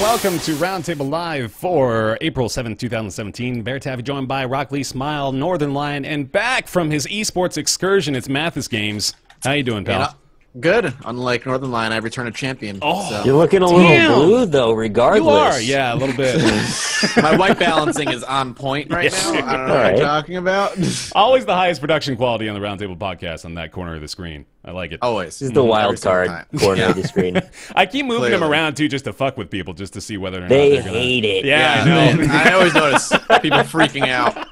welcome to Roundtable Live for April 7th, 2017. BaerTaffy joined by RockLeeSmile, Northernlion, and back from his esports excursion, it's MathasGames. How you doing, pal? Good. Unlike Northernlion, I return a champion. Oh, so. You're looking a little blue, though, regardless. You are, yeah, a little bit. My white balancing is on point right now. I don't know what you're talking about. Always the highest production quality on the Roundtable podcast on that corner of the screen. I like it. Always. This is the wild card corner of the screen. I keep moving them around, too, just to fuck with people, just to see whether or not they they're gonna... hate it. Yeah, I know. I always notice people freaking out.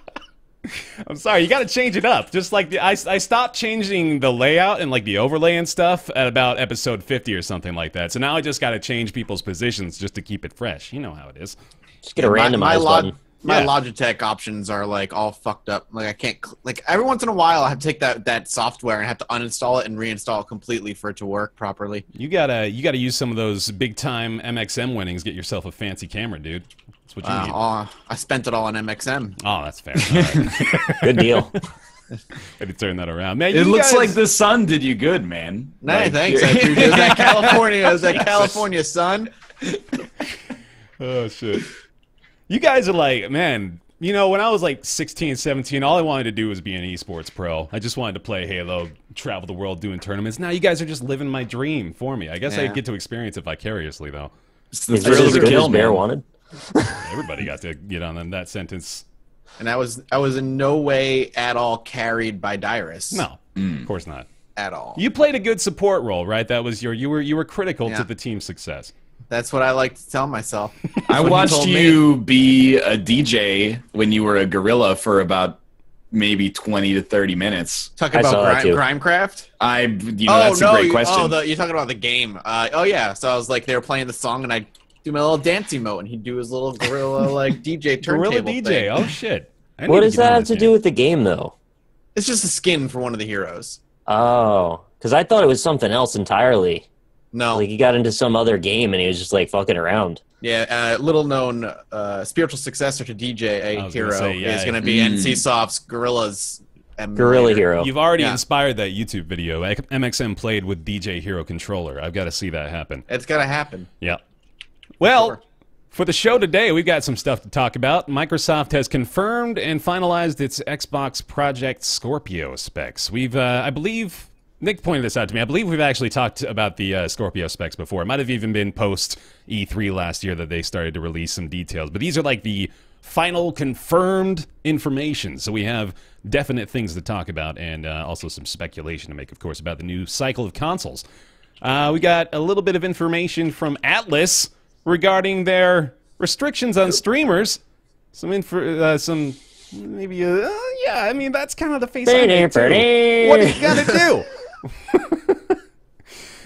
I'm sorry, you got to change it up. Just like I stopped changing the layout and like the overlay and stuff at about episode 50 or something like that. So now I just got to change people's positions just to keep it fresh. You know how it is. Just get a randomized button. My Logitech options are like all fucked up. Like I can't like every once in a while I have to take that software and have to uninstall it and reinstall it completely for it to work properly. You gotta use some of those big time MXM winnings. Get yourself a fancy camera, dude. That's what you need. I spent it all on MXM. Oh, that's fair. Right. Good deal. Had to turn that around, man. It looks like the sun did you good, man. Nah, like, thanks. I appreciate it. It was that California sun. Oh shit. You guys are like, man, you know, when I was like 16, 17, all I wanted to do was be an esports pro. I just wanted to play Halo, travel the world doing tournaments. Now you guys are just living my dream for me. I guess I get to experience it vicariously, though. It's the Is thrill this of as the good as kill, Bear man. wanted? Everybody got to get on that sentence. And I was in no way at all carried by Dyrus. No, of course not. At all. You played a good support role, right? That was you were critical to the team's success. That's what I like to tell myself. I watched you be a DJ when you were a gorilla for about maybe 20 to 30 minutes. Talking about Grimecraft? That's a great question. You're talking about the game. Oh yeah. So I was like, they were playing the song, and I do my little dance emote, and he'd do his little gorilla like DJ turntable Gorilla DJ. thing. Oh shit. What does that have to do with the game, though? It's just a skin for one of the heroes. Oh, because I thought it was something else entirely. No. Like he got into some other game and he was just like fucking around. Yeah, little known spiritual successor to DJ, a hero, is going to be NCSoft's Gorilla's Gorilla Hero. You've already inspired that YouTube video. MXM played with DJ Hero controller. I've got to see that happen. It's got to happen. Yeah. Well, for the show today, we've got some stuff to talk about. Microsoft has confirmed and finalized its Xbox Project Scorpio specs. We've, I believe... Nick pointed this out to me. I believe we've actually talked about the Scorpio specs before. It might have even been post E3 last year that they started to release some details. But these are like the final confirmed information. So we have definite things to talk about and also some speculation to make, of course, about the new cycle of consoles. We got a little bit of information from Atlus regarding their restrictions on streamers. Maybe, yeah, I mean, that's kind of the face I made, too. What are you gonna do?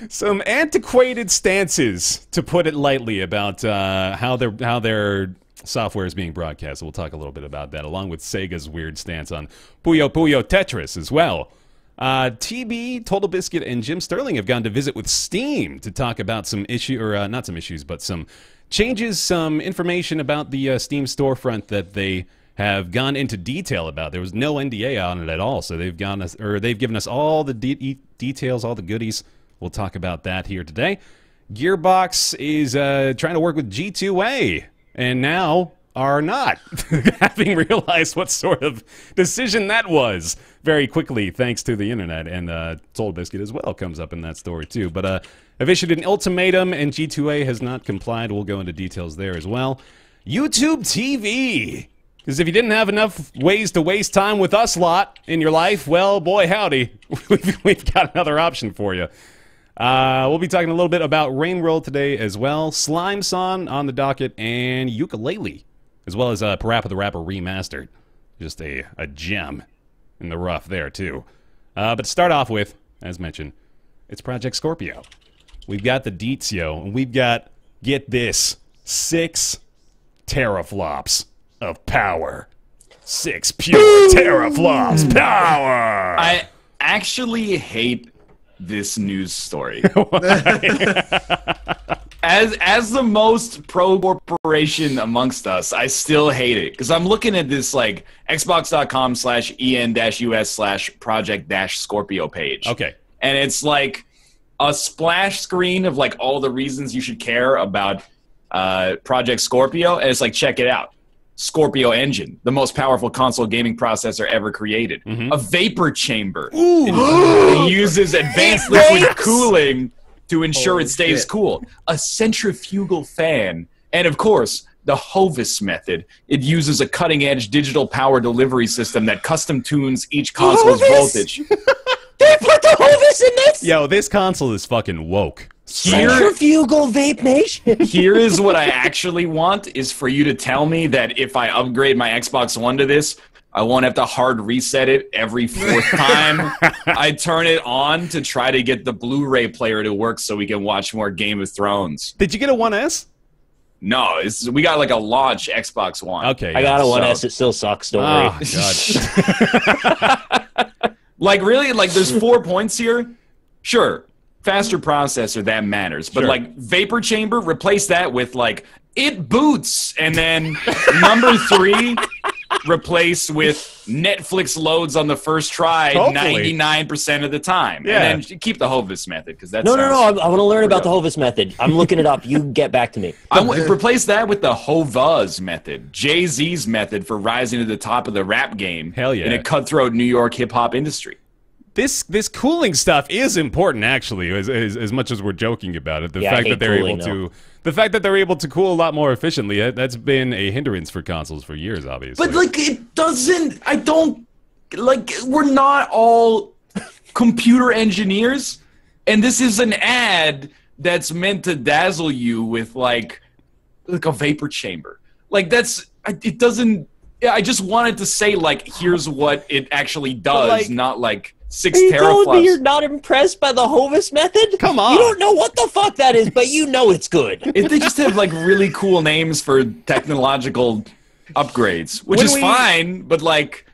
Some antiquated stances, to put it lightly, about how their software is being broadcast. We'll talk a little bit about that, along with Sega's weird stance on Puyo Puyo Tetris as well. TB, Totalbiscuit, and Jim Sterling have gone to visit with Steam to talk about some not some issues, but some changes, some information about the Steam storefront that they have gone into detail about. There was no NDA on it at all, so they've given us all the details, all the goodies. We'll talk about that here today. Gearbox is trying to work with G2A, and now are not, having realized what sort of decision that was very quickly, thanks to the internet, and Totalbiscuit as well comes up in that story too. But have issued an ultimatum, and G2A has not complied. We'll go into details there as well. YouTube TV. Because if you didn't have enough ways to waste time with us lot in your life, well, boy, howdy, we've got another option for you. We'll be talking a little bit about Rainworld today as well, Slime Song on the docket, and Yooka-Laylee, as well as PaRappa the Rapper Remastered. Just a gem in the rough there, too. But to start off with, as mentioned, it's Project Scorpio. We've got the deets, yo, and we've got, get this, 6 teraflops of power. 6 pure teraflops power! I actually hate this news story. As the most pro corporation amongst us, I still hate it. Because I'm looking at this like xbox.com/en-us/project-scorpio page. Okay. And it's like a splash screen of like all the reasons you should care about Project Scorpio, and it's like, check it out. Scorpio engine, the most powerful console gaming processor ever created. A vapor chamber. It uses advanced liquid cooling to ensure it stays cool. A centrifugal fan. And of course, the HOVIS method. It uses a cutting-edge digital power delivery system that custom tunes each console's voltage. They put the HOVIS in this? Yo, this console is fucking woke. Centrifugal vape nation. Here is what I actually want, is for you to tell me that if I upgrade my Xbox One to this, I won't have to hard reset it every 4th time I turn it on to try to get the Blu-ray player to work so we can watch more Game of Thrones. Did you get a 1S? No, we got like a launch Xbox One. Okay. I got a 1S. It still sucks. Don't worry. God. Like, really? Like, there's 4 points here? Sure. Faster processor, that matters. But, like, vapor chamber, replace that with, like, it boots. And then number 3, replace with Netflix loads on the first try 99% of the time. Yeah. And then keep the HOVIS method, because that's No. I want to learn about the HOVIS method. I'm looking it up. You get back to me. Replace that with the HOVIS method, Jay-Z's method for rising to the top of the rap game. Hell yeah. In a cutthroat New York hip-hop industry. This cooling stuff is important, actually, as much as we're joking about it. The Yeah, fact I that they're hate able cooling, to, the fact that they're able to cool a lot more efficiently, that's been a hindrance for consoles for years, obviously. But like, it doesn't. I don't like. We're not all computer engineers, and this is an ad that's meant to dazzle you with like a vapor chamber. Like that's. It doesn't. I just wanted to say like, here's what it actually does, like, not like 6 Are you telling me teraflops. you're not impressed by the HOVIS method? Come on. You don't know what the fuck that is, but you know it's good. They just have like really cool names for technological upgrades, which is fine, but like.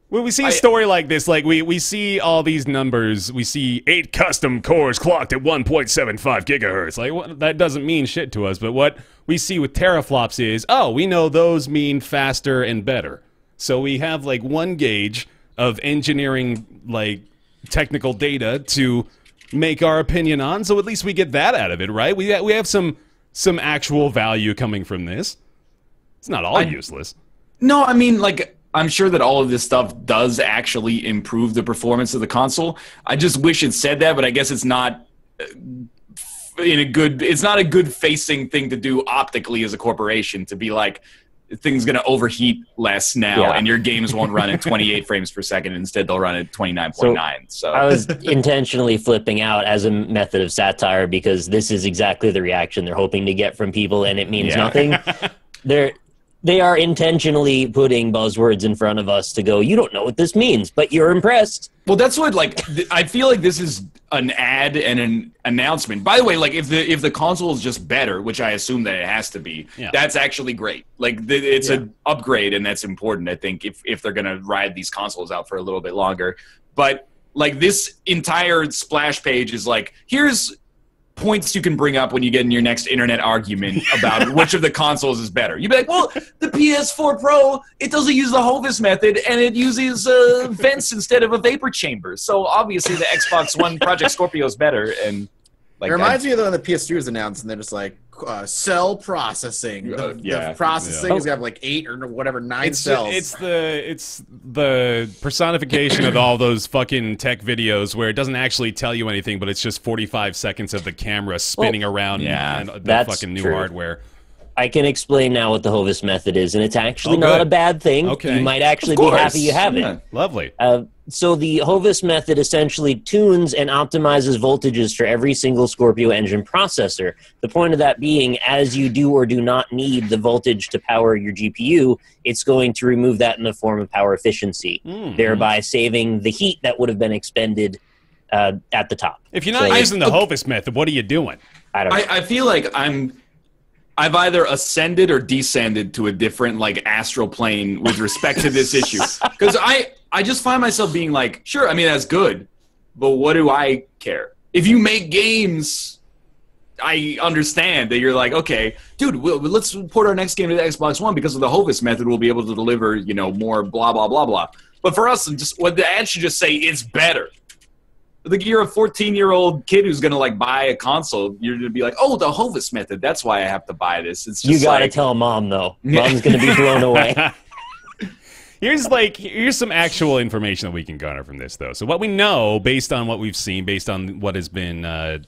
When we see a story like this, like we see all these numbers, we see 8 custom cores clocked at 1.75 gigahertz. Like that doesn't mean shit to us, but what we see with teraflops is, oh, we know those mean faster and better. So we have like one gauge of engineering, like technical data to make our opinion on. So at least we get that out of it, right? We have some actual value coming from this. It's not all useless. No, I mean like. I'm sure that all of this stuff does actually improve the performance of the console. I just wish it said that, but I guess it's not it's not a good facing thing to do optically as a corporation, to be like, things going to overheat less now and your games won't run at 28 frames per second. Instead, they'll run at 29.9. So I was intentionally flipping out as a method of satire because this is exactly the reaction they're hoping to get from people, and it means nothing. They are intentionally putting buzzwords in front of us to go, you don't know what this means, but you're impressed. Well, that's what, like, I feel like this is an ad and an announcement. By the way, like, if the console is just better, which I assume that it has to be, that's actually great. Like, it's an upgrade, and that's important, I think, if they're going to ride these consoles out for a little bit longer. But, like, this entire splash page is like, here's points you can bring up when you get in your next internet argument about which of the consoles is better. You'd be like, well, the PS4 Pro, it doesn't use the HOVIS method, and it uses vents instead of a vapor chamber. So obviously the Xbox One Project Scorpio is better. And like, it reminds me of when the PS2 was announced, and they're just like, cell processing. The processing is going to have like 8 or whatever, 9 cells. It's the personification of all those fucking tech videos where it doesn't actually tell you anything, but it's just 45 seconds of the camera spinning around and the fucking new hardware. I can explain now what the HOVIS method is, and it's actually not a bad thing. Okay. You might actually be happy you have it. Lovely. So the HOVIS method essentially tunes and optimizes voltages for every single Scorpio engine processor. The point of that being, as you do or do not need the voltage to power your GPU, it's going to remove that in the form of power efficiency, thereby saving the heat that would have been expended at the top. If you're not using the HOVIS method, what are you doing? I don't know. I feel like I've either ascended or descended to a different, like, astral plane with respect to this issue. Because I just find myself being like, sure, I mean, that's good, but what do I care? If you make games, I understand that you're like, okay, dude, let's port our next game to the Xbox One because of the HOVIS method, we'll be able to deliver, more blah, blah, blah, blah. But for us, just what the ad should just say, it's better. like you're a 14-year-old kid who's gonna like buy a console. You're gonna be like, oh, the HOVIS method. That's why I have to buy this. It's just you gotta tell mom though. Mom's gonna be blown away. Here's some actual information that we can garner from this, though. So what we know, based on what we've seen, based on what has been,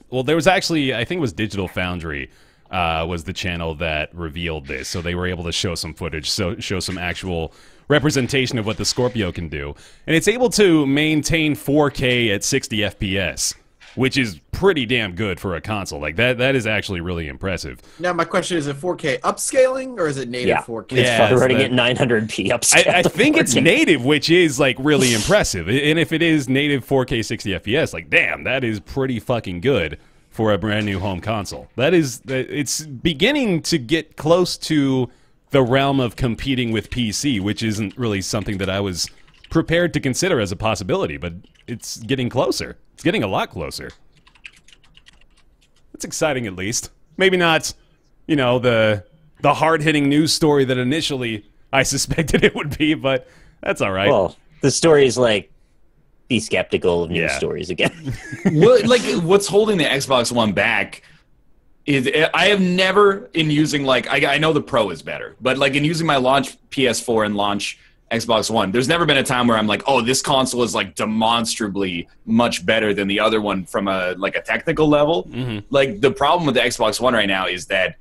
well, there was actually, I think it was Digital Foundry was the channel that revealed this. So they were able to show some footage, show some actual representation of what the Scorpio can do. And it's able to maintain 4K at 60 FPS, which is pretty damn good for a console. Like, that is actually really impressive. Now, my question is it 4K upscaling, or is it native 4K? It's running at 900p upscale. I think it's native, which is, like, really impressive. And if it is native 4K 60 FPS, like, damn, that is pretty fucking good for a brand new home console. It's beginning to get close to the realm of competing with PC, which isn't really something that I was prepared to consider as a possibility, but it's getting closer. It's getting a lot closer. It's exciting, at least. Maybe not, you know, the hard-hitting news story that initially I suspected it would be, but that's all right. Well, the story is like, be skeptical of news stories again. What's holding the Xbox One back is I have never, in using, like, I know the Pro is better, but like in using my launch PS4 and launch Xbox One, there's never been a time where I'm like, oh, this console is like demonstrably much better than the other one from a technical level. Mm-hmm. Like, the problem with the Xbox One right now is that,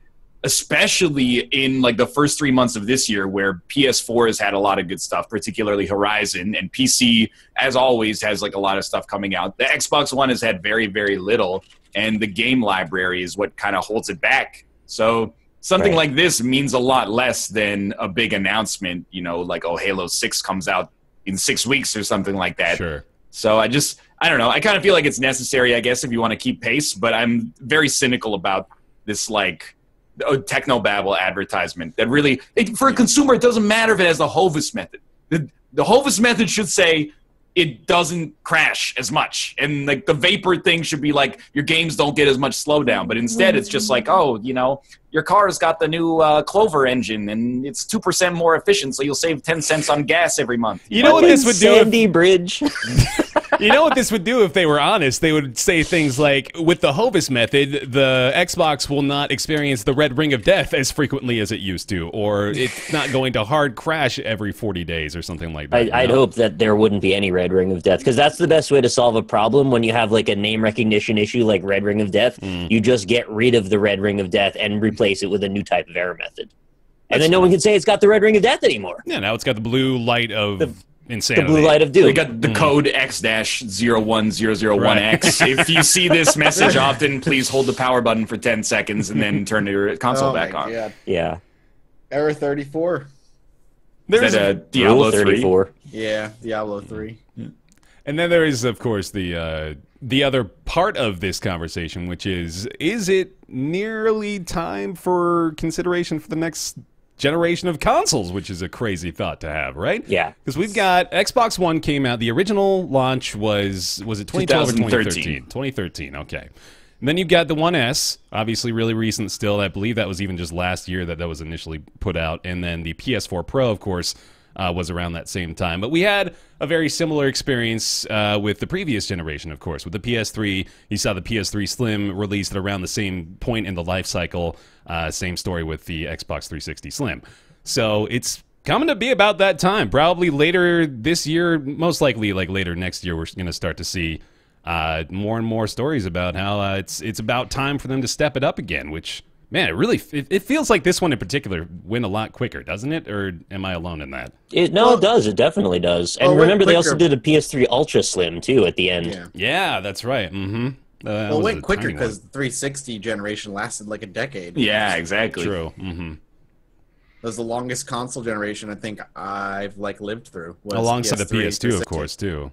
especially in like the first 3 months of this year, where PS4 has had a lot of good stuff, particularly Horizon, and PC, as always, has like a lot of stuff coming out. The Xbox One has had very, very little, and the game library is what kind of holds it back. So something like this means a lot less than a big announcement, you know, like, oh, Halo 6 comes out in 6 weeks or something like that. Sure. So I don't know. I kind of feel like it's necessary, I guess, if you want to keep pace, but I'm very cynical about this, like, technobabble advertisement that really, for a consumer, it doesn't matter if it has the HOVIS method. The HOVIS method should say it doesn't crash as much, and like the vapor thing should be like your games don't get as much slowdown, but instead it's just like, oh, you know, your car's got the new Clover engine and it's 2% more efficient, so you'll save 10 cents on gas every month. You know what this would do? Sandy Bridge. You know what this would do if they were honest? They would say things like, with the HOVIS method, the Xbox will not experience the red ring of death as frequently as it used to, or it's not going to hard crash every 40 days or something like that. I'd hope that there wouldn't be any red ring of death, because that's the best way to solve a problem when you have like a name recognition issue like red ring of death. You just get rid of the red ring of death and replace it with a new type of error method. And then no one can say it's got the red ring of death anymore. Yeah, now it's got the blue light of insanity. The blue light of doom. They got the code X-01001X. If you see this message often, please hold the power button for 10 seconds and then turn your console back on. God. Yeah. Error 34. Is that a Diablo 34. Yeah, Diablo 3. And then there is, of course, the other part of this conversation, which is it nearly time for consideration for the next generation of consoles, which is a crazy thought to have, right? Yeah. Because we've got Xbox One came out. The original launch was it 2012 or 2013? 2013, okay. And then you've got the One S, obviously really recent still. I believe that was even just last year that was initially put out. And then the PS4 Pro, of course, was around that same time. But we had a very similar experience with the previous generation, of course. With the PS3, you saw the PS3 Slim released at around the same point in the life cycle. Same story with the Xbox 360 Slim. So it's coming to be about that time. Probably later this year, most likely like later next year, we're going to start to see more and more stories about how it's about time for them to step it up again, which... Man, it feels like this one in particular went a lot quicker, doesn't it? Or am I alone in that? It does. It definitely does. And remember, they also did a PS3 Ultra Slim, too, at the end. Yeah, that's right. Mm-hmm. Well, it went quicker because the 360 generation lasted like a decade. Yeah, exactly. True. Mm-hmm. That was the longest console generation I think I've lived through. Alongside the PS2, of course, too.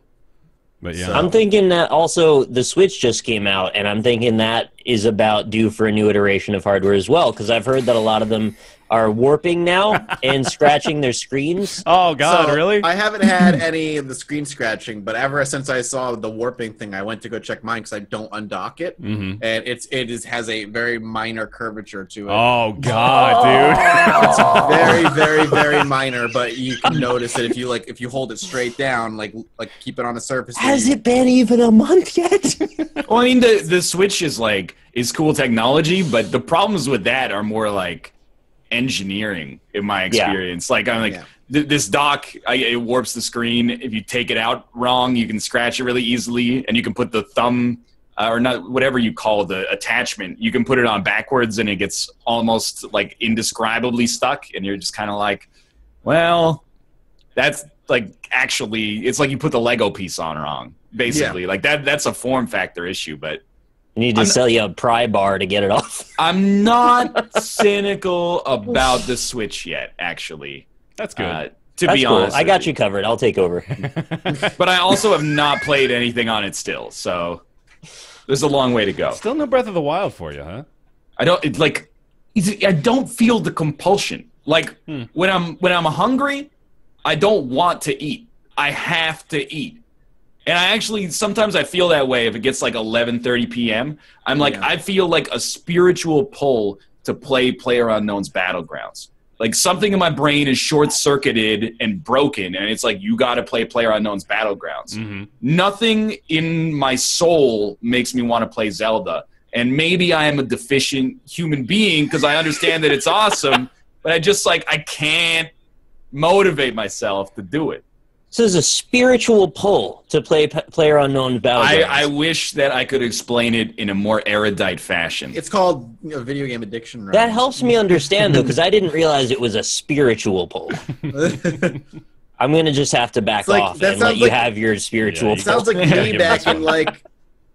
But yeah, I'm thinking that also the Switch just came out, and I'm thinking that is about due for a new iteration of hardware as well, because I've heard that a lot of them are warping now and scratching their screens. Oh God, So, really? I haven't had any of the screen scratching, but ever since I saw the warping thing, I went to go check mine because I don't undock it, and has a very minor curvature to it. Oh God, dude. Very, very, very minor, but you can notice it if you hold it straight down, like keep it on the surface. Has it been even a month yet? Well, I mean, the Switch is cool technology, but the problems with that are more like engineering, in my experience. This dock, it warps the screen. If you take it out wrong, you can scratch it really easily, and you can put the thumb or not, whatever you call the attachment, you can put it on backwards, and it gets almost like indescribably stuck, and you're just kind of like, well, that's actually, it's like you put the Lego piece on wrong, basically. Like that's a form factor issue, but I need to sell you a pry bar to get it off. I'm not cynical about the Switch yet, actually. That's good. To be honest, I got you covered. I'll take over. But I also have not played anything on it still, so there's a long way to go. Still no Breath of the Wild for you, huh? I don't feel the compulsion. When I'm hungry, I don't want to eat. I have to eat. And I actually, sometimes I feel that way if it gets like 11:30 p.m. I feel like a spiritual pull to play PlayerUnknown's Battlegrounds. Like something in my brain is short-circuited and broken, and it's like, you got to play PlayerUnknown's Battlegrounds. Nothing in my soul makes me want to play Zelda. And maybe I am a deficient human being because I understand that it's awesome, but I can't motivate myself to do it. So there's a spiritual pull to play PlayerUnknown's Battlegrounds. I wish that I could explain it in a more erudite fashion. It's called video game addiction. Right? That helps me understand, though, because I didn't realize it was a spiritual pull. I'm going to just have to back off and let you have your spiritual pull. It sounds like me back in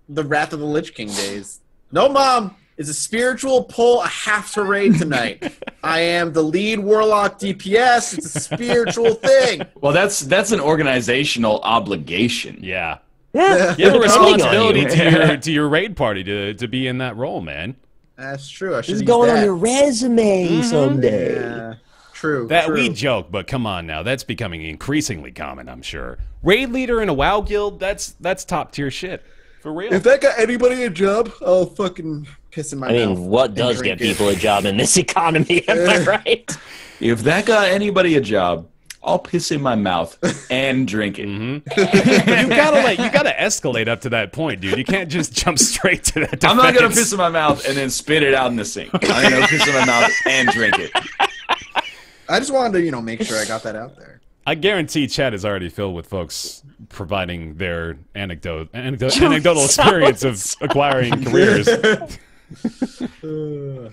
the Wrath of the Lich King days. No, Mom! It's a spiritual pull. I have to raid tonight. I am the lead warlock DPS. It's a spiritual thing. Well, that's an organizational obligation. Yeah. Yeah. You have a responsibility to your raid party to be in that role, man. That's true. I should It's going on your resume someday. Yeah. True. We joke, but come on now. That's becoming increasingly common, I'm sure. Raid leader in a WoW guild, that's top tier shit. For real. If that got anybody a job, I'll fucking piss in my mouth. I mean, what does get people a job in this economy? Am I right? If that got anybody a job, I'll piss in my mouth and drink it. You gotta escalate up to that point, dude. You can't just jump straight to that defense. I'm not gonna piss in my mouth and then spit it out in the sink. I'm gonna piss in my mouth and drink it. I just wanted to, make sure I got that out there. I guarantee chat is already filled with folks providing their anecdotal experience of acquiring careers.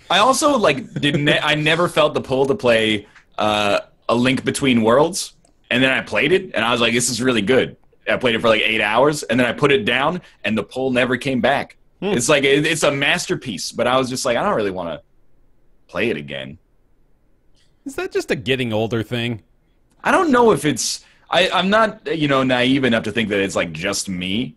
I also I never felt the pull to play A Link Between Worlds, and then I played it, and I was like, this is really good. I played it for 8 hours, and then I put it down, and the pull never came back. It's it's a masterpiece, but I was just like, I don't really want to play it again. Is that just a getting older thing? I don't know if it's... I'm not, naive enough to think that it's, just me.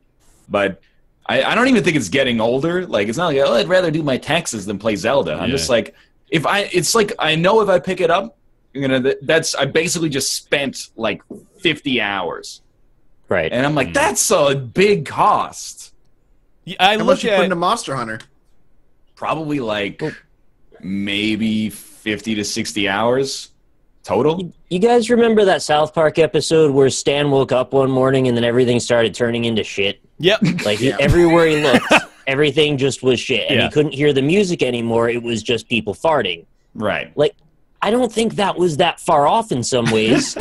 But I don't even think it's getting older. It's not like, I'd rather do my taxes than play Zelda. I'm just I know if I pick it up, I basically just spent, 50 hours. Right. And I'm like, that's a big cost. How much you put into Monster Hunter? Probably, maybe 50 to 60 hours. Total? You guys remember that South Park episode where Stan woke up one morning and then everything started turning into shit? Yep. Everywhere he looked, everything just was shit. And he couldn't hear the music anymore. It was just people farting. Right. I don't think that was that far off in some ways.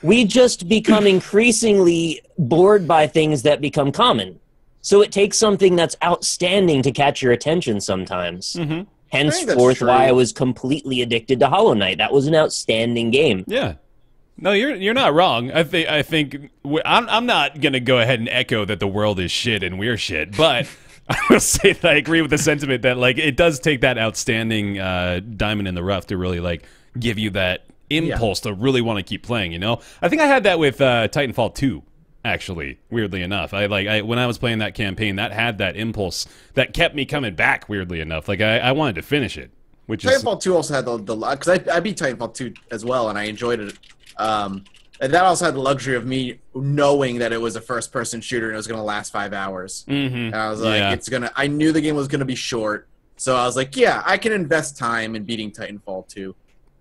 We just become increasingly bored by things that become common. So it takes something that's outstanding to catch your attention sometimes. Mm-hmm. Henceforth, why I was completely addicted to Hollow Knight. That was an outstanding game. Yeah. No, you're not wrong. I think I'm not gonna go ahead and echo that the world is shit and we're shit, but I will say that I agree with the sentiment that it does take that outstanding diamond in the rough to really give you that impulse to really want to keep playing. I think I had that with Titanfall 2. Actually, weirdly enough, when I was playing that campaign, that had that impulse that kept me coming back. Weirdly enough, like I wanted to finish it. Which Titanfall 2 also had the because I beat Titanfall 2 as well, and I enjoyed it. And that also had the luxury of me knowing that it was a first-person shooter and it was going to last 5 hours. Mm-hmm. And I was like, I knew the game was going to be short, so I was like, yeah, I can invest time in beating Titanfall 2.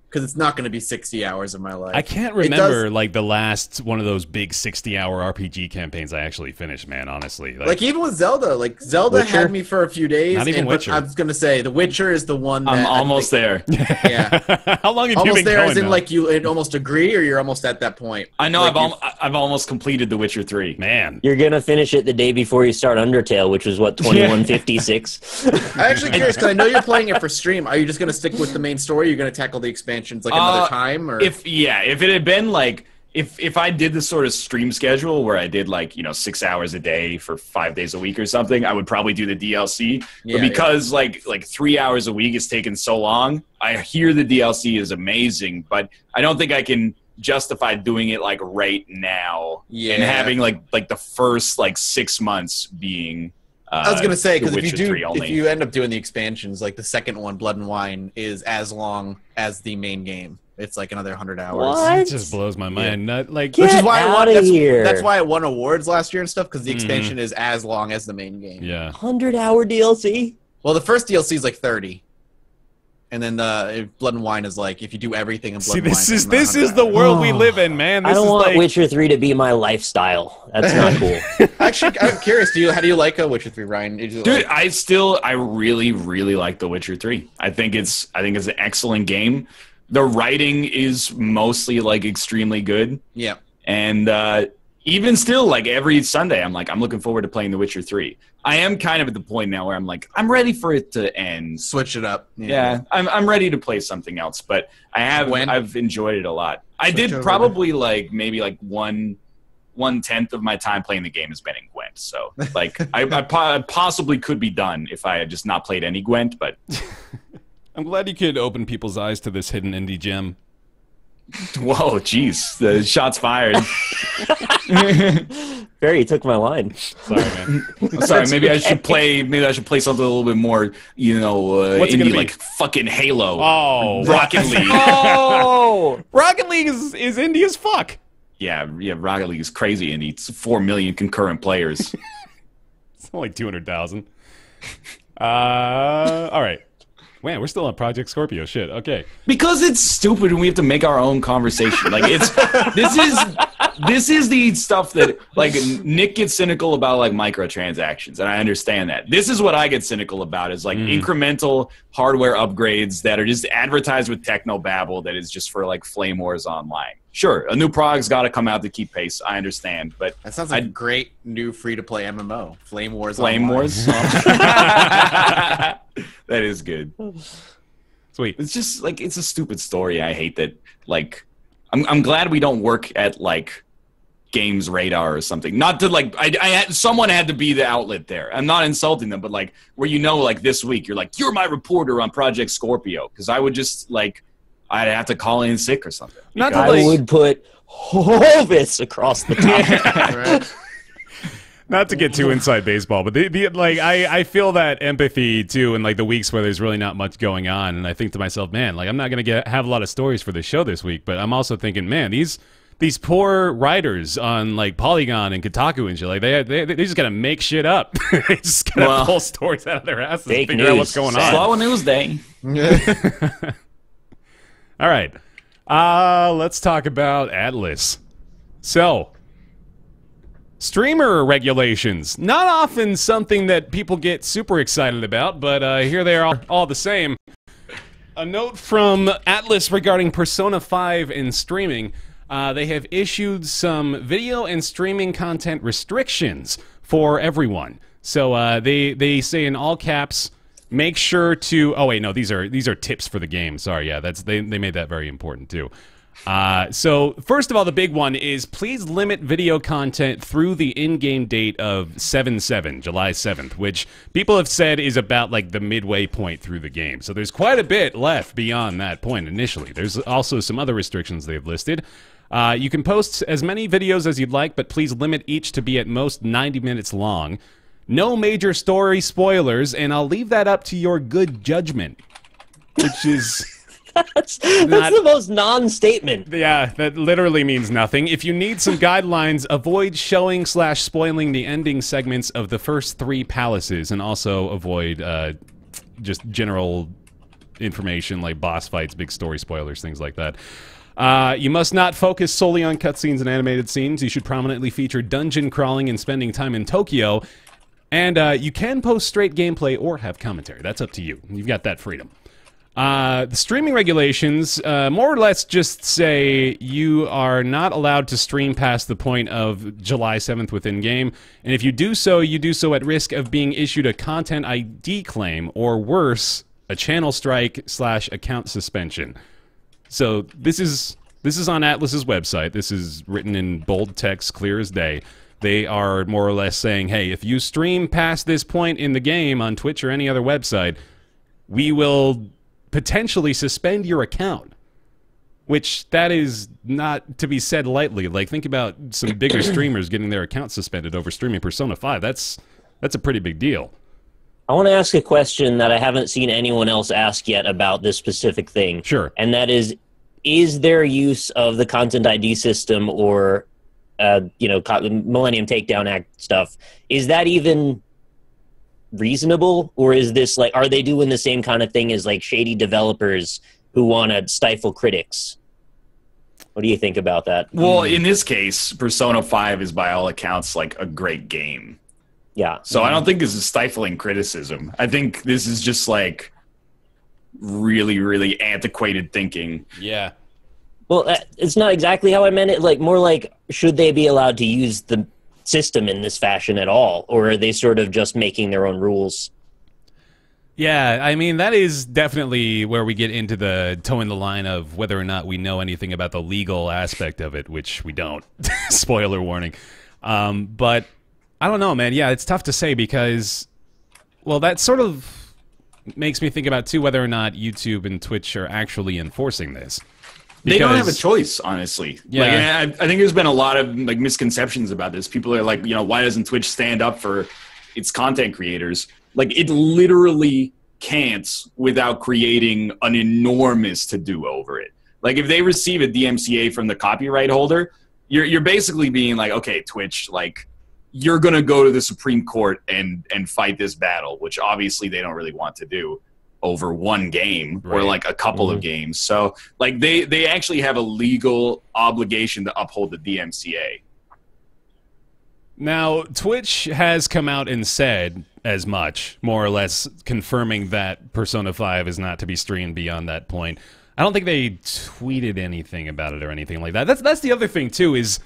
Because it's not going to be 60 hours of my life. I can't remember like the last one of those big 60-hour RPG campaigns I actually finished, man, honestly. Like even with Zelda, Zelda had me for a few days. Not even Witcher. I was going to say, The Witcher is the one that I'm almost there. Yeah. How long have almost you been there going as in now? like you almost agree or you're almost at that point? I know like I've almost completed The Witcher 3. Man. You're going to finish it the day before you start Undertale, which was, what, 2156? I'm actually curious because I know you're playing it for stream. Are you just going to stick with the main story? You're going to tackle the expansions like another time? Or? If it had been like if I did this sort of stream schedule where I did like 6 hours a day for 5 days a week or something, I would probably do the DLC. But because like 3 hours a week is taking so long, I hear the DLC is amazing, but I don't think I can justify doing it like right now and having like the first like 6 months being. I was gonna say because if you end up doing the expansions, like the second one, Blood and Wine, is as long as the main game. It's like another 100 hours. What? It just blows my mind. Which is why that's why it won awards last year and stuff because the expansion is as long as the main game. Yeah, 100-hour DLC. Well, the first DLC is like 30. And then Blood and Wine is like if you do everything in Blood and Wine. See, this is the world we live in, man. This I don't is want like... Witcher 3 to be my lifestyle. That's not cool. Actually, I'm curious. How do you like Witcher 3, Ryan? Dude, I really, really like The Witcher 3. I think it's an excellent game. The writing is mostly like extremely good. Yeah. And even still, like every Sunday, I'm looking forward to playing The Witcher 3. I am kind of at the point now where I'm ready for it to end. Switch it up. Yeah, I'm ready to play something else, but I've enjoyed it a lot. I did probably maybe 1/10 of my time playing the game has been in Gwent. So like I possibly could be done if I had just not played any Gwent, but I'm glad you could open people's eyes to this hidden indie gem. Whoa, jeez, the shots fired. Barry took my line. Sorry, man. I'm sorry. Maybe I should play something a little bit more, indie, like fucking Halo. Oh, Rocket League. Oh, Rocket League is indie as fuck. Yeah, Rocket League is crazy indie. It's 4 million concurrent players. It's only 200,000. All right. Man, we're still on Project Scorpio. Shit. Okay. Because it's stupid and we have to make our own conversation. Like this is the stuff that like Nick gets cynical about like microtransactions, and I understand that. This is what I get cynical about is like incremental hardware upgrades that are just advertised with technobabble that is just for like Flame Wars Online. Sure, a new product's got to come out to keep pace. I understand, but that sounds like a great new free-to-play MMO, Flame Wars. Flame Wars. That is good. Sweet. It's just like it's a stupid story. I hate that. Like, I'm glad we don't work at like Games Radar or something. Not to like, someone had to be the outlet there. I'm not insulting them, but like where like this week you're my reporter on Project Scorpio because I would just like. I'd have to call in sick or something. I would put HOVIS across the top. Right. Not to get too inside baseball, but I feel that empathy too in like the weeks where there's really not much going on, and I think to myself, man, like I'm not gonna have a lot of stories for the show this week, but I'm also thinking, man, these poor writers on like Polygon and Kotaku and shit, like they just gotta make shit up. They just gotta pull stories out of their asses and figure out what's going on. Slow news day. All right, let's talk about Atlus. So, streamer regulations. Not often something that people get super excited about, but here they are all the same. A note from Atlus regarding Persona 5 and streaming. They have issued some video and streaming content restrictions for everyone. So they say in all caps, make sure to. Oh wait, no, these are tips for the game. Sorry, yeah, they made that very important too. So first of all, the big one is please limit video content through the in-game date of 7/7, July 7th, which people have said is about like the midway point through the game. So there's quite a bit left beyond that point initially. There's also some other restrictions they've listed. You can post as many videos as you'd like, but please limit each to be at most 90 minutes long. No major story spoilers, and I'll leave that up to your good judgment, which is... That's the most non-statement. Yeah, that literally means nothing. If you need some guidelines, avoid showing/spoiling the ending segments of the first 3 palaces, and also avoid just general information like boss fights, big story spoilers, things like that. You must not focus solely on cutscenes and animated scenes. You should prominently feature dungeon crawling and spending time in Tokyo. And you can post straight gameplay or have commentary. That's up to you. You've got that freedom. The streaming regulations more or less just say you are not allowed to stream past the point of July 7th within game, and if you do so at risk of being issued a content ID claim, or worse, a channel strike/account suspension. So this is on Atlus's website. This is written in bold text, clear as day. They are more or less saying, hey, if you stream past this point in the game on Twitch or any other website, we will potentially suspend your account, which that is not to be said lightly. Like, think about some bigger streamers getting their account suspended over streaming Persona 5. That's a pretty big deal. I want to ask a question that I haven't seen anyone else ask yet about this specific thing. Sure. And that is there use of the Content ID system or, Millennium Takedown Act stuff, is that even reasonable, or is this like, are they doing the same kind of thing as like shady developers who want to stifle critics? What do you think about that? Well, in this case, Persona 5 is by all accounts like a great game. Yeah. So I don't think this is stifling criticism. I think this is just like really, really antiquated thinking. Yeah. Well, it's not exactly how I meant it. Like, more like, should they be allowed to use the system in this fashion at all, or are they sort of just making their own rules? Yeah, I mean, that is definitely where we get into the toe in the line of whether or not we know anything about the legal aspect of it, which we don't. Spoiler warning. But I don't know, man. Yeah, it's tough to say because, well, that sort of makes me think about, too, whether or not YouTube and Twitch are actually enforcing this. They don't have a choice, honestly. Yeah. Like, I think there's been a lot of like misconceptions about this. People are like, why doesn't Twitch stand up for its content creators? Like, it literally can't without creating an enormous to-do over it. Like, if they receive a DMCA from the copyright holder, you're basically being like, okay, Twitch, like, you're going to go to the Supreme Court and fight this battle, which obviously they don't really want to do over one game or like a couple of games. So like they actually have a legal obligation to uphold the DMCA. Now, Twitch has come out and said as much, more or less confirming that Persona 5 is not to be streamed beyond that point. I don't think they tweeted anything about it or anything like that. That's the other thing, too, is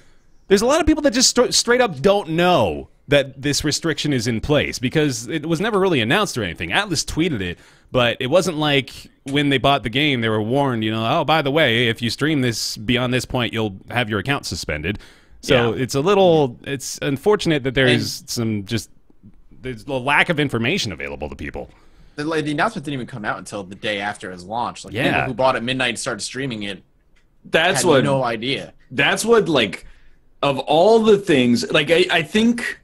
there's a lot of people that just straight up don't know that this restriction is in place because it was never really announced or anything. Atlus tweeted it, but it wasn't like when they bought the game, they were warned, oh, by the way, if you stream this beyond this point, you'll have your account suspended. So it's unfortunate that there's there's a lack of information available to people. The announcement didn't even come out until the day after it was launched. Like, Yeah. people who bought at midnight and started streaming it That's had what no idea. That's what, like, of all the things, like, I think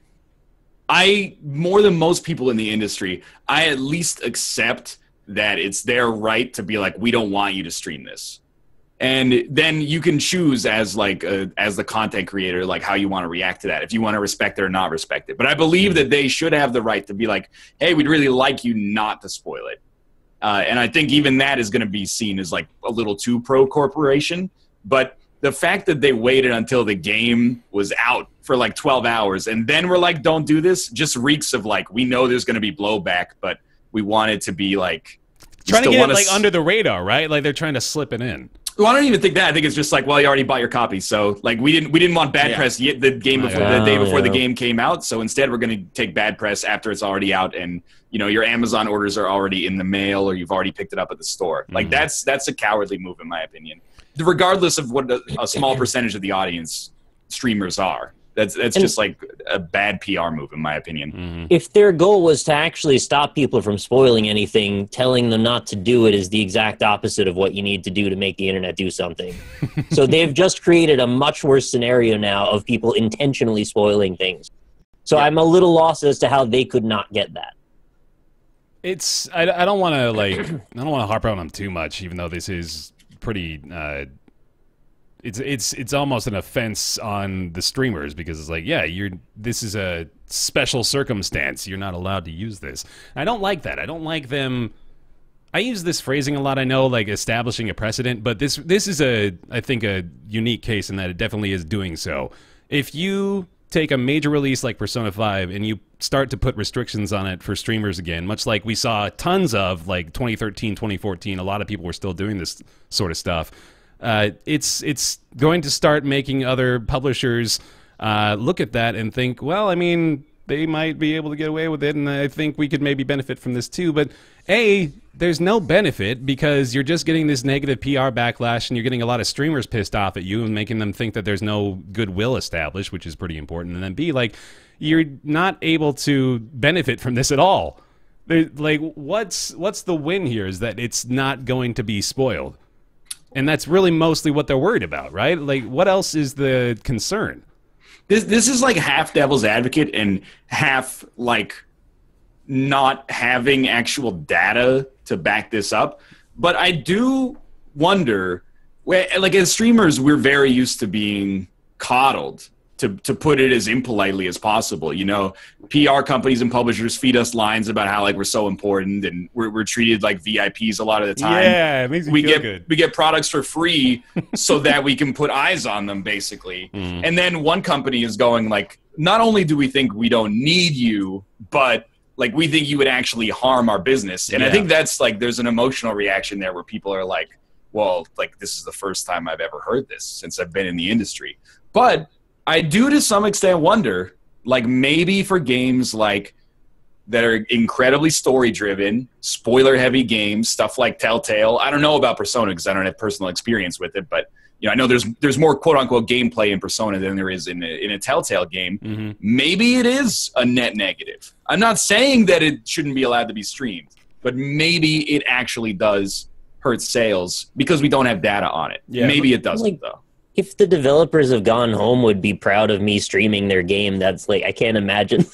more than most people in the industry, I at least accept that it's their right to be like, we don't want you to stream this. And then you can choose as like as the content creator, like how you want to react to that, if you want to respect it or not respect it. But I believe that they should have the right to be like, hey, we'd really like you not to spoil it. And I think even that is going to be seen as like a little too pro-corporation. But the fact that they waited until the game was out for like 12 hours and then we're like, don't do this, just reeks of like, we know there's going to be blowback, but we want it to be like... Trying to get it like under the radar, right? Like they're trying to slip it in. Well, I don't even think that. I think it's just like, well, you already bought your copy, so like we didn't want bad press yet the game before the day before the game came out. So instead, we're going to take bad press after it's already out, and your Amazon orders are already in the mail, or you've already picked it up at the store. Like that's a cowardly move, in my opinion. Regardless of what a small percentage of the audience streamers are, That's just like a bad PR move, in my opinion. If their goal was to actually stop people from spoiling anything, telling them not to do it is the exact opposite of what you need to do to make the internet do something. So they've just created a much worse scenario now of people intentionally spoiling things. So I'm a little lost as to how they could not get that. It's I don't want to harp on them too much, even though this is pretty. It's almost an offense on the streamers because it's like, yeah, this is a special circumstance. You're not allowed to use this. I don't like that. I don't like them. I use this phrasing a lot. I know, like establishing a precedent, but this is I think a unique case in that it definitely is doing so. If you take a major release like Persona 5 and you start to put restrictions on it for streamers again, much like we saw tons of like 2013, 2014, a lot of people were still doing this sort of stuff. It's going to start making other publishers look at that and think, well, I mean, they might be able to get away with it, and I think we could maybe benefit from this too. But there's no benefit because you're just getting this negative PR backlash, and you're getting a lot of streamers pissed off at you and making them think that there's no goodwill established, which is pretty important. And then B, like, you're not able to benefit from this at all. Like, what's the win here is that it's not going to be spoiled. And that's really mostly what they're worried about, right? Like, what else is the concern? This is like half devil's advocate and half like not having actual data to back this up. But I do wonder, like as streamers, we're very used to being coddled, to put it as impolitely as possible. You know, PR companies and publishers feed us lines about how like we're so important and we're treated like VIPs a lot of the time. Yeah, it makes me feel good. We get products for free so that we can put eyes on them, basically. And then one company is going like, not only do we think we don't need you, but like we think you would actually harm our business. And I think that's like there's an emotional reaction there where people are like, well, like this is the first time I've ever heard this since I've been in the industry. But I do to some extent wonder, like maybe for games like that are incredibly story-driven, spoiler-heavy games, stuff like Telltale. I don't know about Persona because I don't have personal experience with it, but you know, I know there's more quote-unquote gameplay in Persona than there is in a Telltale game. Maybe it is a net negative. I'm not saying that it shouldn't be allowed to be streamed, but maybe it actually does hurt sales because we don't have data on it. Yeah, maybe it doesn't, though. If the developers of Gone Home would be proud of me streaming their game, that's like, I can't imagine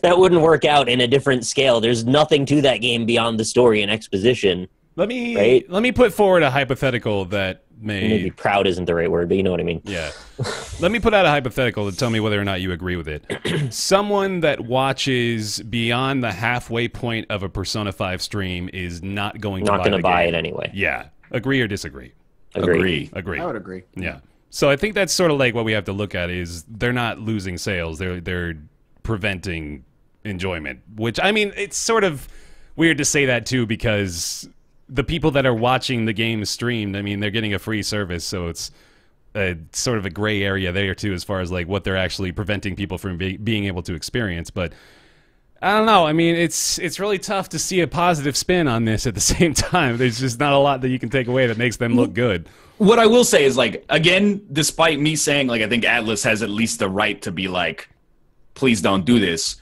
that wouldn't work out in a different scale. There's nothing to that game beyond the story and exposition. Let me put forward a hypothetical that maybe proud isn't the right word, but you know what I mean. Yeah. Let me put out a hypothetical to tell me whether or not you agree with it. Someone that watches beyond the halfway point of a Persona 5 stream is not going to buy it anyway. Yeah. Agree or disagree? Agree. I would agree. Yeah. So I think that's sort of like what we have to look at is they're not losing sales. They're preventing enjoyment, which, I mean, it's sort of weird to say that too because the people that are watching the game streamed, I mean, they're getting a free service, so it's sort of a gray area there too as far as like what they're actually preventing people from being able to experience. But I don't know. I mean, it's really tough to see a positive spin on this at the same time. There's just not a lot that you can take away that makes them look good. What I will say is, like, again, despite me saying, like, I think Atlus has at least the right to be like, please don't do this.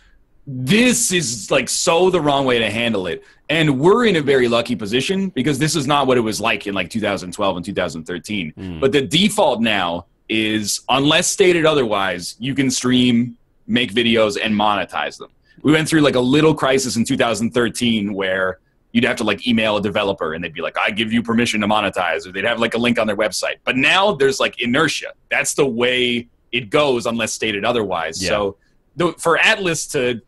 This is, like, so the wrong way to handle it. And we're in a very lucky position because this is not what it was like in, like, 2012 and 2013. But the default now is, unless stated otherwise, you can stream, make videos, and monetize them. We went through like a little crisis in 2013 where you'd have to like email a developer and they'd be like, I give you permission to monetize, or they'd have like a link on their website. But now there's like inertia. That's the way it goes unless stated otherwise. Yeah. So for Atlus to,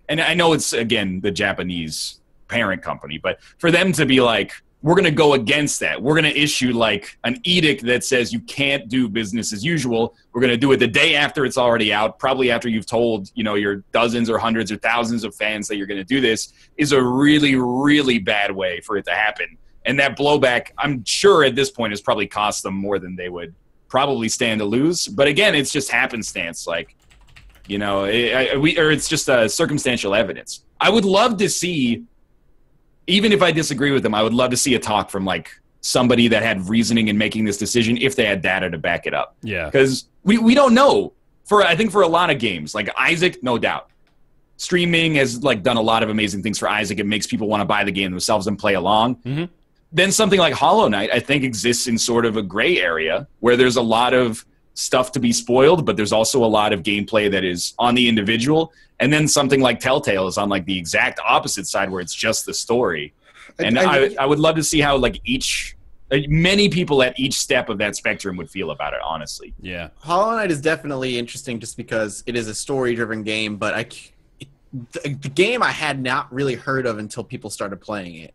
and I know it's again the Japanese parent company, but for them to be like, we're going to go against that. We're going to issue like an edict that says you can't do business as usual. We're going to do it the day after it's already out, probably after you've told, you know, your dozens or hundreds or thousands of fans that you're going to do this, is a really, really bad way for it to happen. And that blowback, I'm sure at this point, has probably cost them more than they would probably stand to lose. But again, it's just happenstance. Like, you know, it's just circumstantial evidence. I would love to see, even if I disagree with them, I would love to see a talk from like somebody that had reasoning in making this decision if they had data to back it up. Yeah. Because we don't know. I think for a lot of games, like Isaac, no doubt. Streaming has like done a lot of amazing things for Isaac. It makes people want to buy the game themselves and play along. Mm-hmm. Then something like Hollow Knight, I think, exists in sort of a gray area where there's a lot of stuff to be spoiled, but there's also a lot of gameplay that is on the individual. And then something like Telltale is on like the exact opposite side where it's just the story. And I would love to see how like many people at each step of that spectrum would feel about it, honestly. Yeah. Hollow Knight is definitely interesting just because it is a story-driven game, but the game I had not really heard of until people started playing it.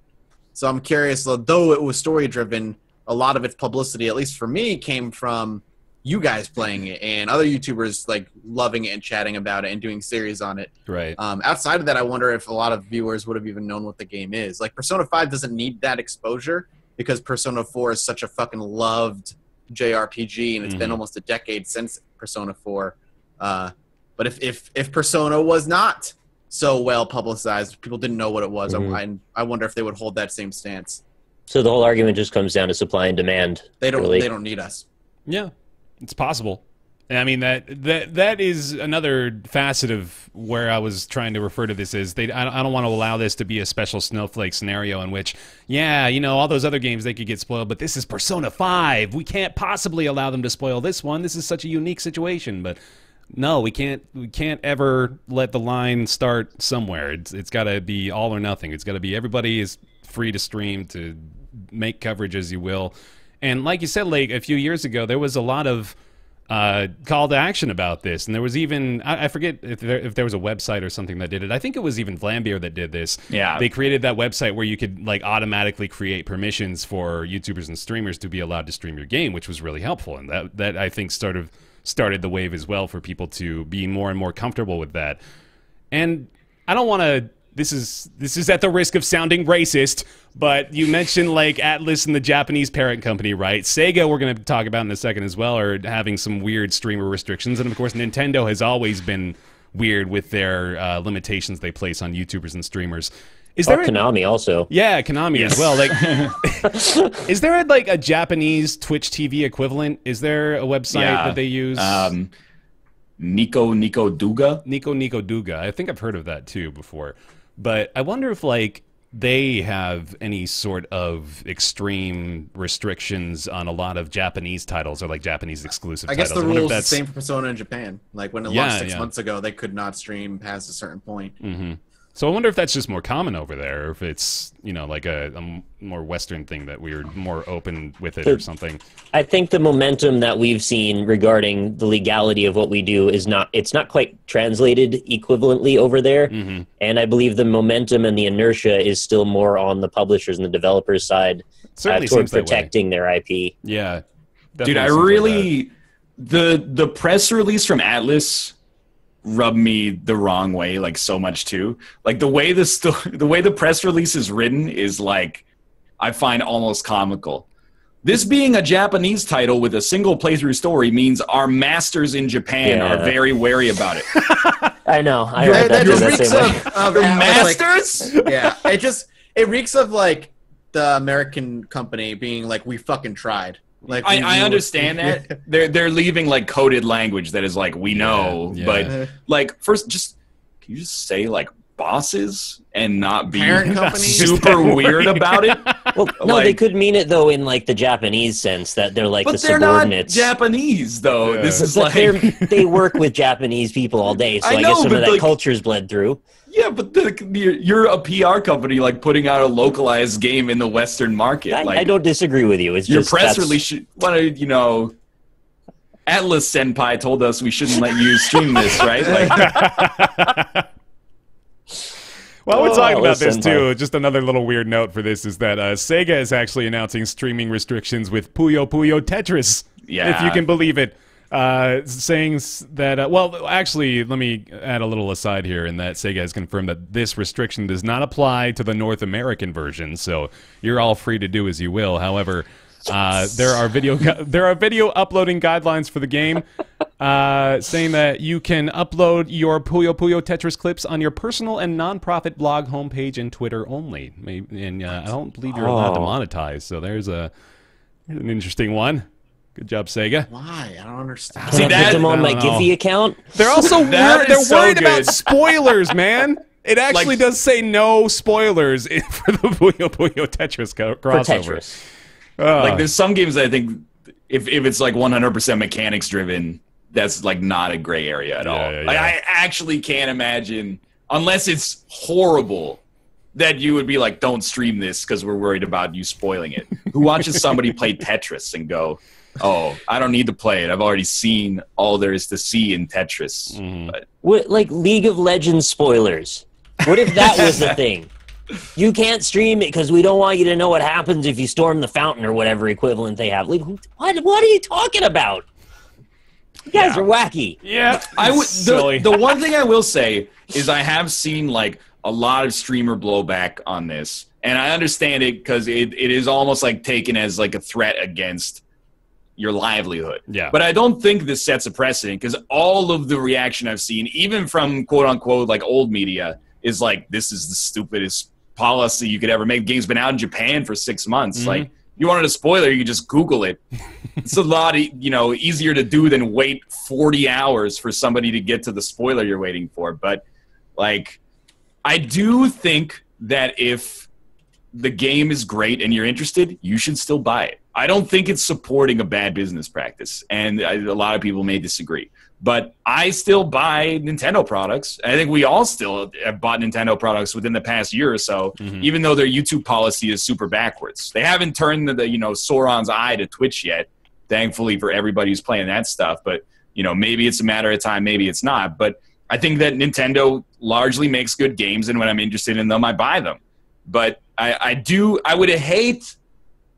So I'm curious, though it was story-driven, a lot of its publicity, at least for me, came from you guys playing it and other YouTubers like loving it and chatting about it and doing series on it. Right. Outside of that, I wonder if a lot of viewers would have even known what the game is. Like Persona 5 doesn't need that exposure because Persona 4 is such a fucking loved JRPG and it's been almost a decade since Persona 4. But if Persona was not so well publicized, people didn't know what it was. I wonder if they would hold that same stance. So the whole argument just comes down to supply and demand. They don't. Really. They don't need us. Yeah, it's possible. I mean that is another facet of where I was trying to refer to this is I don't want to allow this to be a special snowflake scenario in which all those other games they could get spoiled, but this is Persona 5. We can't possibly allow them to spoil this one. This is such a unique situation, but. No, we can't ever let the line start somewhere. It's got to be all or nothing. It's got to be everybody is free to stream, to make coverage as you will. And like you said, like a few years ago, there was a lot of call to action about this, and there was even I forget if there was a website or something that did it. I think it was even Vlambeer that did this. Yeah, they created that website where you could like automatically create permissions for YouTubers and streamers to be allowed to stream your game, which was really helpful, and that I think started the wave as well for people to be more and more comfortable with that. And I don't want to this is at the risk of sounding racist, but you mentioned like Atlus and the Japanese parent company, right? Sega, we're going to talk about in a second as well, are having some weird streamer restrictions, and of course Nintendo has always been weird with their limitations they place on YouTubers and streamers. Is there Konami also? Yeah, Konami as well. Like, is there like a Japanese Twitch TV equivalent? Is there a website that they use? Nico Duga. Nico Duga. I think I've heard of that too before. But I wonder if like they have any sort of extreme restrictions on a lot of Japanese titles or like Japanese exclusive titles. I guess the rule is the same for Persona in Japan. Like when it launched 6 months ago, they could not stream past a certain point. Mm-hmm. So I wonder if that's just more common over there, or if it's, like a more Western thing that we're more open with it or something. I think the momentum that we've seen regarding the legality of what we do it's not quite translated equivalently over there. Mm-hmm. And I believe the momentum and the inertia is still more on the publishers and the developers' side toward protecting their IP. Yeah. Dude, I really... The press release from Atlus rubbed me the wrong way, like so much too. Like the way the press release is written is like, I find almost comical. This being a Japanese title with a single playthrough story means our masters in Japan are very wary about it. I know. I read that reeks of masters. Like, yeah, it reeks of like the American company being like, we fucking tried. Like I understand that they're leaving like coded language that is like we know, but like first can you just say like bosses and not be super weird about it? Well, no, they could mean it though in like the Japanese sense that they're like the subordinates. Not Japanese though. Yeah. This is like they work with Japanese people all day, so I guess some of that culture's bled through. Yeah, but you're a PR company like putting out a localized game in the Western market. I don't disagree with you. It's your just press release. Atlas Senpai told us we shouldn't let you stream this, right? Like, well, we're talking about this too. Just another little weird note for this is that Sega is actually announcing streaming restrictions with Puyo Puyo Tetris. Yeah, if you can believe it. Saying that, well, actually, let me add a little aside here in that Sega has confirmed that this restriction does not apply to the North American version, so you're all free to do as you will. However, there are video uploading guidelines for the game, saying that you can upload your Puyo Puyo Tetris clips on your personal and non-profit blog homepage and Twitter only. And I don't believe you're allowed to monetize, so there's an interesting one. Good job, Sega. Why? I don't understand. Can I put them on my Giphy account? They're also That they're is so worried about good. spoilers, man. It actually Like- does say no spoilers for the Puyo Puyo Tetris crossover. For Tetris. Like there's some games that I think if it's like 100% mechanics driven, that's like not a gray area at all. Yeah, Like yeah. I actually can't imagine, unless it's horrible, that you would be like, don't stream this because we're worried about you spoiling it. Who watches somebody play Tetris and go, oh, I don't need to play it. I've already seen all there is to see in Tetris. But What, like League of Legends spoilers? What if that was the thing? You can't stream it because we don't want you to know what happens if you storm the fountain or whatever equivalent they have. Like, what are you talking about? You guys are wacky. Yeah, I would. silly. The one thing I will say is I have seen like a lot of streamer blowback on this, and I understand it because it is almost like taken as like a threat against your livelihood. Yeah. But I don't think this sets a precedent because all of the reaction I've seen, even from quote unquote like old media, is like this is the stupidest policy you could ever make. The game's been out in Japan for 6 months. Like you wanted a spoiler, you just Google it. It's a lot, easier to do than wait 40 hours for somebody to get to the spoiler you're waiting for. But like, I do think that if the game is great and you're interested, you should still buy it. I don't think it's supporting a bad business practice, and a lot of people may disagree. But I still buy Nintendo products. I think we all still have bought Nintendo products within the past year or so, even though their YouTube policy is super backwards. They haven't turned the Sauron's eye to Twitch yet, thankfully for everybody who's playing that stuff. But, maybe it's a matter of time, maybe it's not. But I think that Nintendo largely makes good games, and when I'm interested in them, I buy them. But I would hate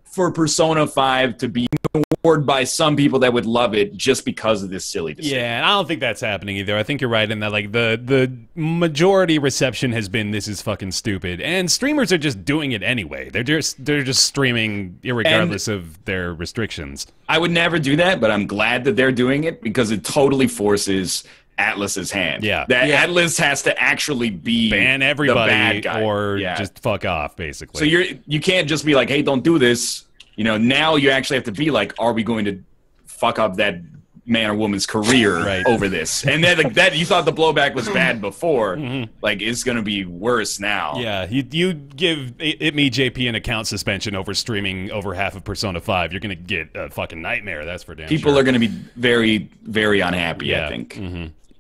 for Persona 5 to be ignored by some people that would love it just because of this silly decision. Yeah, and I don't think that's happening either. I think you're right in that like the majority reception has been this is fucking stupid, and streamers are just doing it anyway. They're just streaming irregardless of their restrictions. I would never do that, but I'm glad that they're doing it because it totally forces Atlus's hand. Yeah. Atlus has to actually be Ban everybody the bad guy. or just fuck off, basically. So you can't just be like, hey, don't do this. Now you actually have to be like, are we going to fuck up that man or woman's career over this? And then like that, you thought the blowback was bad before, like it's going to be worse now. Yeah, you give JP an account suspension over streaming over half of Persona 5, you're going to get a fucking nightmare, that's for damn People sure. are going to be very, very unhappy, I think.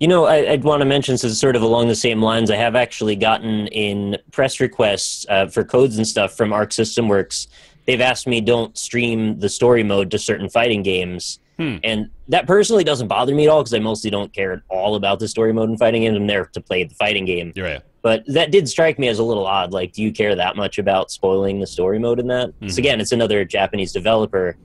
I'd want to mention, since it's sort of along the same lines, I have actually gotten in press requests for codes and stuff from Arc System Works. They've asked me don't stream the story mode to certain fighting games. And that personally doesn't bother me at all because I mostly don't care at all about the story mode in fighting games. I'm there to play the fighting game. You're right. But that did strike me as a little odd. Like, do you care that much about spoiling the story mode in that? Because again, it's another Japanese developer.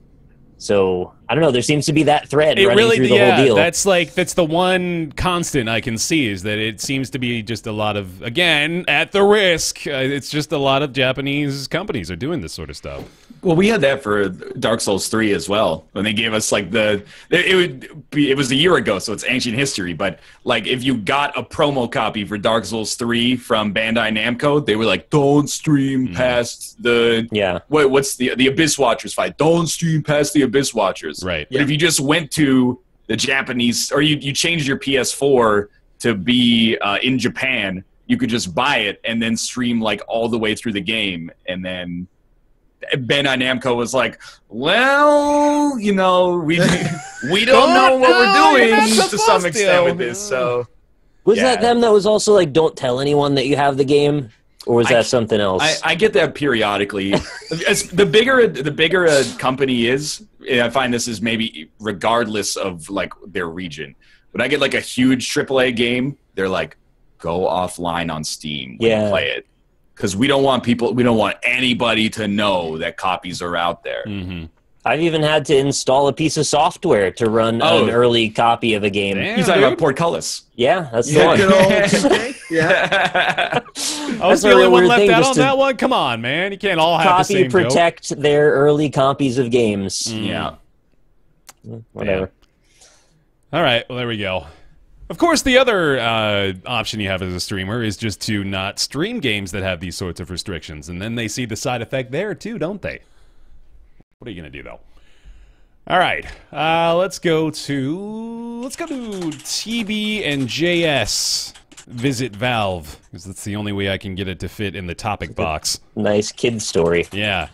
So, I don't know, there seems to be that thread running through the whole deal. That's the one constant I can see is that it seems to be just a lot of, again, at the risk, it's just a lot of Japanese companies are doing this sort of stuff. Well, we had that for Dark Souls 3 as well. When they gave us like it was a year ago, so it's ancient history. But like, if you got a promo copy for Dark Souls 3 from Bandai Namco, they were like, "Don't stream past the what's the Abyss Watchers fight? Don't stream past the Abyss Watchers." Right. But if you just went to the Japanese, or you changed your PS4 to be in Japan, you could just buy it and then stream like all the way through the game, and then Bandai Namco was like, well, we don't know what we're doing to some extent with this. So was that them that was also like, don't tell anyone that you have the game? Or was that something else? I get that periodically. The bigger a company is, and I find this is maybe regardless of like their region. When I get like a huge AAA game, they're like, go offline on Steam when you play it. Because we don't want anybody to know that copies are out there. I've even had to install a piece of software to run an early copy of a game. Damn, You're talking about Portcullis. Yeah, that's the one. Good old TK? Yeah. I was the only one left out on that one? Come on, man. You can't all have the same joke. Protect their early copies of games. Yeah. Whatever. All right, well, there we go. Of course, the other option you have as a streamer is just to not stream games that have these sorts of restrictions, and then they see the side effect there too, don't they? What are you going to do, though? All right, let's go to TB and JS visit Valve, because that's the only way I can get it to fit in the topic box. Nice kid story. Yeah.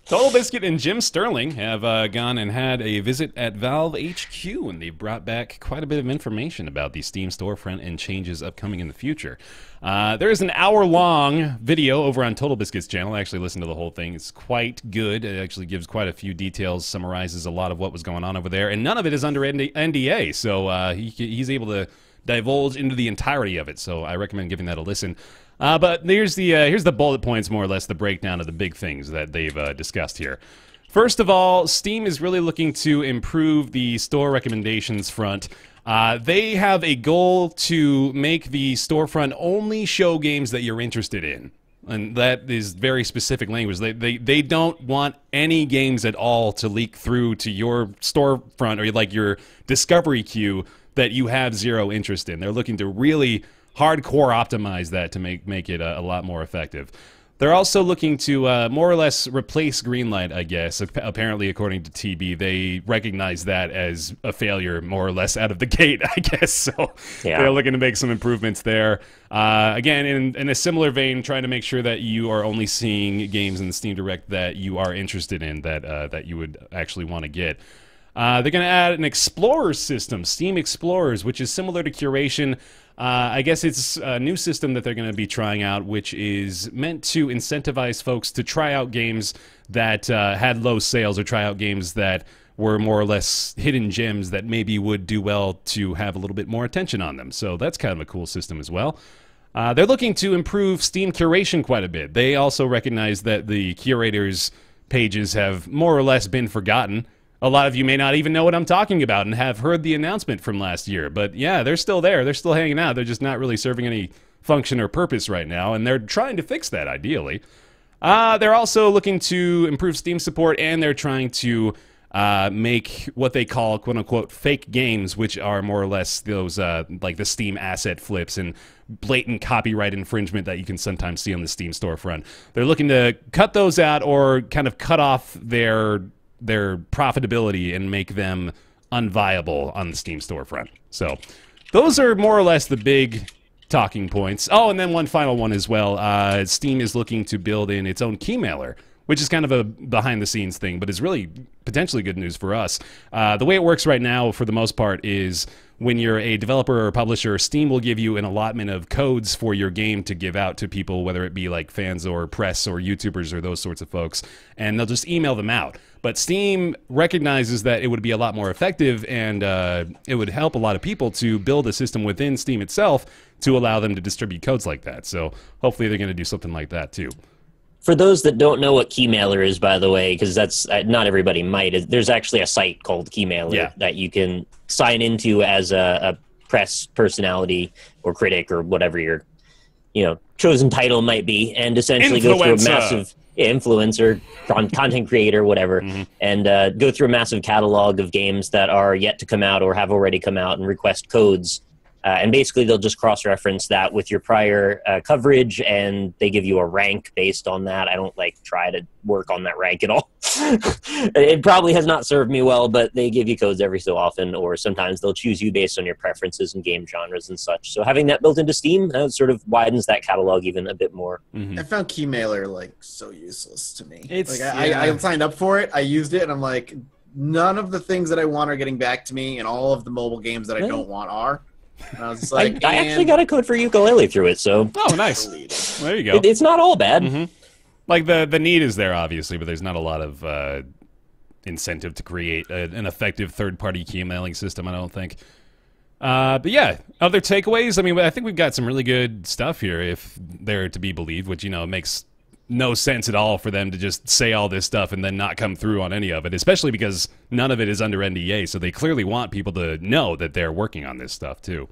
Totalbiscuit and Jim Sterling have gone and had a visit at Valve HQ, and they've brought back quite a bit of information about the Steam storefront and changes upcoming in the future. There is an hour-long video over on Totalbiscuit's channel. I actually listened to the whole thing. It's quite good. It actually gives quite a few details, summarizes a lot of what was going on over there, and none of it is under NDA, so he's able to divulge into the entirety of it, so I recommend giving that a listen. But here's the bullet points, more or less, the breakdown of the big things that they've discussed here. First of all, Steam is really looking to improve the store recommendations front. They have a goal to make the storefront only show games that you're interested in. And that is very specific language. They don't want any games at all to leak through to your storefront or like your discovery queue that you have zero interest in. They're looking to really hardcore optimize that to make it a lot more effective. They're also looking to more or less replace Greenlight, I guess. Apparently, according to TB, they recognize that as a failure more or less out of the gate, I guess. So yeah, they're looking to make some improvements there. Again, in a similar vein, trying to make sure that you are only seeing games in the Steam Direct that you are interested in, that you would actually want to get. They're going to add an Explorers system, Steam Explorers, which is similar to Curation. I guess it's a new system that they're going to be trying out, which is meant to incentivize folks to try out games that had low sales, or try out games that were more or less hidden gems that maybe would do well to have a little bit more attention on them. So that's kind of a cool system as well. They're looking to improve Steam curation quite a bit. They also recognize that the curators' pages have more or less been forgotten. A lot of you may not even know what I'm talking about and have heard the announcement from last year. But yeah, they're still there. They're still hanging out. They're just not really serving any function or purpose right now, and they're trying to fix that, ideally. They're also looking to improve Steam support, and they're trying to make what they call, quote-unquote, fake games, which are more or less those, like the Steam asset flips and blatant copyright infringement that you can sometimes see on the Steam storefront. They're looking to cut those out, or kind of cut off their profitability and make them unviable on the Steam storefront. So those are more or less the big talking points. Oh, and then one final one as well. Steam is looking to build in its own key mailer, which is kind of a behind-the-scenes thing, but is really potentially good news for us. The way it works right now, for the most part, is when you're a developer or a publisher, Steam will give you an allotment of codes for your game to give out to people, whether it be like fans or press or YouTubers or those sorts of folks, and they'll just email them out. But Steam recognizes that it would be a lot more effective, and it would help a lot of people to build a system within Steam itself to allow them to distribute codes like that. So hopefully they're going to do something like that too. For those that don't know what Keymailer is, by the way, because that's not everybody might, there's actually a site called Keymailer that you can sign into as a press personality or critic or whatever your chosen title might be, and essentially go through a massive influencer, content creator, whatever, and go through a massive catalog of games that are yet to come out or have already come out, and request codes. And basically, they'll just cross-reference that with your prior coverage, and they give you a rank based on that. I don't try to work on that rank at all. It probably has not served me well, but they give you codes every so often, or sometimes they'll choose you based on your preferences and game genres and such. So having that built into Steam sort of widens that catalog even a bit more. I found Keymailer so useless to me. It's I signed up for it, I used it, and I'm like, none of the things that I want are getting back to me, and all of the mobile games that I don't want are. And I was just like, I actually got a code for Yooka-Laylee through it, so... Oh, nice. There you go. It's not all bad. Like, the need is there, obviously, but there's not a lot of incentive to create an effective third-party key mailing system, I don't think. But yeah, other takeaways? I mean, I think we've got some really good stuff here, if they're to be believed, which, makes no sense at all for them to just say all this stuff and then not come through on any of it, especially because none of it is under NDA, so they clearly want people to know that they're working on this stuff, too.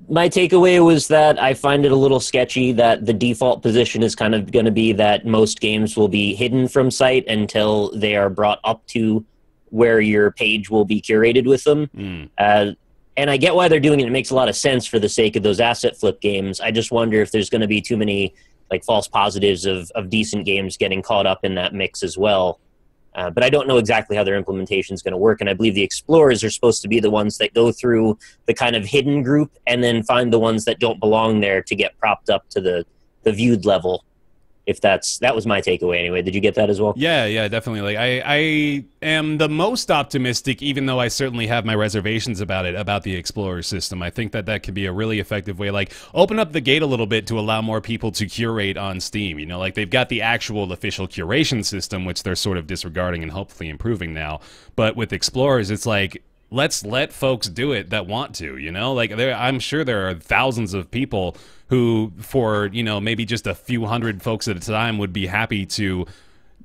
My takeaway was that I find it a little sketchy that the default position is kind of going to be that most games will be hidden from sight until they are brought up to where your page will be curated with them. And I get why they're doing it. It makes a lot of sense for the sake of those asset flip games. I just wonder if there's going to be too many like false positives of decent games getting caught up in that mix as well. But I don't know exactly how their implementation is going to work, and I believe the explorers are supposed to be the ones that go through the kind of hidden group and then find the ones that don't belong there to get propped up to the viewed level. If that was my takeaway anyway. Did you get that as well? Yeah, definitely. Like I am the most optimistic, even though I certainly have my reservations about the Explorer system. I think that could be a really effective way. Like, open up the gate a little bit to allow more people to curate on Steam. You know, like they've got the actual official curation system, which they're sort of disregarding and hopefully improving now. But with Explorers, it's like, let's let folks do it that want to, you know? Like, I'm sure there are thousands of people who, for, you know, maybe just a few hundred folks at a time, would be happy to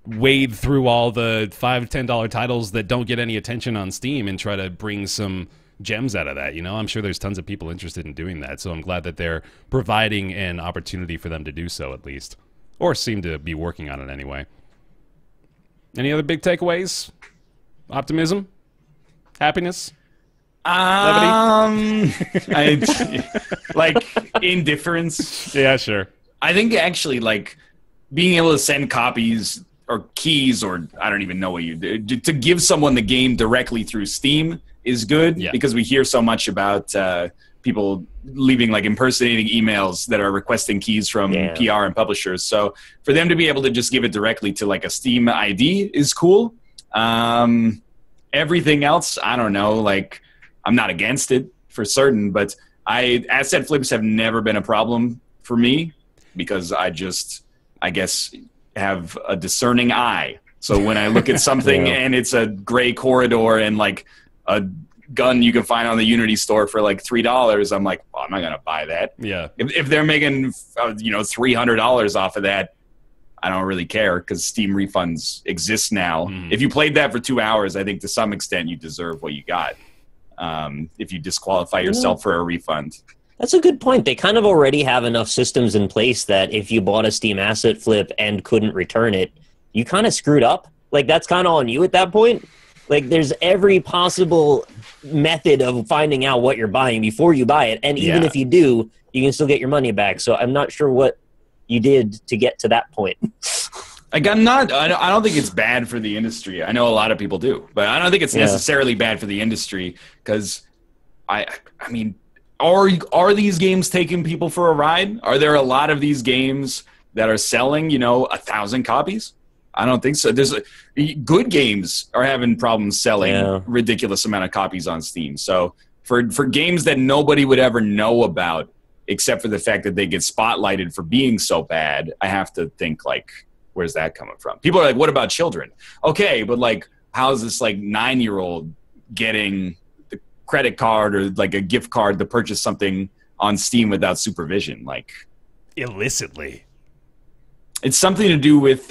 wade through all the $5, $10 titles that don't get any attention on Steam and try to bring some gems out of that, you know? I'm sure there's tons of people interested in doing that, so I'm glad that they're providing an opportunity for them to do so, at least. Or seem to be working on it anyway. Any other big takeaways? Optimism? Happiness? Like indifference. Yeah, sure. I think actually, like, being able to send copies or keys, or I don't even know what you do, to give someone the game directly through Steam is good, because we hear so much about people leaving like impersonating emails that are requesting keys from PR and publishers. So for them to be able to just give it directly to like a Steam ID is cool. Everything else, I don't know, like, I'm not against it for certain, but asset flips have never been a problem for me, because I guess, have a discerning eye. So when I look at something and it's a gray corridor and like a gun you can find on the Unity store for like $3, I'm like, well, I'm not gonna buy that. Yeah. If they're making $300 off of that, I don't really care, because Steam refunds exist now. If you played that for 2 hours, I think to some extent you deserve what you got. If you disqualify yourself for a refund. That's a good point. They kind of already have enough systems in place that if you bought a Steam asset flip and couldn't return it, you kind of screwed up. Like, that's kind of on you at that point. Like, there's every possible method of finding out what you're buying before you buy it. And even if you do, you can still get your money back. So I'm not sure what you did to get to that point. Like, I don't think it's bad for the industry. I know a lot of people do, but I don't think it's necessarily bad for the industry, because I mean, are these games taking people for a ride? Are there a lot of these games that are selling, 1,000 copies? I don't think so. Good games are having problems selling ridiculous amount of copies on Steam. So for games that nobody would ever know about, except for the fact that they get spotlighted for being so bad, I have to think, like, where's that coming from? People are like, what about children? Okay, but like, how's this like 9-year-old getting the credit card or like a gift card to purchase something on Steam without supervision? Like, illicitly. It's something to do with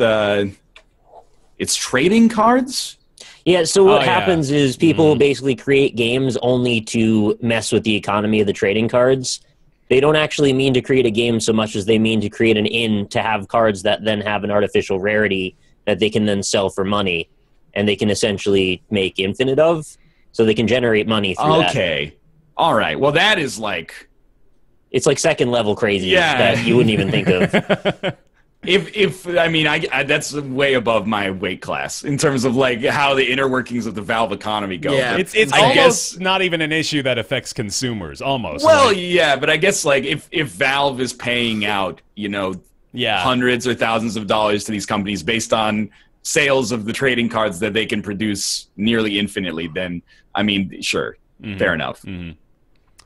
it's trading cards. Yeah, so what happens is people basically create games only to mess with the economy of the trading cards. They don't actually mean to create a game so much as they mean to create an in to have cards that then have an artificial rarity that they can then sell for money, and they can essentially make infinite of, so they can generate money through that. Okay. All right. Well, that is like... It's like second level crazy that you wouldn't even think of. That's way above my weight class in terms of like how the inner workings of the Valve economy go. Yeah, it's almost not even an issue that affects consumers. Almost. Well, but I guess like if Valve is paying out, hundreds or thousands of dollars to these companies based on sales of the trading cards that they can produce nearly infinitely, then I mean, sure, fair enough.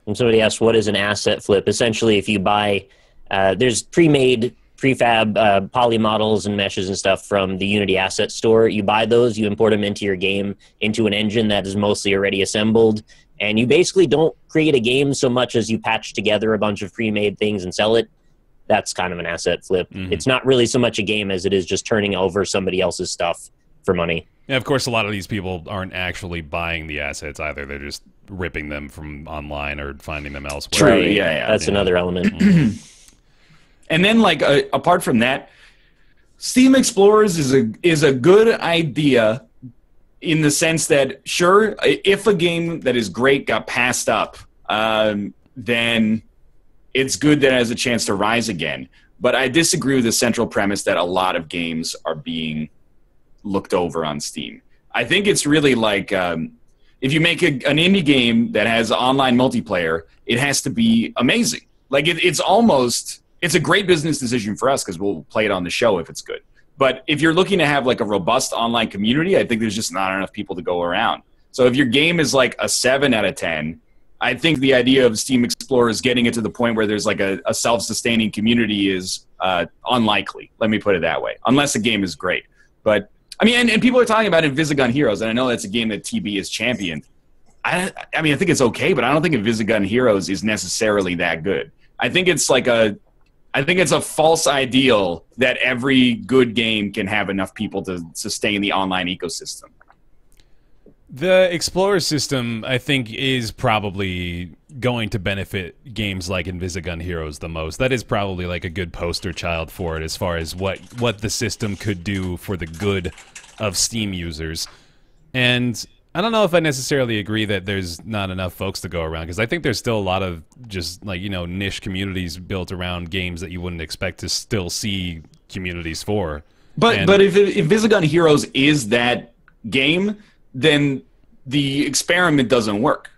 And somebody asked, what is an asset flip? Essentially, if you buy, there's prefab poly models and meshes and stuff from the Unity asset store. You buy those, you import them into your game, into an engine that is mostly already assembled, and you basically don't create a game so much as you patch together a bunch of pre-made things and sell it. That's kind of an asset flip. It's not really so much a game as it is just turning over somebody else's stuff for money. Yeah, of course, a lot of these people aren't actually buying the assets either. They're just ripping them from online or finding them elsewhere. True, that's another element. And then, like, apart from that, Steam Explorers is a good idea in the sense that, sure, if a game that is great got passed up, then it's good that it has a chance to rise again. But I disagree with the central premise that a lot of games are being looked over on Steam. I think it's really like if you make an indie game that has online multiplayer, it has to be amazing. Like it's a great business decision for us because we'll play it on the show if it's good. But if you're looking to have like a robust online community, I think there's just not enough people to go around. So if your game is like a 7 out of 10, I think the idea of Steam Explorers getting it to the point where there's like a self-sustaining community is unlikely. Let me put it that way, unless the game is great. But I mean, and people are talking about Invisigun Heroes, and I know that's a game that TB has championed. I mean, I think it's okay, but I don't think Invisigun Heroes is necessarily that good. I think it's a false ideal that every good game can have enough people to sustain the online ecosystem. The Explorer system, I think, is probably going to benefit games like Invisigun Heroes the most. That is probably like a good poster child for it as far as what the system could do for the good of Steam users. And I don't know if I necessarily agree that there's not enough folks to go around, because I think there's still a lot of just like, niche communities built around games that you wouldn't expect to still see communities for. But if Invisigun Heroes is that game, then the experiment doesn't work.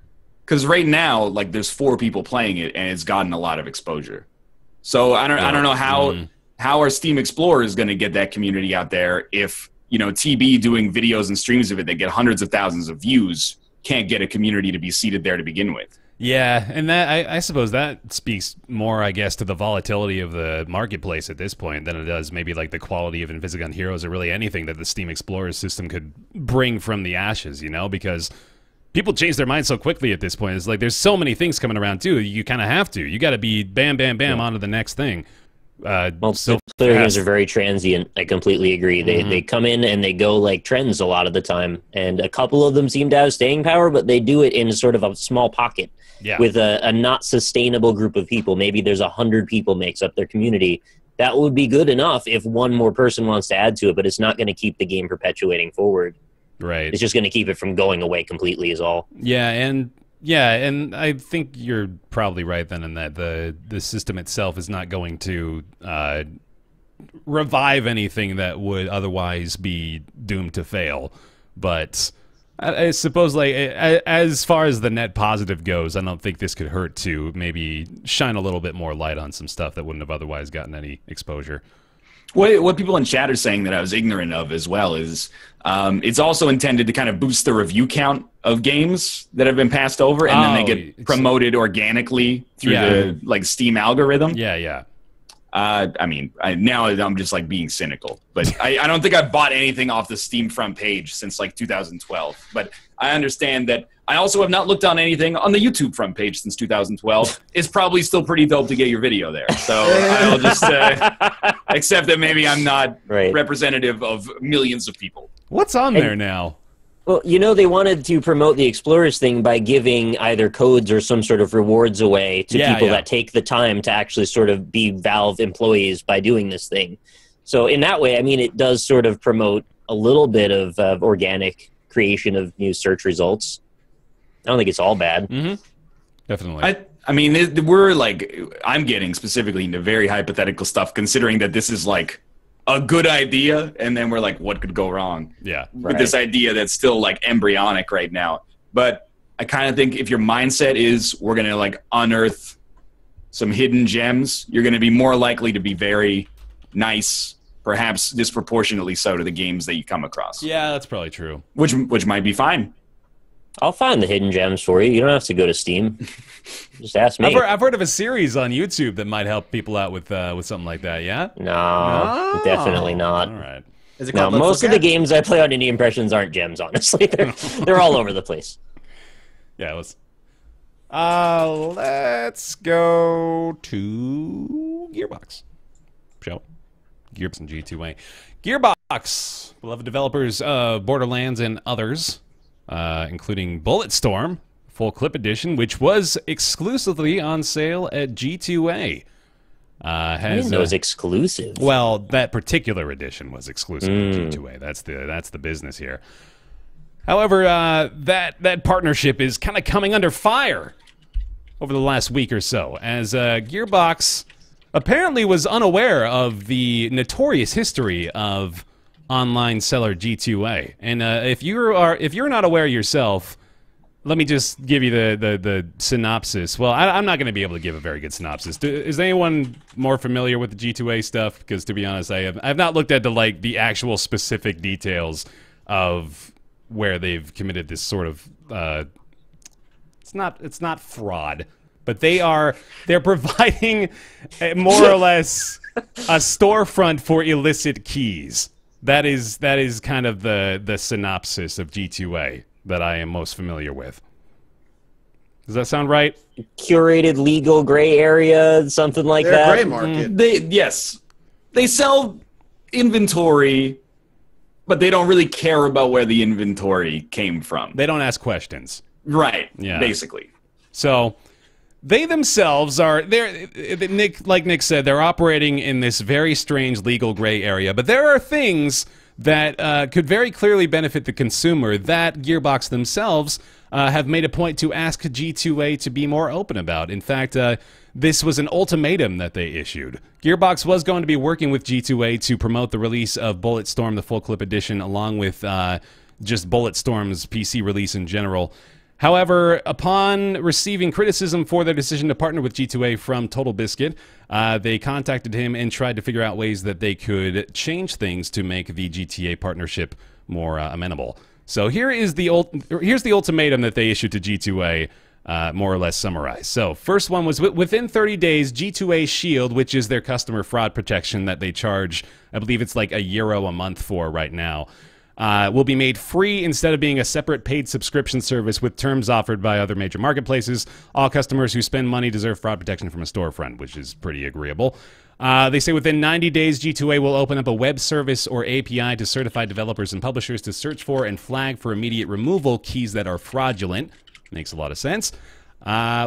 Because right now, like, there's 4 people playing it, and it's gotten a lot of exposure. So I don't know how our Steam Explorer is going to get that community out there if TB doing videos and streams of it that get hundreds of thousands of views can't get a community to be seated there to begin with. Yeah, and that I suppose that speaks more, I guess, to the volatility of the marketplace at this point than it does maybe like the quality of Invisigun Heroes or really anything that the Steam Explorer system could bring from the ashes, because people change their minds so quickly at this point. It's like there's so many things coming around too. You kind of have to. You got to be bam, bam, bam on to the next thing. Multiplayer games are very transient. I completely agree. They come in and they go like trends a lot of the time, and a couple of them seem to have staying power, but they do it in sort of a small pocket with a not sustainable group of people. Maybe there's 100 people makes up their community. That would be good enough if one more person wants to add to it, but it's not going to keep the game perpetuating forward. Right. It's just going to keep it from going away completely is all. Yeah, and I think you're probably right then in that the system itself is not going to revive anything that would otherwise be doomed to fail. But I suppose, like, as far as the net positive goes, I don't think this could hurt to maybe shine a little bit more light on some stuff that wouldn't have otherwise gotten any exposure. What people in chat are saying that I was ignorant of as well is it's also intended to kind of boost the review count of games that have been passed over, and then they get promoted organically through the Steam algorithm. Yeah. I mean, now I'm just like being cynical, but I don't think I've bought anything off the Steam front page since like 2012. But I understand that I also have not looked on anything on the YouTube front page since 2012. It's probably still pretty dope to get your video there. So I'll just accept that maybe I'm not representative of millions of people. What's on there now? Well, they wanted to promote the Explorers thing by giving either codes or some sort of rewards away to people that take the time to actually sort of be Valve employees by doing this thing. So in that way, I mean, it does sort of promote a little bit of organic creation of new search results. I don't think it's all bad. Mm-hmm. Definitely. I mean, I'm getting specifically into very hypothetical stuff, considering that this is like a good idea, and then we're like, what could go wrong? Yeah. With this idea that's still like embryonic right now. But I kind of think if your mindset is we're going to like unearth some hidden gems, you're going to be more likely to be very nice, perhaps disproportionately so, to the games that you come across. Yeah, that's probably true. Which might be fine. I'll find the hidden gems for you. You don't have to go to Steam. Just ask me. I've heard of a series on YouTube that might help people out with something like that, yeah? No, definitely not. All right. Is it called most of the games I play on Indie Impressions aren't gems, honestly. They're all over the place. Yeah, let's go to Gearbox. Shall we? Gearbox and G2A. Gearbox, beloved developers of Borderlands and others, including Bulletstorm, full clip edition, which was exclusively on sale at G2A. I didn't know it was exclusive. Well, that particular edition was exclusive to G2A. That's the business here. However, that partnership is kind of coming under fire over the last week or so, as Gearbox apparently was unaware of the notorious history of online seller G2A. And if you're not aware yourself, let me just give you the synopsis. Well, I'm not going to be able to give a very good synopsis. Is anyone more familiar with the G2A stuff? Because to be honest, I've not looked at the actual specific details of where they've committed this sort of it's not fraud, but they're providing more or less a storefront for illicit keys. That is kind of the synopsis of G2A that I am most familiar with. Does that sound right? Curated legal gray area, something like They're that. a gray market. They sell inventory, but they don't really care about where the inventory came from. They don't ask questions. Right. Yeah. Basically. So they themselves like Nick said, they're operating in this very strange legal gray area. But there are things that could very clearly benefit the consumer that Gearbox themselves have made a point to ask G2A to be more open about. In fact, this was an ultimatum that they issued. Gearbox was going to be working with G2A to promote the release of Bulletstorm, the full clip edition, along with just Bulletstorm's PC release in general. However, upon receiving criticism for their decision to partner with G2A from Totalbiscuit, they contacted him and tried to figure out ways that they could change things to make the GTA partnership more amenable. So here's the ultimatum that they issued to G2A, more or less summarized. So first one was within 30 days, G2A Shield, which is their customer fraud protection that they charge, I believe it's like €1 a month for right now, will be made free instead of being a separate paid subscription service with terms offered by other major marketplaces. All customers who spend money deserve fraud protection from a storefront, which is pretty agreeable. They say within 90 days, G2A will open up a web service or API to certified developers and publishers to search for and flag for immediate removal keys that are fraudulent. Makes a lot of sense.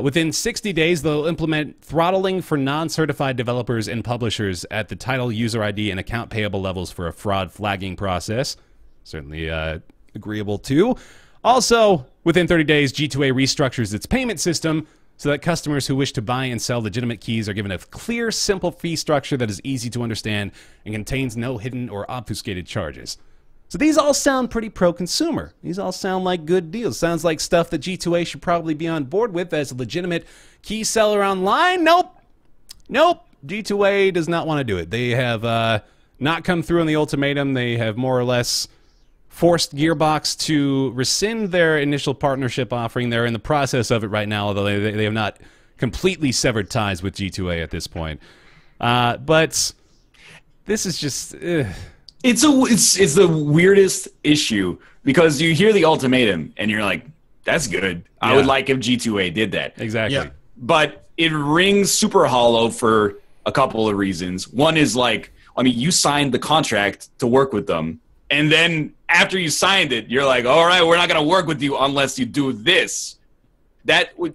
Within 60 days, they'll implement throttling for non-certified developers and publishers at the title, user ID, and account payable levels for a fraud flagging process. Certainly agreeable too. Also, within 30 days, G2A restructures its payment system so that customers who wish to buy and sell legitimate keys are given a clear, simple fee structure that is easy to understand and contains no hidden or obfuscated charges. So these all sound pretty pro-consumer. These all sound like good deals. Sounds like stuff that G2A should probably be on board with as a legitimate key seller online. Nope. G2A does not want to do it. They have not come through on the ultimatum. They have more or less forced Gearbox to rescind their initial partnership offering. They're in the process of it right now, although they have not completely severed ties with G2A at this point. But this is just... It's the weirdest issue because you hear the ultimatum and you're like, that's good. Yeah. I would like if G2A did that. Exactly. Yeah. But it rings super hollow for a couple of reasons. One is like, I mean, you signed the contract to work with them. And then after you signed it, you're like, all right, we're not going to work with you unless you do this. That's what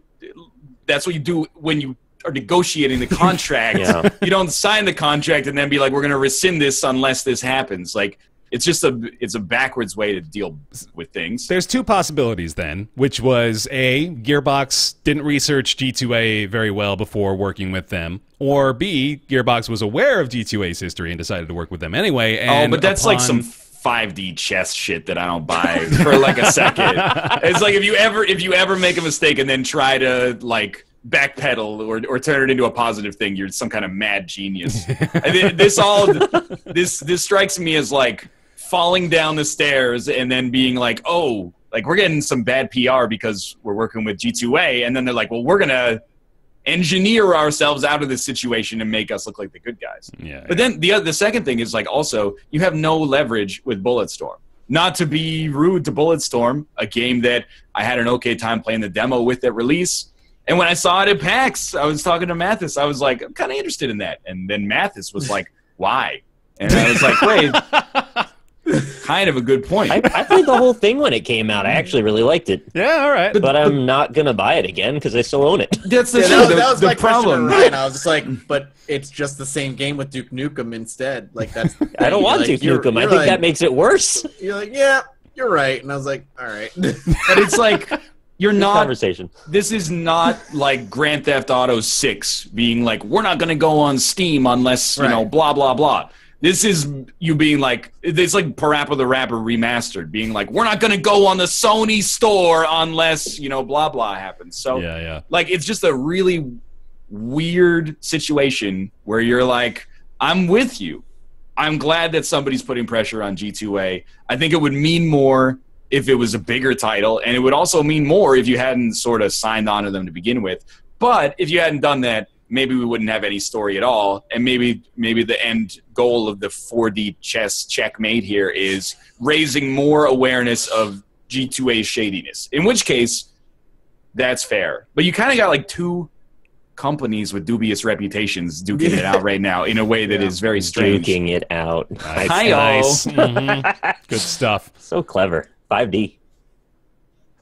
you do when you are negotiating the contract. Yeah. You don't sign the contract and then be like, we're going to rescind this unless this happens. Like, it's a backwards way to deal with things. There's two possibilities then, which was A, Gearbox didn't research G2A very well before working with them, or B, Gearbox was aware of G2A's history and decided to work with them anyway. And but that's like some 5D chess shit that I don't buy for like a second. It's like if you ever make a mistake and then try to like backpedal or turn it into a positive thing, you're some kind of mad genius. This strikes me as like falling down the stairs and then being like, oh, like we're getting some bad PR because we're working with G2A, and then they're like, well, we're gonna engineer ourselves out of this situation and make us look like the good guys. Yeah. But then the second thing is like also you have no leverage with Bulletstorm. Not to be rude to Bulletstorm, a game that I had an okay time playing the demo with at release. And when I saw it at PAX, I was talking to Mathas. I was like, I'm kind of interested in that. And then Mathas was like, why? And I was like, wait, kind of a good point. I played the whole thing when it came out. I actually really liked it. Yeah, all right. But I'm not going to buy it again because I still own it. That's the that was the my problem. Question to Ryan. I was just like, but it's just the same game with Duke Nukem instead. Like that's. I don't want Duke Nukem. I think that makes it worse. You're like, yeah, you're right. And I was like, all right. But it's like, You're Good not. conversation. This is not like Grand Theft Auto 6 being like, we're not going to go on Steam unless, you know, blah, blah, blah. This is you being like, it's like PaRappa the Rapper Remastered, being like, we're not going to go on the Sony store unless, you know, blah, blah happens. So, like, it's just a really weird situation where you're like, I'm with you. I'm glad that somebody's putting pressure on G2A. I think it would mean more if it was a bigger title, and it would also mean more if you hadn't sort of signed on to them to begin with. But if you hadn't done that, maybe we wouldn't have any story at all, and maybe the end goal of the 4D chess checkmate here is raising more awareness of G2A's shadiness, in which case, that's fair. But you kind of got like two companies with dubious reputations duking it out right now in a way that is very strange. Duking it out. Nice. Good stuff. So clever. 5D.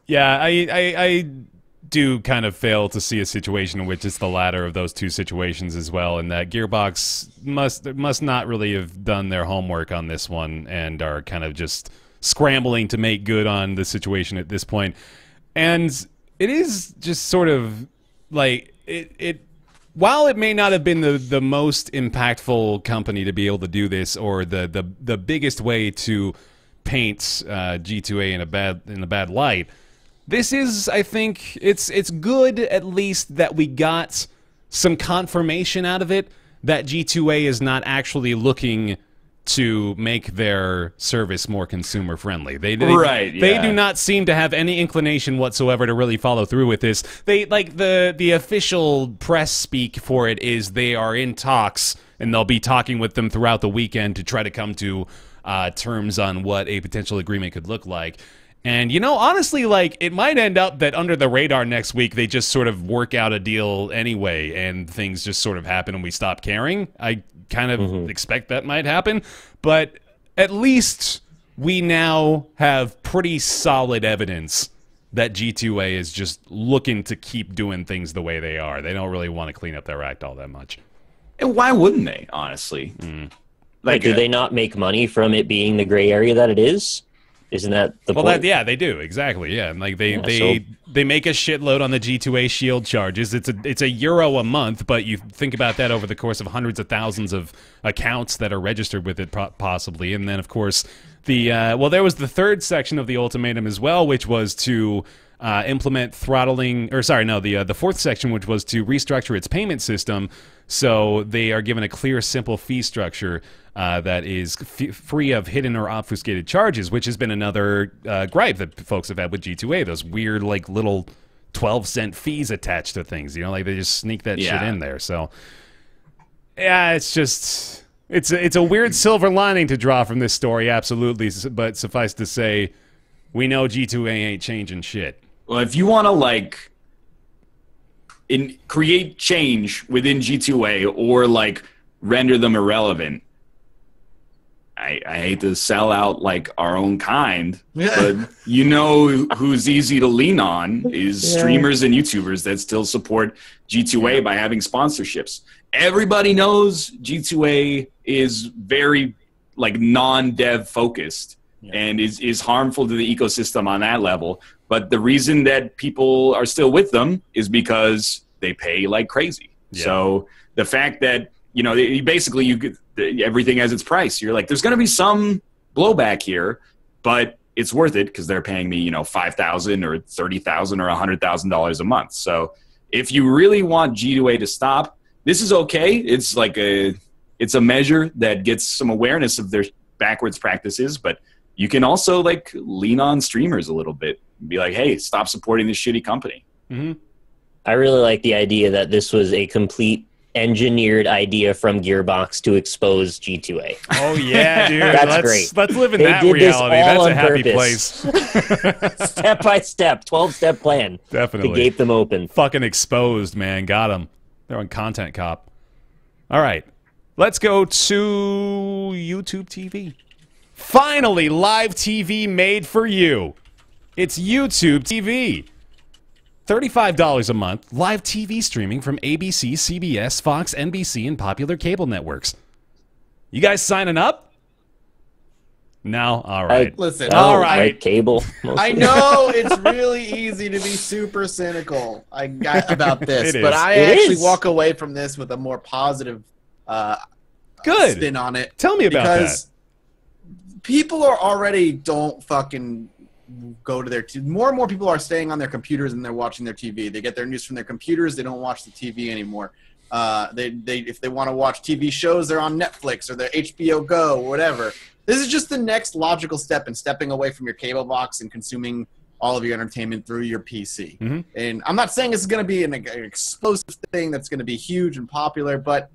Yeah, I do kind of fail to see a situation in which it's the latter of those two situations as well, and that Gearbox must not really have done their homework on this one and are kind of just scrambling to make good on the situation at this point. And it is just sort of like it while it may not have been the most impactful company to be able to do this, or the biggest way to paint G2A in a bad light, this is, I think, it's good at least that we got some confirmation out of it that G2A is not actually looking to make their service more consumer friendly. They do not seem to have any inclination whatsoever to really follow through with this. They like the official press speak for it is they are in talks, and they'll be talking with them throughout the weekend to try to come to terms on what a potential agreement could look like. And, you know, honestly, like, it might end up that under the radar next week they just sort of work out a deal anyway, and things just sort of happen and we stop caring. I kind of expect that might happen, but at least we now have pretty solid evidence that G2A is just looking to keep doing things the way they are. They don't really want to clean up their act all that much. And why wouldn't they, honestly? Like, do they not make money from it being the gray area that it is? Isn't that the point? Yeah, they do, exactly. Yeah, and like they make a shitload on the G2A shield charges. It's €1 a month, but you think about that over the course of hundreds of thousands of accounts that are registered with it, possibly. And then, of course, there was the third section of the ultimatum as well, which was to implement throttling, or sorry, no, the fourth section, which was to restructure its payment system, so they are given a clear, simple fee structure that is free of hidden or obfuscated charges, which has been another gripe that folks have had with G2A, those weird, like, little 12-cent fees attached to things, you know, like they just sneak that shit in there. So, yeah, it's just, it's a weird silver lining to draw from this story, absolutely, but suffice to say, we know G2A ain't changing shit. Well, if you want to, like, create change within G2A or, like, render them irrelevant, I hate to sell out, like, our own kind, but you know who's easy to lean on is streamers and YouTubers that still support G2A by having sponsorships. Everybody knows G2A is very, like, non-dev focused and is harmful to the ecosystem on that level. But the reason that people are still with them is because they pay like crazy. Yeah. So the fact that, you know, basically you get everything has its price. You're like, there's going to be some blowback here, but it's worth it because they're paying me, you know, $5,000 or $30,000 or $100,000 a month. So if you really want G2A to stop, this is okay. It's like it's a measure that gets some awareness of their backwards practices, but you can also, like, lean on streamers a little bit and be like, hey, stop supporting this shitty company. I really like the idea that this was a complete engineered idea from Gearbox to expose G2A. Oh, yeah, dude. That's great. Let's live in that reality. That's a happy place. Step by step, 12-step plan. Definitely. To gape them open. Fucking exposed, man. Got them. They're on Content Cop. All right. Let's go to YouTube TV. Finally, live TV made for you. It's YouTube TV. $35 a month, live TV streaming from ABC, CBS, Fox, NBC, and popular cable networks. You guys signing up? No, all right. Listen, all right. Cable. I know it's really easy to be super cynical about this, but I actually walk away from this with a more positive spin on it. Tell me about that. Because people are already don't fucking go to their more and more people are staying on their computers and they're watching their TV. They get their news from their computers. They don't watch the TV anymore. If they want to watch TV shows, they're on Netflix or their HBO Go or whatever. This is just the next logical step in stepping away from your cable box and consuming all of your entertainment through your PC. Mm-hmm. And I'm not saying this is going to be an explosive thing that's going to be huge and popular, but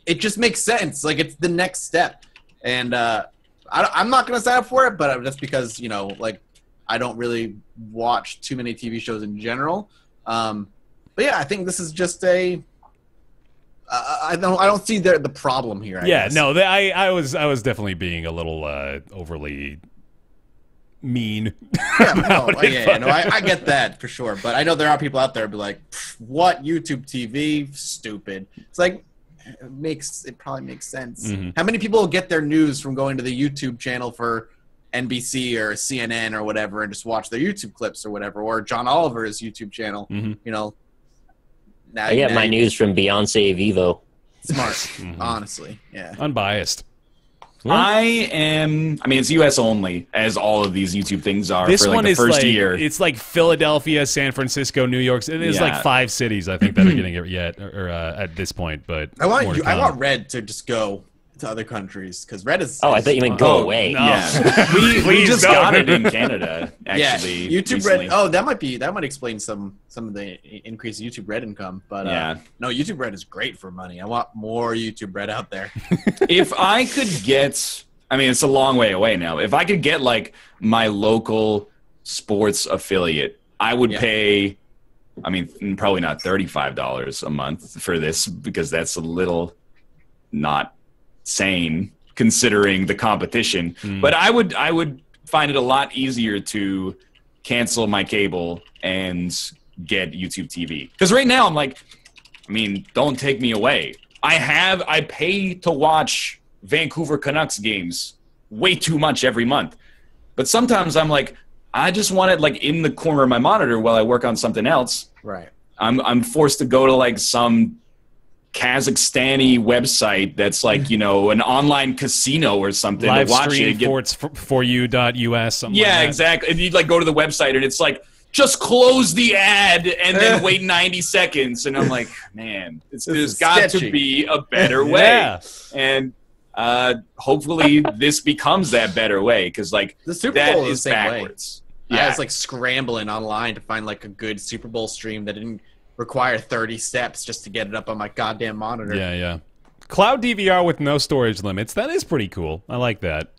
it just makes sense. Like, it's the next step. And I'm not going to sign up for it, but just because, you know, like, I don't really watch too many TV shows in general. But yeah, I think this is just I don't see the problem here. I guess. No, I was definitely being a little overly mean. I get that for sure. But I know there are people out there who be like, "What YouTube TV? Stupid." It's like it probably makes sense. Mm-hmm. How many people get their news from going to the YouTube channel for NBC or CNN or whatever and just watch their YouTube clips or whatever, or John Oliver's YouTube channel? Mm-hmm. You know. I get my news from Beyonce Vivo. Smart, honestly. Yeah. Unbiased. I mean, it's U.S. only, as all of these YouTube things are this for like one the is first year. It's like Philadelphia, San Francisco, New York. It is like 5 cities, I think, that are getting it yet, or at this point. But I want Red to just go to other countries because Red is. I thought you meant go away. No. Yeah, we just got it in Canada. Actually, YouTube recently. Red. Oh, that might explain some of the increased YouTube Red income. But no, YouTube Red is great for money. I want more YouTube Red out there. If I could get, I mean, it's a long way away now. If I could get like my local sports affiliate, I would pay. I mean, probably not $35 a month for this because that's a little not sane considering the competition. But I would find it a lot easier to cancel my cable and get YouTube TV. Because right now I'm like, I mean, don't take me away. I pay to watch Vancouver Canucks games way too much every month. But sometimes I'm like, I just want it like in the corner of my monitor while I work on something else. Right. I'm forced to go to like some Kazakhstani website that's like, you know, an online casino or something. Live to watch stream it. for you.us. Something like that. Exactly. And you'd like go to the website and it's like, just close the ad and then wait 90 seconds. And I'm like, man, there's got to be a better way. Yeah. And hopefully this becomes that better way because like the Super Bowl is backwards. Yeah, it's like scrambling online to find like a good Super Bowl stream that didn't require 30 steps just to get it up on my goddamn monitor. Yeah. Cloud DVR with no storage limits. That is pretty cool. I like that.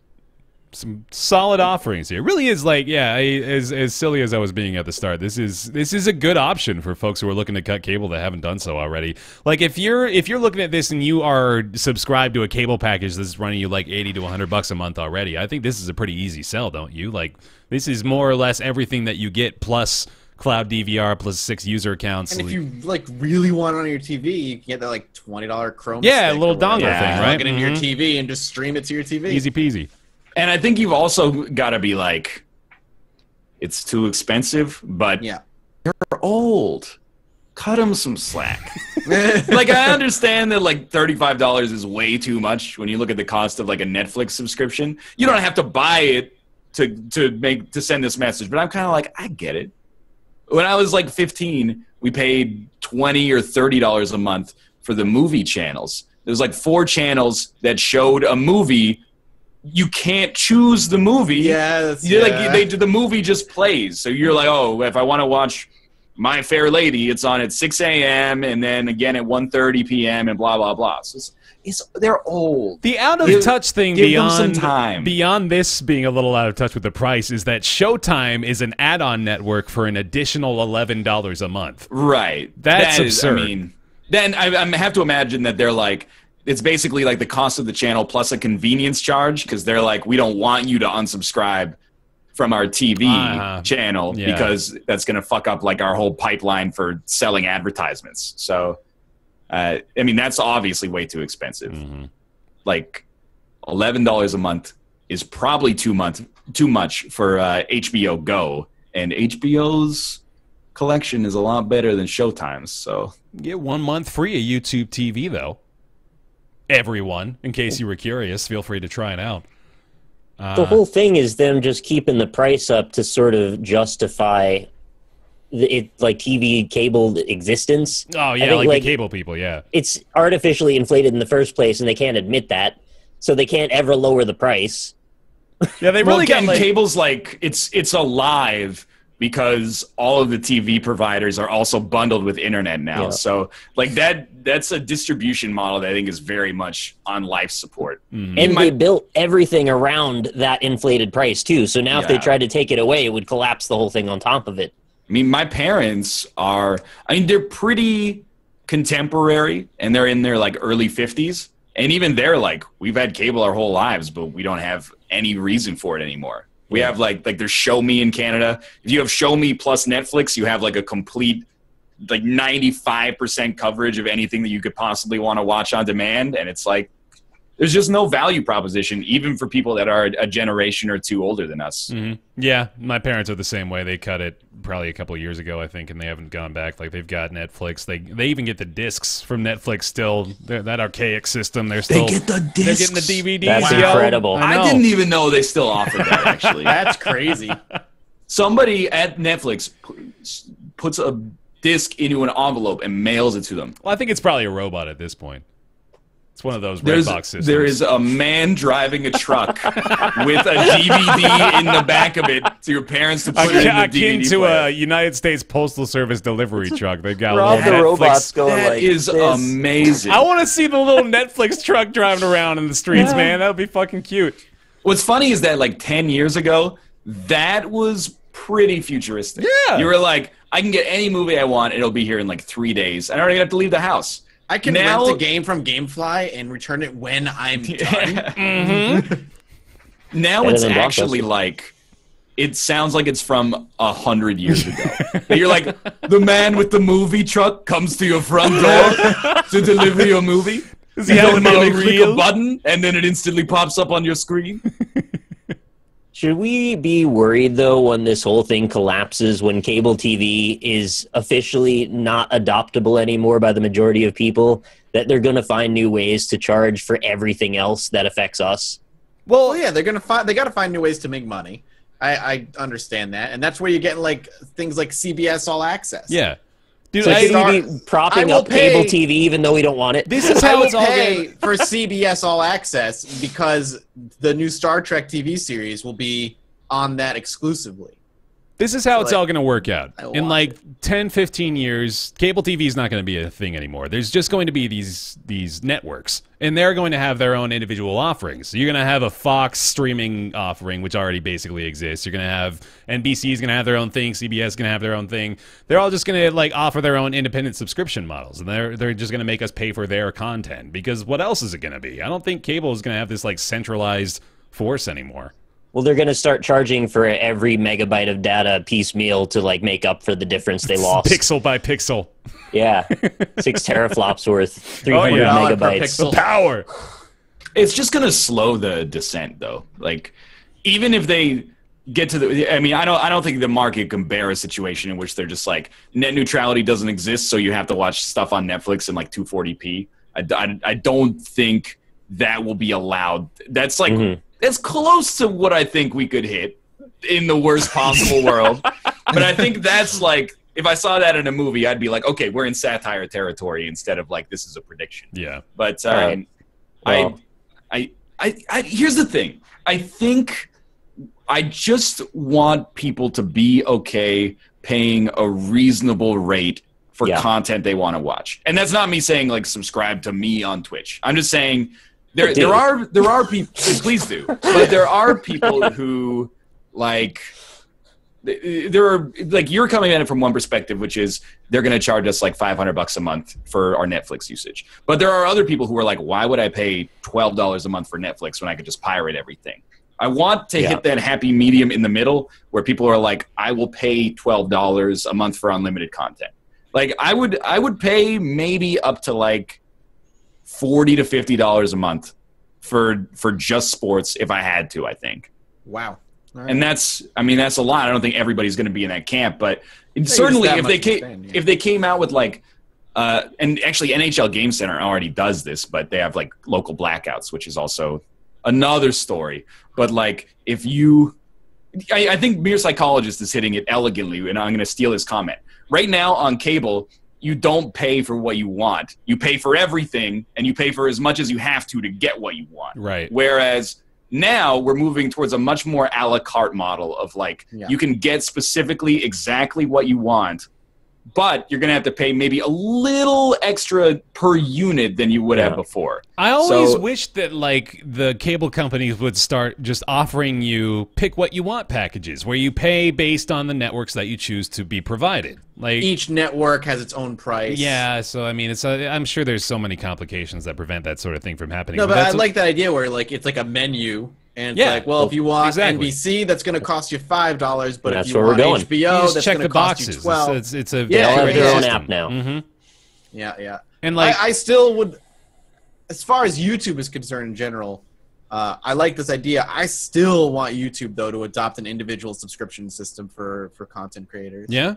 Some solid offerings here. It really is like, as silly as I was being at the start, this is a good option for folks who are looking to cut cable that haven't done so already. Like if you're looking at this and you are subscribed to a cable package that's running you like $80 to $100 a month already, I think this is a pretty easy sell, don't you? Like this is more or less everything that you get plus Cloud DVR plus 6 user accounts. And if you like really want it on your TV, you can get that like $20 Chrome. Yeah, a little dongle thing, right? Plug it into your TV and just stream it to your TV. Easy peasy. And I think you've also got to be like, it's too expensive, but you're old. Cut them some slack. Like, I understand that, like, $35 is way too much when you look at the cost of, like, a Netflix subscription. You don't have to buy it to send this message, but I'm kind of like, I get it. When I was, like, 15, we paid $20 or $30 a month for the movie channels. There's, like, 4 channels that showed a movie. You can't choose the movie. Yeah, like the movie just plays. So you're like, oh, if I want to watch My Fair Lady, it's on at 6 a.m. and then again at 1:30 p.m. and blah blah blah. So they're old. The out of touch thing beyond this being a little out of touch with the price is that Showtime is an add-on network for an additional $11 a month. Right. That's absurd. I mean, then I have to imagine that they're like. It's basically like the cost of the channel plus a convenience charge because they're like, we don't want you to unsubscribe from our TV channel because that's going to fuck up like our whole pipeline for selling advertisements. So, I mean, that's obviously way too expensive. Mm-hmm. Like $11 a month is probably too much for HBO Go, and HBO's collection is a lot better than Showtime's. So get 1 month free of YouTube TV though. Everyone, in case you were curious, feel free to try it out. The whole thing is them just keeping the price up to sort of justify like TV cable existence. Oh yeah, think, like the cable people, yeah. It's artificially inflated in the first place, and they can't admit that, so they can't ever lower the price. Yeah, they really got like, cable's like it's alive because all of the TV providers are also bundled with internet now. Yeah. So like that's a distribution model that I think is very much on life support. Mm-hmm. And they built everything around that inflated price too. So now if they tried to take it away, it would collapse the whole thing on top of it. I mean, my parents they're pretty contemporary, and they're in their like early 50s. And even they're like, we've had cable our whole lives, but we don't have any reason for it anymore. We have like there's Show Me in Canada. If you have Show Me plus Netflix, you have like a complete like 95% coverage of anything that you could possibly want to watch on demand. And it's like, there's just no value proposition, even for people that are a generation or two older than us. Mm-hmm. Yeah, my parents are the same way. They cut it probably a couple of years ago, I think, and they haven't gone back. Like, they've got Netflix. They even get the discs from Netflix still. That archaic system. They get the discs. They're getting the DVDs. That's incredible. I didn't even know they still offered that, actually. That's crazy. Somebody at Netflix puts a disc into an envelope and mails it to them. Well, I think it's probably a robot at this point. It's one of those red box systems. There is a man driving a truck with a DVD in the back of it to your parents to put it in the DVD akin to player. a United States Postal Service delivery truck. They've got all the Netflix. robots going That like is this. amazing. I want to see the little Netflix truck driving around in the streets, man. That would be fucking cute. What's funny is that like 10 years ago, that was pretty futuristic. Yeah. You were like, I can get any movie I want. It'll be here in like 3 days. I don't even have to leave the house. I can rent a game from GameFly and return it when I'm done. Mm-hmm. Now Better it's than actually Blockbuster. like, it sounds like it's from 100 years ago. And you're like, the man with the movie truck comes to your front door to deliver your movie. Does he have the money click reel? a button and then it instantly pops up on your screen. Should we be worried, though, when this whole thing collapses, when cable TV is officially not adoptable anymore by the majority of people, that they're going to find new ways to charge for everything else that affects us? Well, yeah, they got to find new ways to make money. I understand that, and that's where you're getting like things like CBS All Access. Yeah. Dude, So should we be propping up cable TV even though we don't want it? this is I how will it's all pay going. for CBS All Access because the new Star Trek TV series will be on that exclusively. This is how it's Like, all going to work out. I In want like 10, 15 years, cable TV is not going to be a thing anymore. There's just going to be these networks, and they're going to have their own individual offerings. So you're going to have a Fox streaming offering, which already basically exists. You're going to have NBC is going to have their own thing. CBS is going to have their own thing. They're all just going to like offer their own independent subscription models, and they're just going to make us pay for their content. Because what else is it going to be? I don't think cable is going to have this like centralized force anymore. Well, they're going to start charging for every megabyte of data piecemeal to like make up for the difference they lost. Pixel by pixel. Yeah, 6 teraflops worth, 300 yeah. $1 per megabytes. pixel. The power. It's just going to slow the descent, though. Like, even if they get to the, I mean, I don't think the market can bear a situation in which they're just like net neutrality doesn't exist, so you have to watch stuff on Netflix in like 240p. I don't think that will be allowed. That's like that's close to what I think we could hit in the worst possible world. But I think that's like, if I saw that in a movie, I'd be like, okay, we're in satire territory instead of like this is a prediction. Yeah. But right. Well. I here's the thing. I think I just want people to be okay paying a reasonable rate for content they want to watch. And that's not me saying like subscribe to me on Twitch. I'm just saying there are people, please do. But there are people who like there are like you're coming at it from one perspective, which is they're going to charge us like $500 a month for our Netflix usage. But there are other people who are like, why would I pay $12 a month for Netflix when I could just pirate everything? I want to hit that happy medium in the middle where people are like, I will pay $12 a month for unlimited content. Like I would pay maybe up to like $40 to $50 a month for just sports if I had to, I think. Wow. And that's a lot. I don't think everybody's going to be in that camp, but certainly if they came out with like, and actually NHL Game Center already does this, but they have like local blackouts, which is also another story. But like I think Mere Psychologist is hitting it elegantly, and I'm going to steal his comment. Right now on cable, you don't pay for what you want. You pay for everything, and you pay for as much as you have to get what you want. Right. Whereas now we're moving towards a much more a la carte model of like you can get specifically exactly what you want, but you're going to have to pay maybe a little extra per unit than you would have before. I always wish that like the cable companies would start just offering you pick what you want packages where you pay based on the networks that you choose to be provided. Like each network has its own price. Yeah, so I mean, I'm sure there's so many complications that prevent that sort of thing from happening. No, but I like that idea where like it's like a menu, and it's like, well, if you want NBC, that's going to cost you $5, but if you want HBO, that's going to cost you $12. It's a they all have their own app now. Yeah. And like I still would, as far as YouTube is concerned in general, I like this idea. I still want YouTube though to adopt an individual subscription system for content creators. Yeah.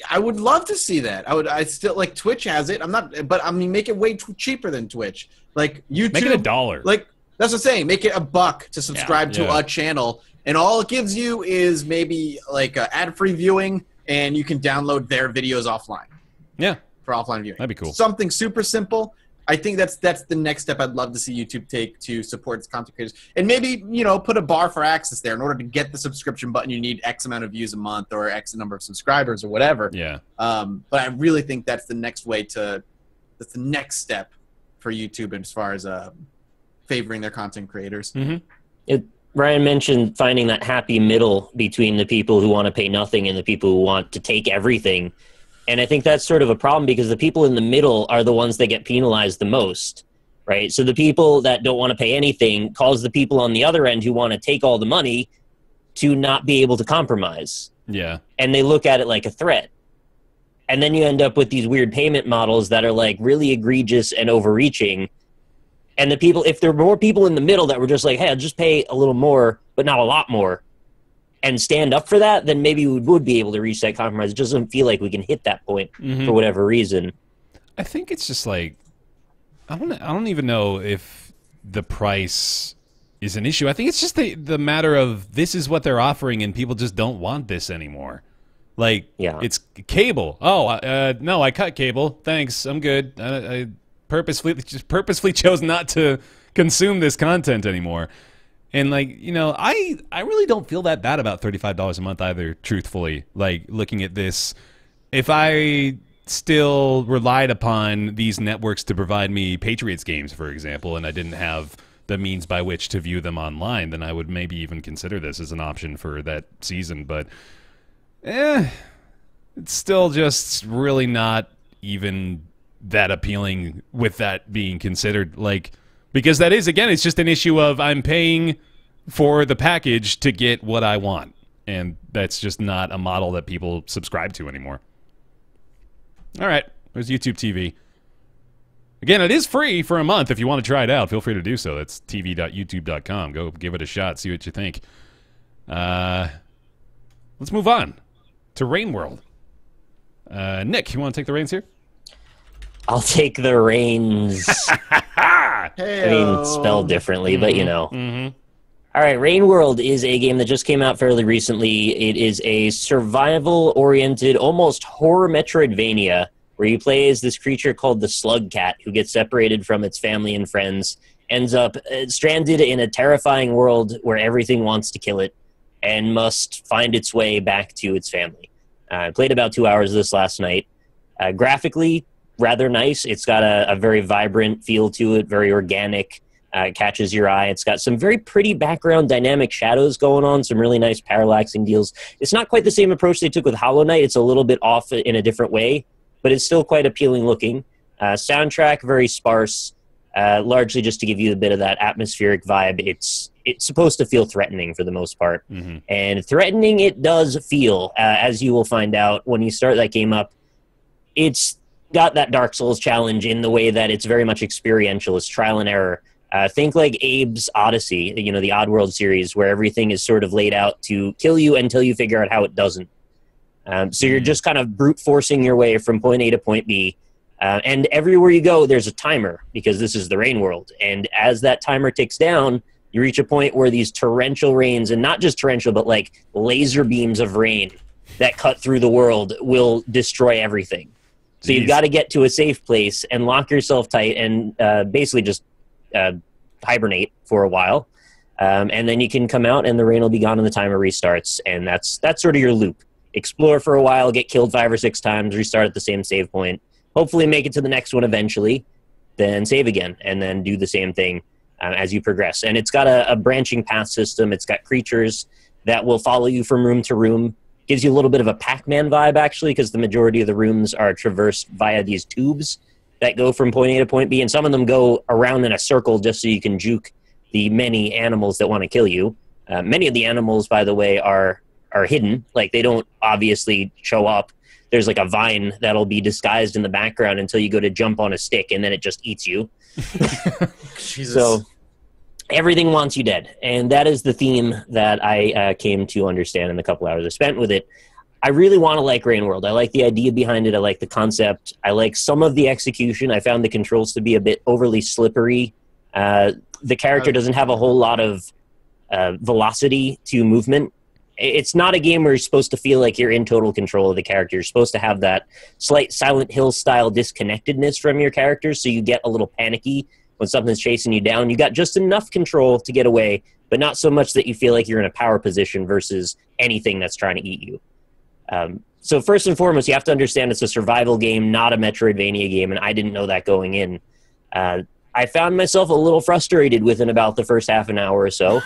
I would love to see that. I still like Twitch has it. But I mean, make it way cheaper than Twitch. Like YouTube, make it $1. Like that's what I'm saying. Make it $1 to subscribe to a channel, and all it gives you is maybe like ad-free viewing, and you can download their videos offline. Yeah, for offline viewing. That'd be cool. Something super simple. I think that's the next step I'd love to see YouTube take to support its content creators. And maybe, put a bar for access there. In order to get the subscription button, you need X amount of views a month or X number of subscribers or whatever. Yeah. But I really think that's the next that's the next step for YouTube as far as favoring their content creators. Mm-hmm. Ryan mentioned finding that happy middle between the people who want to pay nothing and the people who want to take everything. And I think that's sort of a problem because the people in the middle are the ones that get penalized the most, right? So the people that don't want to pay anything cause the people on the other end who want to take all the money to not be able to compromise. Yeah. And they look at it like a threat. And then you end up with these weird payment models that are like really egregious and overreaching. And the people, if there were more people in the middle that were just like, hey, I'll just pay a little more, but not a lot more, and stand up for that, then maybe we would be able to reach that compromise. It doesn't feel like we can hit that point for whatever reason. I think it's just like, I don't even know if the price is an issue. I think it's just the matter of this is what they're offering and people just don't want this anymore. Like, it's cable. Oh, no, I cut cable. Thanks, I'm good. I purposefully chose not to consume this content anymore. And, like, I really don't feel that bad about $35 a month either, truthfully. Like, looking at this, if I still relied upon these networks to provide me Patriots games, for example, and I didn't have the means by which to view them online, then I would maybe even consider this as an option for that season. But, it's still just really not even that appealing with that being considered. Like, because that is, again, it's just an issue of I'm paying for the package to get what I want. And that's just not a model that people subscribe to anymore. All right, there's YouTube TV. Again, it is free for a month. If you want to try it out, feel free to do so. That's tv.youtube.com. Go give it a shot, see what you think. Let's move on to Rain World. Nick, you want to take the reins here? I'll take the reins. I mean, spelled differently, but All right, Rain World is a game that just came out fairly recently. It is a survival-oriented, almost horror Metroidvania, where you play as this creature called the Slug Cat, who gets separated from its family and friends, ends up stranded in a terrifying world where everything wants to kill it, and must find its way back to its family. I played about 2 hours of this last night. Graphically, rather nice. It's got a very vibrant feel to it, very organic, catches your eye. It's got some very pretty background dynamic shadows going on, some really nice parallaxing deals. It's not quite the same approach they took with Hollow Knight. It's a little bit off in a different way, but it's still quite appealing looking. Soundtrack, very sparse, largely just to give you a bit of that atmospheric vibe. It's supposed to feel threatening for the most part. And threatening it does feel, as you will find out when you start that game up. It's got that Dark Souls challenge in the way that it's very much experiential. It's trial and error. Think like Abe's Odyssey, the Oddworld series, where everything is sort of laid out to kill you until you figure out how it doesn't. So you're just kind of brute forcing your way from point A to point B. And everywhere you go, there's a timer, because this is the rain world. And as that timer ticks down, you reach a point where these torrential rains, and not just torrential, but like laser beams of rain that cut through the world, will destroy everything. So you've got to get to a safe place and lock yourself tight and basically just hibernate for a while. And then you can come out and the rain will be gone and the timer restarts. And that's sort of your loop. Explore for a while, get killed 5 or 6 times, restart at the same save point. Hopefully make it to the next one eventually, then save again, and then do the same thing as you progress. And it's got a branching path system. It's got creatures that will follow you from room to room. Gives you a little bit of a Pac-Man vibe, actually, because the majority of the rooms are traversed via these tubes that go from point A to point B, and some of them go around in a circle just so you can juke the many animals that want to kill you. Many of the animals, by the way, are hidden. Like, they don't obviously show up. There's like a vine that'll be disguised in the background until you go to jump on a stick, and then it just eats you. Jesus. So everything wants you dead. And that is the theme that I came to understand in the couple hours I spent with it. I really want to like Rain World. I like the idea behind it. I like the concept. I like some of the execution. I found the controls to be a bit overly slippery. The character doesn't have a whole lot of velocity to movement. It's not a game where you're supposed to feel like you're in total control of the character. You're supposed to have that slight Silent Hill style disconnectedness from your character, so you get a little panicky when something's chasing you down. You got just enough control to get away, but not so much that you feel like you're in a power position versus anything that's trying to eat you. So first and foremost, you have to understand it's a survival game, not a Metroidvania game, and I didn't know that going in. I found myself a little frustrated within about the first half an hour or so.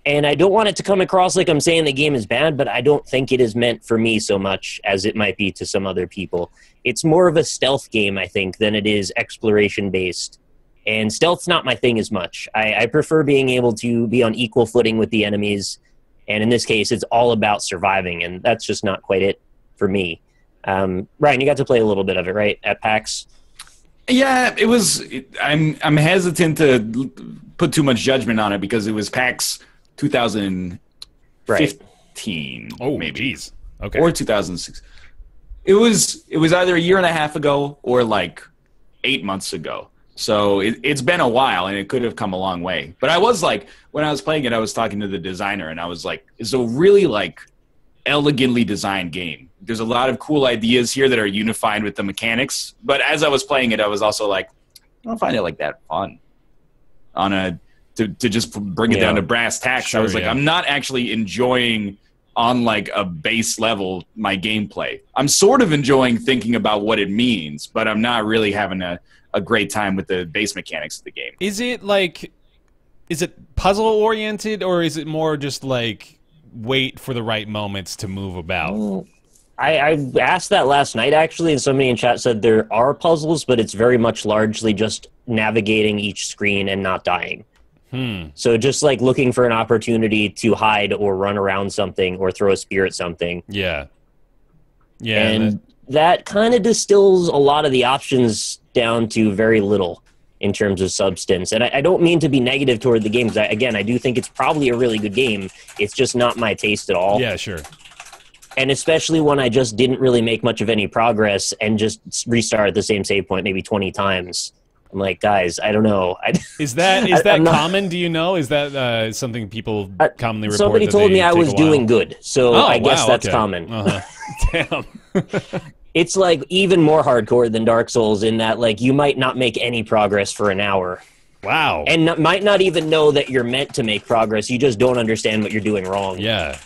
And I don't want it to come across like I'm saying the game is bad, but I don't think it is meant for me so much as it might be to some other people. It's more of a stealth game, I think, than it is exploration-based. And stealth's not my thing as much. I prefer being able to be on equal footing with the enemies. And in this case, it's all about surviving, and that's just not quite it for me. Ryan, you got to play a little bit of it, right, at PAX? Yeah, it was. I'm hesitant to put too much judgment on it because it was PAX 2015, Oh, maybe. Geez. Okay. Or 2006. It was either a year and a half ago or like 8 months ago. So it's been a while, and it could have come a long way. But I was like, when I was playing it, I was talking to the designer, and I was like, it's a really like elegantly designed game. There's a lot of cool ideas here that are unified with the mechanics. But as I was playing it, I was also like, I don't find it like that fun. To just bring it down to brass tacks, Sure, I was like, I'm not actually enjoying on like a base level my gameplay. I'm sort of enjoying thinking about what it means, but I'm not really having a great time with the base mechanics of the game. Is it puzzle oriented, or is it more just like wait for the right moments to move about? I asked that last night, actually, and somebody in chat said there are puzzles, but it's very much largely just navigating each screen and not dying. So just like looking for an opportunity to hide or run around something or throw a spear at something. Yeah. And that kind of distills a lot of the options down to very little in terms of substance. And I don't mean to be negative toward the game, because I do think it's probably a really good game. It's just not my taste at all. Yeah, sure. And especially when I just didn't really make much of any progress and just restart at the same save point maybe 20 times. I'm like, guys, I don't know. Is that common? Do you know? Is that something people commonly report? Somebody told me I was doing good, so I guess that's common. Damn. It's like even more hardcore than Dark Souls in that like you might not make any progress for an hour. Wow. And might not even know that you're meant to make progress. You just don't understand what you're doing wrong. Yeah.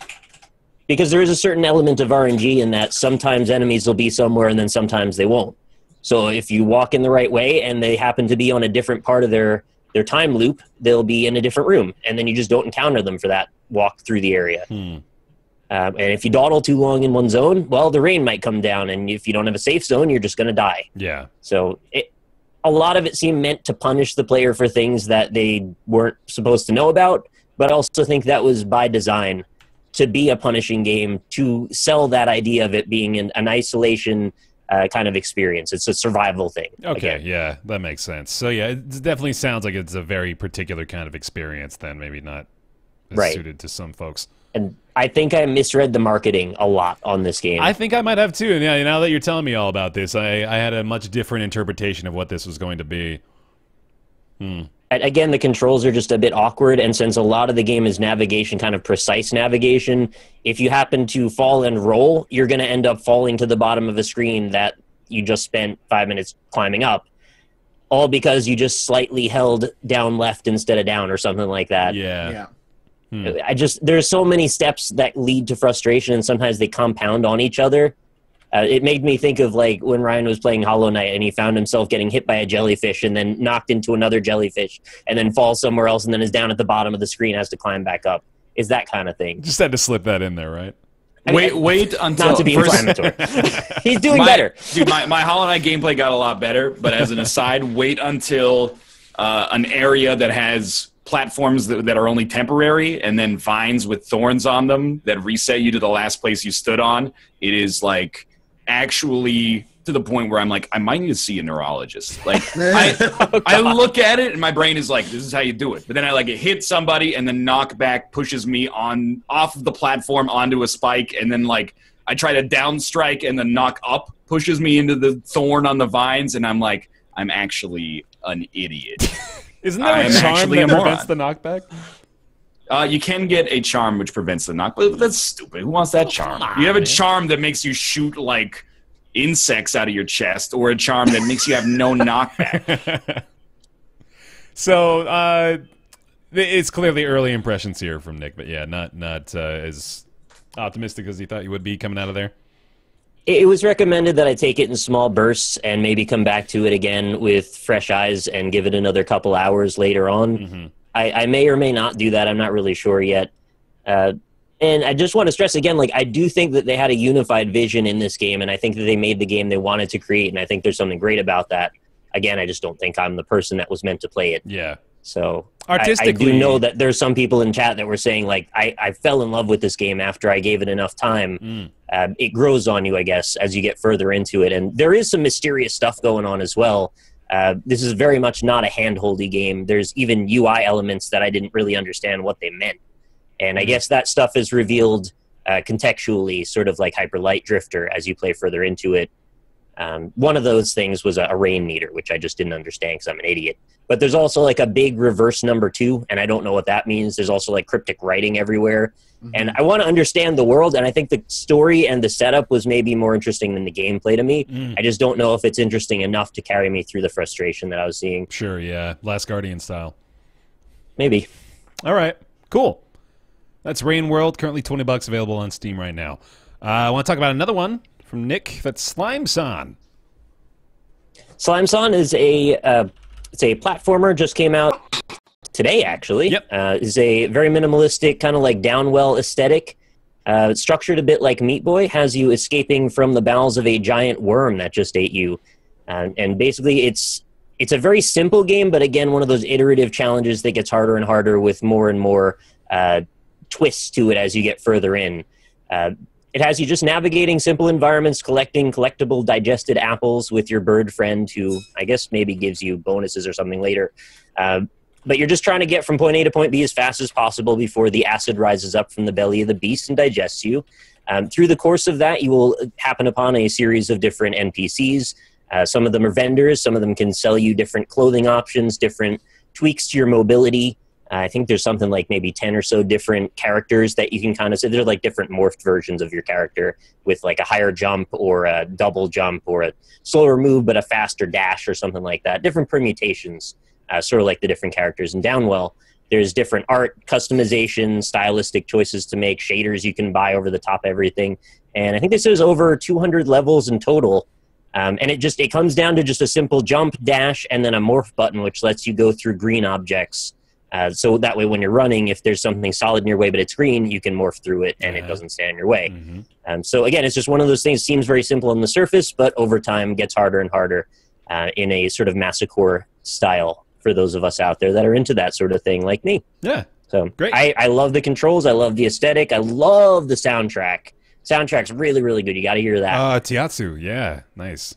Because there is a certain element of RNG in that sometimes enemies will be somewhere and then sometimes they won't. So if you walk in the right way and they happen to be on a different part of their time loop, they'll be in a different room. And then you just don't encounter them for that walk through the area. And if you dawdle too long in one zone, well, the rain might come down. And if you don't have a safe zone, you're just going to die. Yeah. So a lot of it seemed meant to punish the player for things that they weren't supposed to know about. But I also think that was by design to be a punishing game, to sell that idea of it being an isolation kind of experience. It's a survival thing. Okay, again. yeah, that makes sense. So yeah, it definitely sounds like it's a very particular kind of experience then, maybe not as suited to some folks. And I think I misread the marketing a lot on this game. I think I might have too. Yeah, now that you're telling me all about this, I had a much different interpretation of what this was going to be. Again, the controls are just a bit awkward, and since a lot of the game is navigation, kind of precise navigation, if you happen to fall and roll, you're going to end up falling to the bottom of a screen that you just spent 5 minutes climbing up, all because you just slightly held down left instead of down or something like that. Yeah. There's so many steps that lead to frustration, and sometimes they compound on each other. It made me think of like when Ryan was playing Hollow Knight and he found himself getting hit by a jellyfish and then knocked into another jellyfish and then falls somewhere else and then is down at the bottom of the screen, has to climb back up. Is that kind of thing. Just had to slip that in there, right? Wait until... Not to be inflammatory. He's doing better. Dude, my Hollow Knight gameplay got a lot better, but as an aside, wait until an area that has platforms that are only temporary and then vines with thorns on them that reset you to the last place you stood on. It is like... actually to the point where I'm like, I might need to see a neurologist. Like, I look at it and my brain is like, this is how you do it. But then I like it hit somebody and then knockback pushes me off of the platform onto a spike, and then like I try to down strike and the knock up pushes me into the thorn on the vines, and I'm like, I'm actually an idiot. Isn't there a charm that prevents the knockback? You can get a charm which prevents the knock, but that's stupid. Who wants that charm? You have a charm that makes you shoot, like, insects out of your chest, or a charm that makes you have no knockback. So, it's clearly early impressions here from Nick, but yeah, not as optimistic as he thought you would be coming out of there. It was recommended that I take it in small bursts and maybe come back to it again with fresh eyes and give it another couple hours later on. Mm-hmm. I may or may not do that. I'm not really sure yet. And I just want to stress again, like, I do think that they had a unified vision in this game, and I think that they made the game they wanted to create, and I think there's something great about that. Again, I just don't think I'm the person that was meant to play it. Yeah. So artistically, I do know that there's some people in chat that were saying, like, I fell in love with this game after I gave it enough time. It grows on you, I guess, as you get further into it. And there is some mysterious stuff going on as well. This is very much not a hand-holdy game. There's even UI elements that I didn't really understand what they meant. And I guess that stuff is revealed contextually, sort of like Hyper Light Drifter, as you play further into it. One of those things was a rain meter, which I just didn't understand because I'm an idiot. But there's also like a big reverse number 2, and I don't know what that means. There's also like cryptic writing everywhere. Mm-hmm. And I want to understand the world, and I think the story and the setup was maybe more interesting than the gameplay to me. I just don't know if it's interesting enough to carry me through the frustration that I was seeing. Sure, yeah. Last Guardian style. Maybe. All right, cool. That's Rain World, currently $20 available on Steam right now. I want to talk about another one from Nick. That's Slime-san. Slime-san is it's a platformer, just came out today, actually. Yep. Is a very minimalistic, kind of like Downwell aesthetic. It's structured a bit like Meat Boy, has you escaping from the bowels of a giant worm that just ate you. And basically, it's a very simple game, but again, one of those iterative challenges that gets harder and harder with more and more twists to it as you get further in. It has you just navigating simple environments, collecting collectible digested apples with your bird friend, who I guess maybe gives you bonuses or something later. But you're just trying to get from point A to point B as fast as possible before the acid rises up from the belly of the beast and digests you. Through the course of that, you will happen upon a series of different NPCs. Some of them are vendors. Some of them can sell you different clothing options, different tweaks to your mobility. I think there's something like maybe 10 or so different characters that you can kind of say. They're like different morphed versions of your character with like a higher jump or a double jump or a slower move but a faster dash or something like that. Different permutations, sort of like the different characters in Downwell. There's different art, customization, stylistic choices to make, shaders you can buy over the top of everything. And I think this is over 200 levels in total. And it comes down to just a simple jump, dash, and then a morph button, which lets you go through green objects. So that way when you're running, if there's something solid in your way but it's green, you can morph through it and it doesn't stand in your way. So again, it's just one of those things, seems very simple on the surface, but over time gets harder and harder in a sort of masochore style for those of us out there that are into that sort of thing like me. Yeah. So great. I love the controls. I love the aesthetic. I love the soundtrack. Soundtrack's really, really good. You got to hear that. Tiatsu, yeah, nice.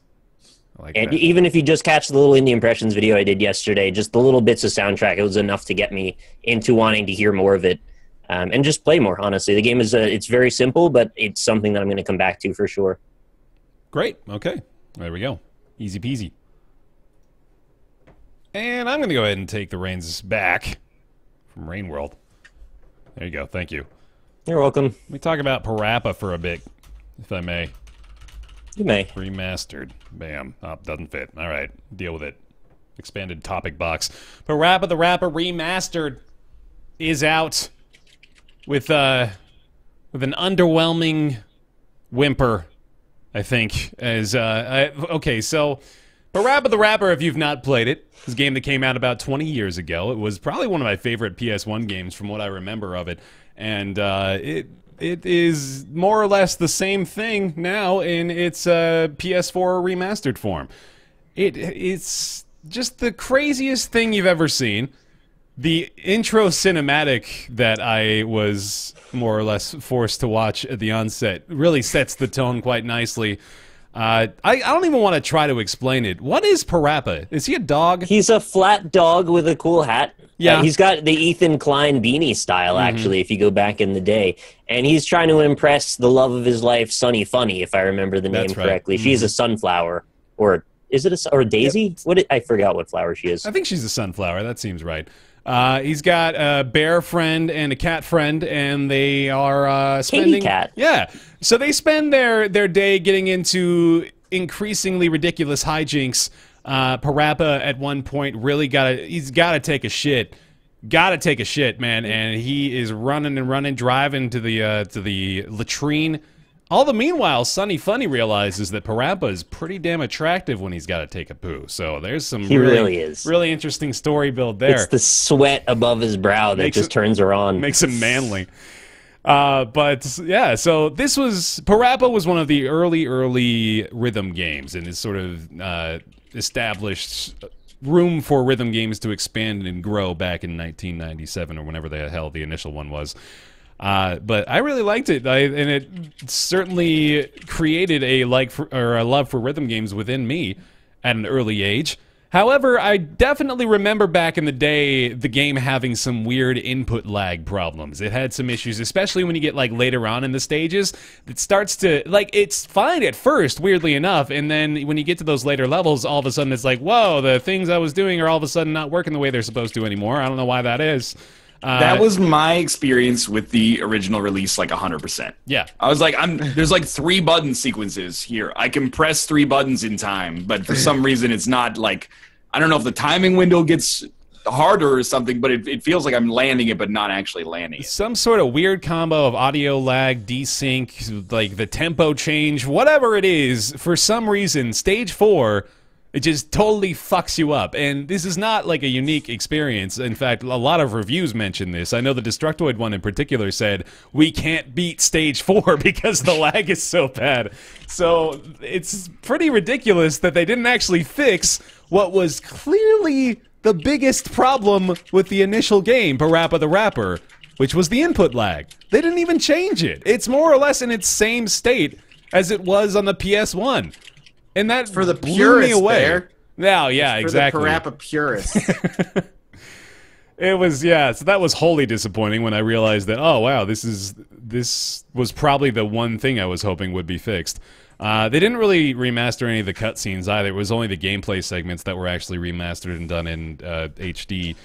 I like And that. even if you just catch the little indie impressions video I did yesterday, just the little bits of soundtrack, it was enough to get me into wanting to hear more of it and just play more, honestly. The game is it's very simple, but it's something that I'm going to come back to for sure. Great. Okay. There we go. Easy peasy. And I'm going to go ahead and take the reins back from Rain World. There you go. Thank you. You're welcome. Let me talk about PaRappa for a bit, if I may. You may. Remastered. Bam. Oh, doesn't fit. All right. Deal with it. Expanded topic box. PaRappa the Rapper Remastered is out with an underwhelming whimper, I think. Okay, so PaRappa the Rapper, if you've not played it, this game that came out about 20 years ago. It was probably one of my favorite PS1 games from what I remember of it. And it is more or less the same thing now in its PS4 remastered form. It's just the craziest thing you've ever seen. The intro cinematic that I was more or less forced to watch at the onset really sets the tone quite nicely. I don't even want to try to explain it. What is PaRappa? Is he a dog? He's a flat dog with a cool hat. Yeah. He's got the Ethan Klein beanie style, actually, if you go back in the day. And he's trying to impress the love of his life, Sunny Funny, if I remember the name correctly. She's a sunflower. Or is it a daisy? Yep. I forgot what flower she is. I think she's a sunflower. That seems right. He's got a bear friend and a cat friend, and they are spending... Katy cat. Yeah. So they spend their day getting into increasingly ridiculous hijinks. PaRappa at one point really he's gotta take a shit. Gotta take a shit, man, and he is running and running, driving to the latrine. All the meanwhile, Sunny Funny realizes that PaRappa is pretty damn attractive when he's got to take a poo. So there's some really interesting story build there. It's the sweat above his brow that just turns her on. Makes him manly. But yeah, so PaRappa was one of the early rhythm games, and it's sort of established room for rhythm games to expand and grow back in 1997 or whenever the hell the initial one was. But I really liked it, and it certainly created a love for rhythm games within me at an early age. However, I definitely remember back in the day the game having some weird input lag problems. It had some issues, especially when you get later on in the stages. It starts to it's fine at first, weirdly enough, and then when you get to those later levels, all of a sudden it's like, whoa, the things I was doing are all of a sudden not working the way they're supposed to anymore. I don't know why that is. That was my experience with the original release, 100%. Yeah. I was like, there's 3 button sequences here. I can press 3 buttons in time, but for some reason it's not I don't know if the timing window gets harder or something, but it feels like I'm landing it, but not actually landing it. Some sort of weird combo of audio lag, desync, the tempo change, whatever it is, for some reason, Stage 4... it just totally fucks you up, and this is not a unique experience. In fact, a lot of reviews mention this. I know the Destructoid one in particular said, we can't beat Stage 4 because the lag is so bad. So it's pretty ridiculous that they didn't actually fix what was clearly the biggest problem with the initial game, PaRappa the Rapper, which was the input lag. They didn't even change it. It's more or less in its same state as it was on the PS1. And that for the blew purists me away. there. Now, yeah, it's exactly. For the PaRappa purists. It was, yeah, so that was wholly disappointing when I realized that, oh, wow, this was probably the one thing I was hoping would be fixed. They didn't really remaster any of the cutscenes either. It was only the gameplay segments that were actually remastered and done in HD.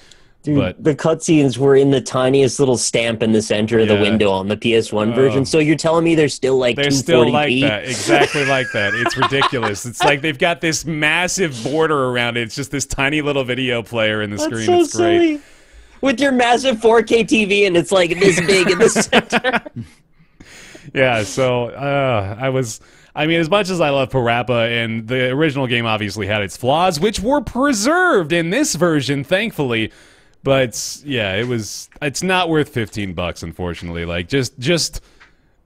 Dude, but the cutscenes were in the tiniest little stamp in the center of the window on the PS1 version. So you're telling me they're still they're 240p? still like that, exactly like that. It's ridiculous. It's like they've got this massive border around it. It's just this tiny little video player in the screen. So it's great. silly. With your massive 4K TV, and it's this big in the center. Yeah, so I mean, as much as I love PaRappa, and the original game obviously had its flaws, which were preserved in this version, thankfully. But yeah, it's not worth $15, unfortunately. Just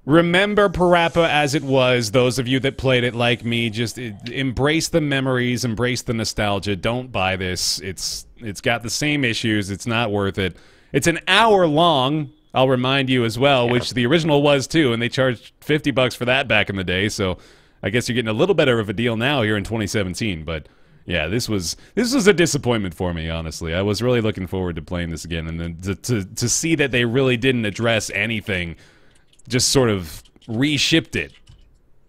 remember PaRappa as it was. Those of you that played it like me, just embrace the memories, embrace the nostalgia. Don't buy this. It's got the same issues. It's not worth it. It's an hour long. I'll remind you as well, which the original was too, and they charged $50 for that back in the day. So I guess you're getting a little better of a deal now here in 2017. But yeah, this was a disappointment for me, honestly. I was really looking forward to playing this again, and then to see that they really didn't address anything, just sort of reshipped it,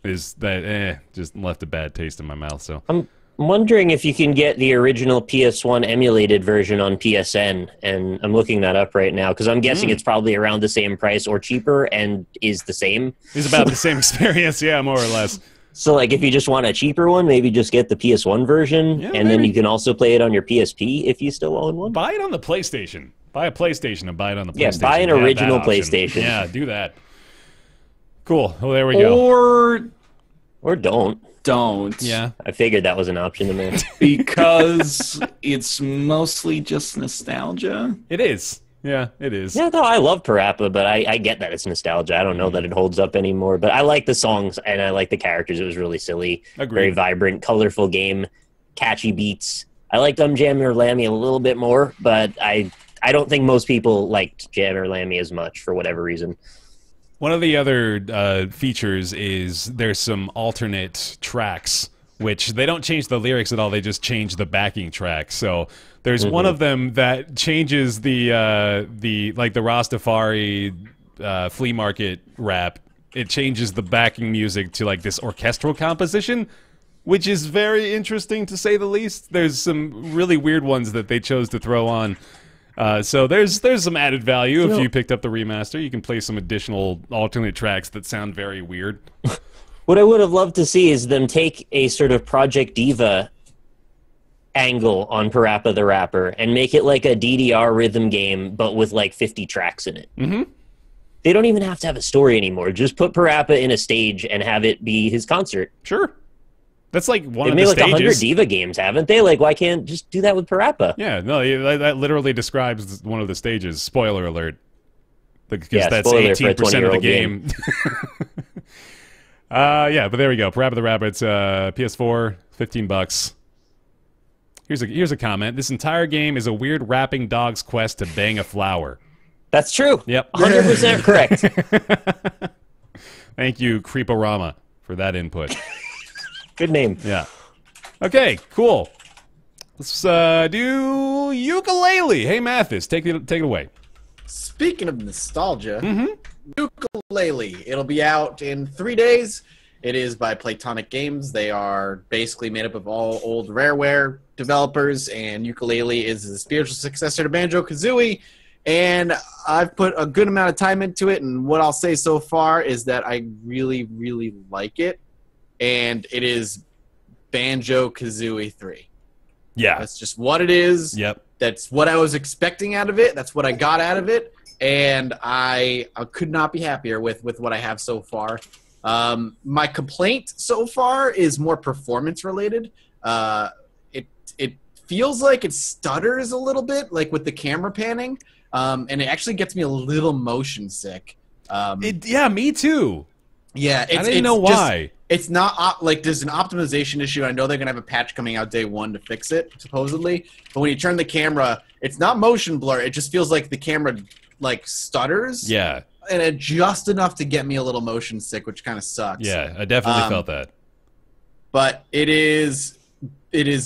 is that just left a bad taste in my mouth. So I'm wondering if you can get the original PS1 emulated version on PSN, and I'm looking that up right now because I'm guessing it's probably around the same price or cheaper and is the same. It's about the same experience, yeah, more or less. So, like, if you just want a cheaper one, maybe just get the PS1 version, and then you can also play it on your PSP if you still own one. Buy it on the PlayStation. Buy a PlayStation and buy it on the PlayStation. Yeah, buy an original PlayStation. Yeah, do that. Cool. Well, there we go. Or don't. Don't. Yeah. I figured that was an option to make. Because it's mostly just nostalgia. It is. Yeah, it is. Yeah, no, I love PaRappa, but I get that it's nostalgia. I don't know that it holds up anymore, but I like the songs and I like the characters. It was really silly. Agreed. Very vibrant, colorful game, catchy beats. I liked Jammer Lammy a little bit more, but I don't think most people liked Jammer Lammy as much for whatever reason. One of the other features is there's some alternate tracks, which they don't change the lyrics at all. They just change the backing track. So there's one of them that changes the Rastafari flea market rap. It changes the backing music to like this orchestral composition, which is very interesting to say the least. There's some really weird ones that they chose to throw on. So there's some added value if you picked up the remaster. You can play some additional alternate tracks that sound very weird. What I would have loved to see is them take a sort of Project Diva angle on PaRappa the Rapper and make it like a DDR rhythm game, but with like 50 tracks in it. Mm-hmm. They don't even have to have a story anymore. Just put PaRappa in a stage and have it be his concert. Sure. That's like one of the stages. They've made like 100 Diva games, haven't they? Like, why can't just do that with PaRappa? Yeah, no, that literally describes one of the stages. Spoiler alert. Because that's spoiler 18% of the game. Yeah, but there we go. PaRappa the Rapper. It's PS4, $15. Here's a comment. This entire game is a weird rapping dog's quest to bang a flower. That's true. Yep. 100% correct. Thank you, Creeporama, for that input. Good name. Yeah. Okay, cool. Let's do Yooka-Laylee. Hey, Mathas, take it away. Speaking of nostalgia, Yooka-Laylee. It'll be out in 3 days. It is by Platonic Games. They are basically made up of all old Rareware developers, and Yooka-Laylee is the spiritual successor to Banjo-Kazooie. And I've put a good amount of time into it, and what I'll say so far is that I really, really like it. And it is Banjo-Kazooie 3. Yeah. That's just what it is. Yep. That's what I was expecting out of it. That's what I got out of it. And I could not be happier with what I have so far. My complaint so far is more performance related. It feels like it stutters a little bit, like with the camera panning. And it actually gets me a little motion sick. Yeah, me too. Yeah, I didn't know why. It's not like there's an optimization issue. I know they're gonna have a patch coming out day one to fix it, supposedly. But when you turn the camera, it's not motion blur. It just feels like the camera like stutters. Yeah, and it just enough to get me a little motion sick, which kind of sucks. Yeah, I definitely felt that. But it's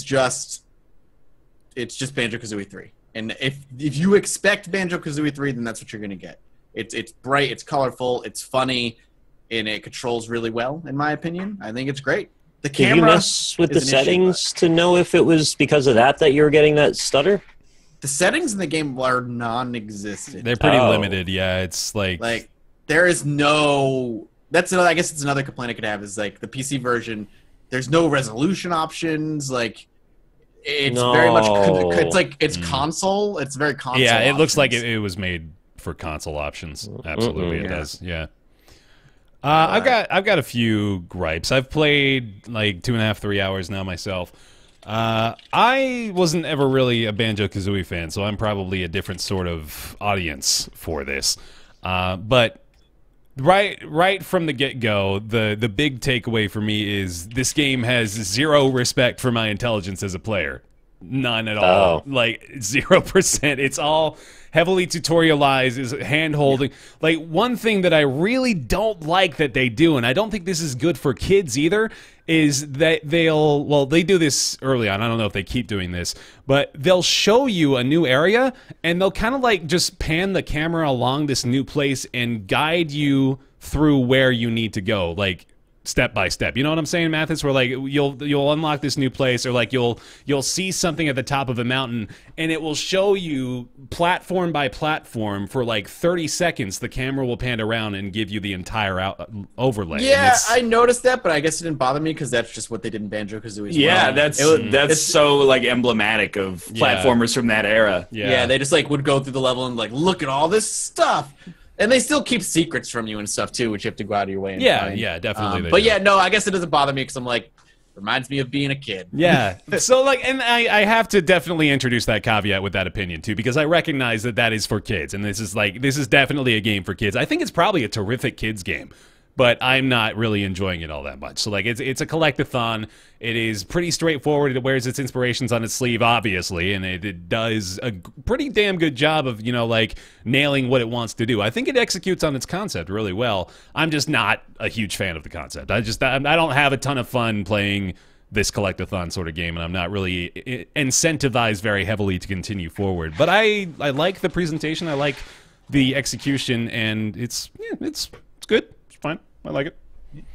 just Banjo-Kazooie 3. And if you expect Banjo-Kazooie 3, then that's what you're gonna get. It's bright, it's colorful, it's funny. And it controls really well, in my opinion. I think it's great. The camera. Did you mess with the settings to know if it was because of that you were getting that stutter? The settings in the game are non-existent. They're pretty limited. Yeah, it's like there is no. I guess it's another complaint I could have is like the PC version. There's no resolution options. Like it's very much. It's like it's console. It's very console. Yeah, it looks like options. it was made for console options. Absolutely, it does. Yeah. I've got a few gripes. I've played like 2.5, 3 hours now myself. I wasn't ever really a Banjo-Kazooie fan, so I'm probably a different sort of audience for this. But right from the get-go, the big takeaway for me is this game has zero respect for my intelligence as a player. None at all. Like 0%. It's all heavily tutorialized, is hand-holding. Like, one thing that I really don't like that they do, and I don't think this is good for kids either, is that they do this early on. I don't know if they keep doing this, but they'll show you a new area, and they'll kind of like just pan the camera along this new place and guide you through where you need to go, like step by step. You know what I'm saying, Mathas? Where like you'll unlock this new place, or like you'll see something at the top of a mountain, and it will show you platform by platform for like 30 seconds. The camera will pan around and give you the entire overlay. Yeah, I noticed that, but I guess it didn't bother me because that's just what they did in Banjo-Kazooie. Yeah, that's so like emblematic of platformers from that era. Yeah, they just like would go through the level and like look at all this stuff. And they still keep secrets from you and stuff, too, which you have to go out of your way and find. Yeah, definitely. But yeah, no, I guess it doesn't bother me because I'm like, reminds me of being a kid. Yeah. So, like, and I have to definitely introduce that caveat with that opinion, too, because I recognize that that is for kids. And this is definitely a game for kids. I think it's probably a terrific kids game, but I'm not really enjoying it all that much. So, like, it's a collect-a-thon. It is pretty straightforward. It wears its inspirations on its sleeve, obviously, and it does a pretty damn good job of, you know, like, nailing what it wants to do. I think it executes on its concept really well. I'm just not a huge fan of the concept. I don't have a ton of fun playing this collect-a-thon sort of game, and I'm not really incentivized very heavily to continue forward. But I like the presentation. I like the execution, and it's good. It's fine. I like it.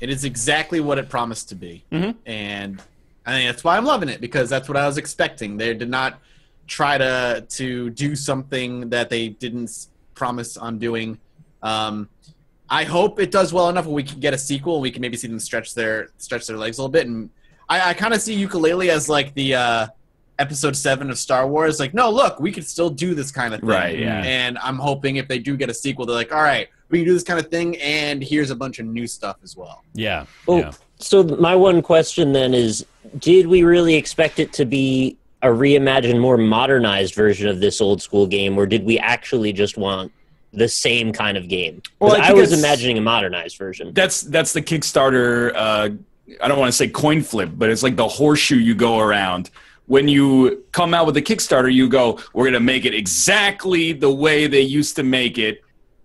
It is exactly what it promised to be. And I think that's why I'm loving it, because that's what I was expecting. They did not try to do something that they didn't promise on doing. I hope it does well enough where we can get a sequel and we can maybe see them stretch their legs a little bit. And I kind of see Yooka-Laylee as like the episode 7 of Star Wars. Like, no, look, we could still do this kind of thing. Right, yeah. And I'm hoping if they do get a sequel, they're like, all right, we can do this kind of thing, and here's a bunch of new stuff as well. Yeah. Well, yeah. So my one question then is, did we really expect it to be a reimagined, more modernized version of this old school game, or did we actually just want the same kind of game? Well, I was imagining a modernized version. That's the Kickstarter, I don't want to say coin flip, but it's like the horseshoe you go around. When you come out with a Kickstarter, you go, we're going to make it exactly the way they used to make it,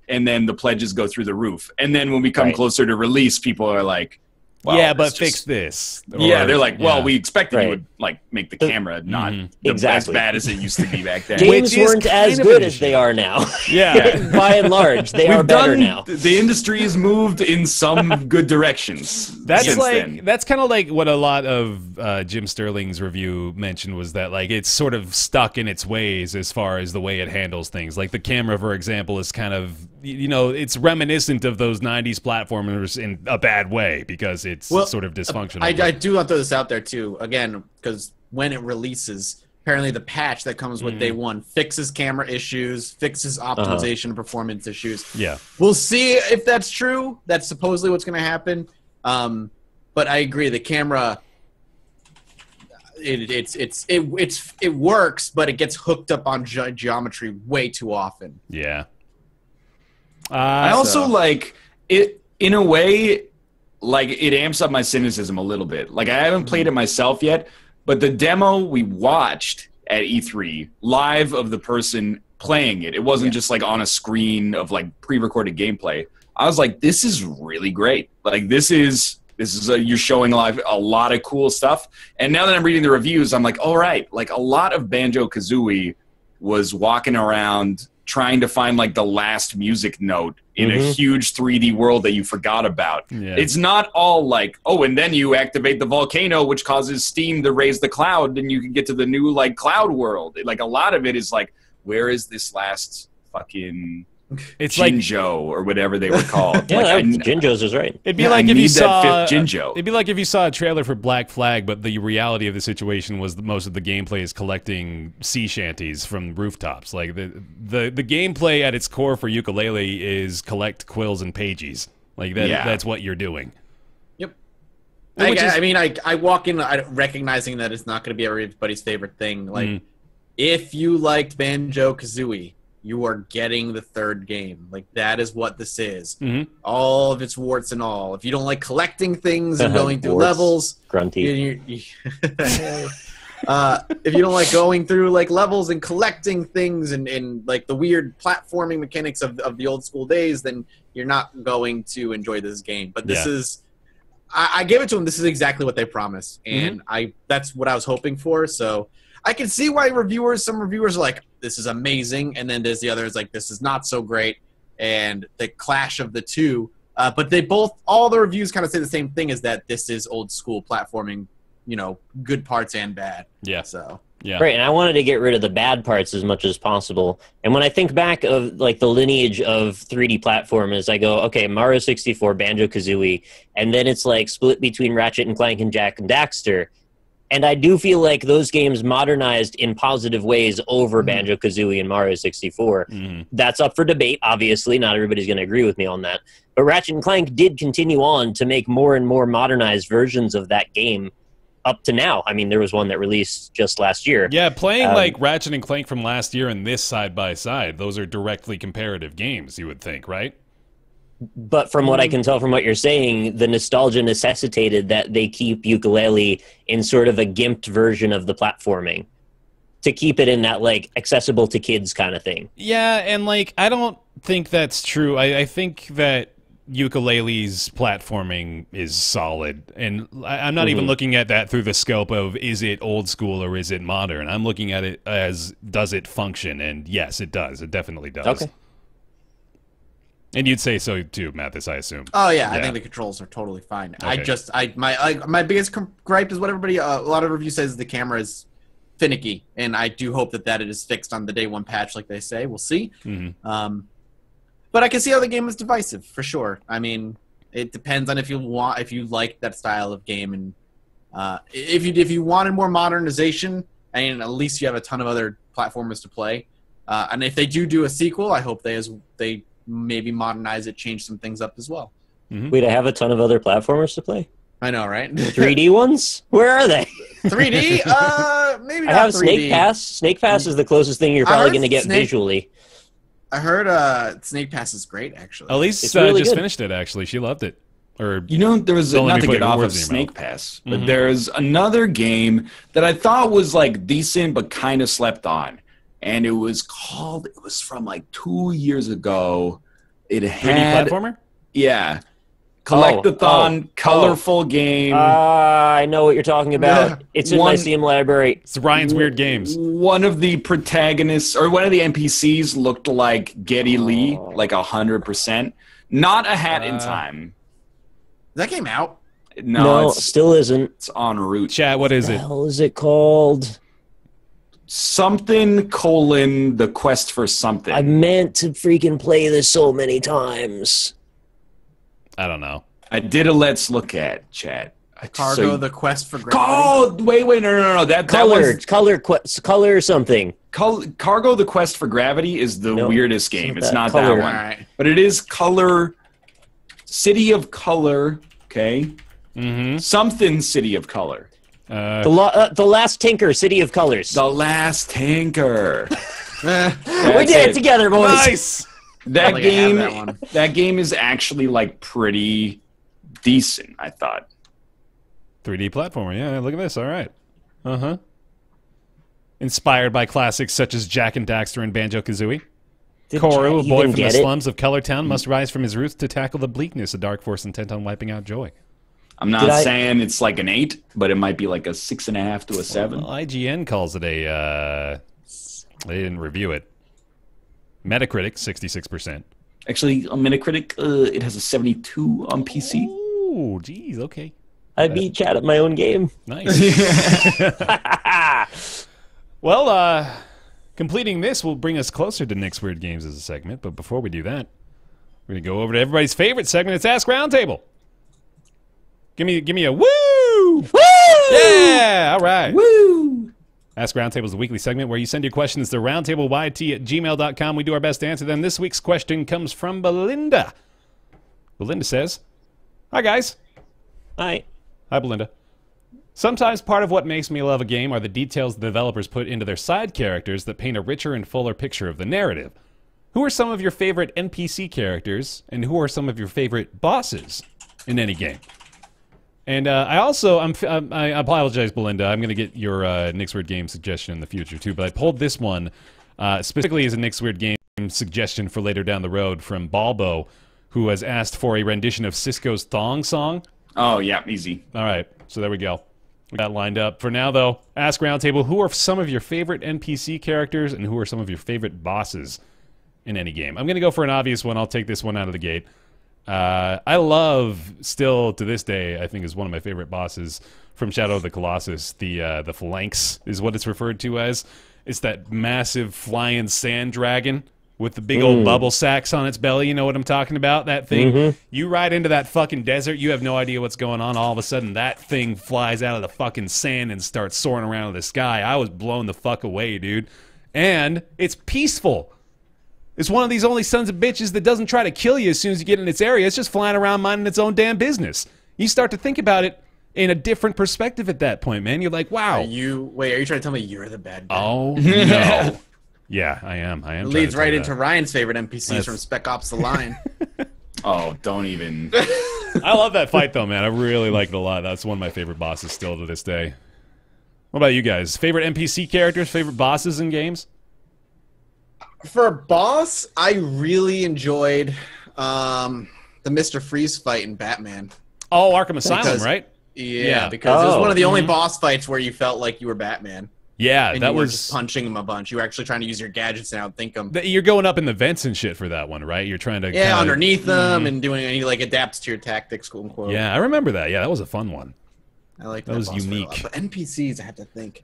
and then the pledges go through the roof. And then when we come closer to release, people are like, well, yeah, but fix this. Yeah, they're like, well, we expected you would like make the camera not as bad as it used to be back then. Games weren't as good as they are now. Yeah. By and large, they are better now. The industry has moved in some good directions. That's kind of like what a lot of Jim Sterling's review mentioned, was that like it's sort of stuck in its ways as far as the way it handles things. Like the camera, for example, is kind of, you know, it's reminiscent of those 90s platformers in a bad way because it's sort of dysfunctional. I do want to throw this out there too, again, because when it releases, apparently the patch that comes with day one fixes camera issues, fixes optimization and performance issues. Yeah. We'll see if that's true. That's supposedly what's going to happen. But I agree, the camera, it works, but it gets hooked up on geometry way too often. Yeah. I also like it in a way. Like, it amps up my cynicism a little bit. Like, I haven't played it myself yet, but the demo we watched at E3 live of the person playing it, it wasn't just like on a screen of like pre-recorded gameplay. I was like, this is really great. Like, this is you're showing a lot of cool stuff. And now that I'm reading the reviews, I'm like, all right, like a lot of Banjo-Kazooie was walking around trying to find like the last music note in a huge 3D world that you forgot about. Yeah. It's not all like, oh, and then you activate the volcano, which causes steam to raise the cloud, and you can get to the new like cloud world. Like a lot of it is like, where is this last fucking Jinjo or whatever they were called? Yeah, Jinjo's is right. It'd be like if you saw Jinjo. It'd be like if you saw a trailer for Black Flag, but the reality of the situation was that most of the gameplay is collecting sea shanties from rooftops. Like the gameplay at its core for Yooka-Laylee is collect quills and pages. Like that's what you're doing. Yep. I walk in recognizing that it's not going to be everybody's favorite thing. Like if you liked Banjo-Kazooie, you are getting the third game. Like, that is what this is. All of its warts and all. If you don't like collecting things and going through levels, grunty. if you don't like going through like levels and collecting things and like the weird platforming mechanics of the old school days, then you're not going to enjoy this game. But this is, I gave it to them. This is exactly what they promised, and that's what I was hoping for. So I can see why some reviewers are like, this is amazing, and then there's the others like, this is not so great, and the clash of the two. But all the reviews kind of say the same thing, is that this is old school platforming, good parts and bad. Yeah. So. Yeah. Right, and I wanted to get rid of the bad parts as much as possible. And when I think back of like the lineage of 3D platformers, I go, okay, Mario 64, Banjo-Kazooie, and then it's like split between Ratchet and Clank and Jak and Daxter. And I do feel like those games modernized in positive ways over Banjo-Kazooie and Mario 64. That's up for debate, obviously. Not everybody's going to agree with me on that. But Ratchet and Clank did continue on to make more and more modernized versions of that game up to now. I mean, there was one that released just last year. Yeah, playing like Ratchet and Clank from last year and this side by side, those are directly comparative games, you would think, right? But from what I can tell from what you're saying, the nostalgia necessitated that they keep Yooka-Laylee in sort of a gimped version of the platforming to keep it in that, like, accessible to kids kind of thing. Yeah, and, like, I don't think that's true. I think that Yooka-Laylee's platforming is solid, and I'm not even looking at that through the scope of is it old school or is it modern. I'm looking at it as does it function, and yes, it does. It definitely does. Okay. And you'd say so too, Mathas, I assume. Oh yeah, I think the controls are totally fine. Okay. My biggest gripe is what everybody, a lot of reviews says the camera is finicky, and I do hope that it is fixed on the day one patch, like they say. We'll see. But I can see how the game is divisive for sure. I mean, it depends on if you like that style of game, and if you wanted more modernization, and at least you have a ton of other platformers to play. And if they do a sequel, I hope they maybe modernize it, change some things up as well. Wait, I have a ton of other platformers to play? I know, right? 3D ones? Where are they? 3D? Maybe not. I have 3D. Snake Pass. Snake Pass is the closest thing you're probably going to get visually. I heard Snake Pass is great, actually. Elise really just good. finished it, actually. She loved it. Or there was not to get off of Snake Pass, but there's another game that I thought was like decent but kind of slept on. And it was from like 2 years ago. It had 3D platformer? Yeah. Collectathon, colorful game. I know what you're talking about. It's in my Steam library. It's Ryan's Weird Games. One of the protagonists, or one of the NPCs looked like Geddy Lee, like 100%. Not A Hat in Time. That came out? No, it still isn't. It's en route. Chat, what is What it? the hell is it called? Something, the quest for something. I meant to freaking play this so many times. I don't know. I did a let's look at, chat. Cargo, the quest for gravity. Oh, wait, no. Color something. Cargo, the quest for gravity is the weirdest game. It's not Color. that one. Right. But it is Color, City of Color, okay? Something City of Color. The Last Tinker, City of Colors. The Last Tinker. We did it together, boys. Nice! That game is actually like pretty decent, I thought. 3D platformer, yeah, look at this, all right. Inspired by classics such as Jak and Daxter and Banjo-Kazooie. Koru, a boy from the slums of Colortown, must rise from his roots to tackle the bleakness, a dark force intent on wiping out joy. I'm not saying it's like an 8, but it might be like a 6.5 to a 7. Well, IGN calls it a... they didn't review it. Metacritic, 66%. Actually, on Metacritic, it has a 72 on PC. Ooh, geez, okay. I beat Chad at my own game. Nice. Well, completing this will bring us closer to Nick's Weird Games as a segment, but before we do that, we're going to go over to everybody's favorite segment. It's Ask Roundtable. Give me a woo! Woo! Yeah, all right. Woo! Ask Roundtable is a weekly segment where you send your questions to roundtableYT@gmail.com. We do our best to answer them. This week's question comes from Belinda. Belinda says, "Hi, guys." Hi. Hi, Belinda. Sometimes part of what makes me love a game are the details the developers put into their side characters that paint a richer and fuller picture of the narrative. Who are some of your favorite NPC characters, and who are some of your favorite bosses in any game? And I also, I apologize, Belinda. I'm going to get your Nick's Weird Game suggestion in the future, too. But I pulled this one specifically as a Nick's Weird Game suggestion for later down the road from Balbo, who has asked for a rendition of Cisco's Thong Song. Oh, yeah, easy. All right, so there we go. We got lined up. For now, though, ask Roundtable, who are some of your favorite NPC characters and who are some of your favorite bosses in any game? I'm going to go for an obvious one. I'll take this one out of the gate. I love, still to this day, I think is one of my favorite bosses from Shadow of the Colossus. The Phalanx is what it's referred to as. It's that massive flying sand dragon with the big old bubble sacks on its belly. You know what I'm talking about? That thing. You ride into that fucking desert, you have no idea what's going on. All of a sudden, that thing flies out of the fucking sand and starts soaring around in the sky. I was blown the fuck away, dude. And it's peaceful. It's one of these only sons of bitches that doesn't try to kill you as soon as you get in its area. It's just flying around minding its own damn business. You start to think about it in a different perspective at that point, man. You're like, wow. Are you trying to tell me you're the bad guy? Oh, no. Yeah, I am. It leads right into Ryan's favorite NPCs from Spec Ops: The Line. Oh, don't even. I love that fight, though, man. I really like it a lot. That's one of my favorite bosses still to this day. What about you guys? Favorite NPC characters, favorite bosses in games? For a boss, I really enjoyed the Mr. Freeze fight in Batman. Oh, Arkham Asylum, right? Yeah, because it was one of the only boss fights where you felt like you were Batman. Yeah, and that you were was just punching him a bunch. You were actually trying to use your gadgets and outthink them. You're going up in the vents and shit for that one, right? You're trying to underneath them and doing, and he like adapts to your tactics, quote unquote. Yeah, I remember that. Yeah, that was a fun one. I like that was unique. But NPCs, I have to think.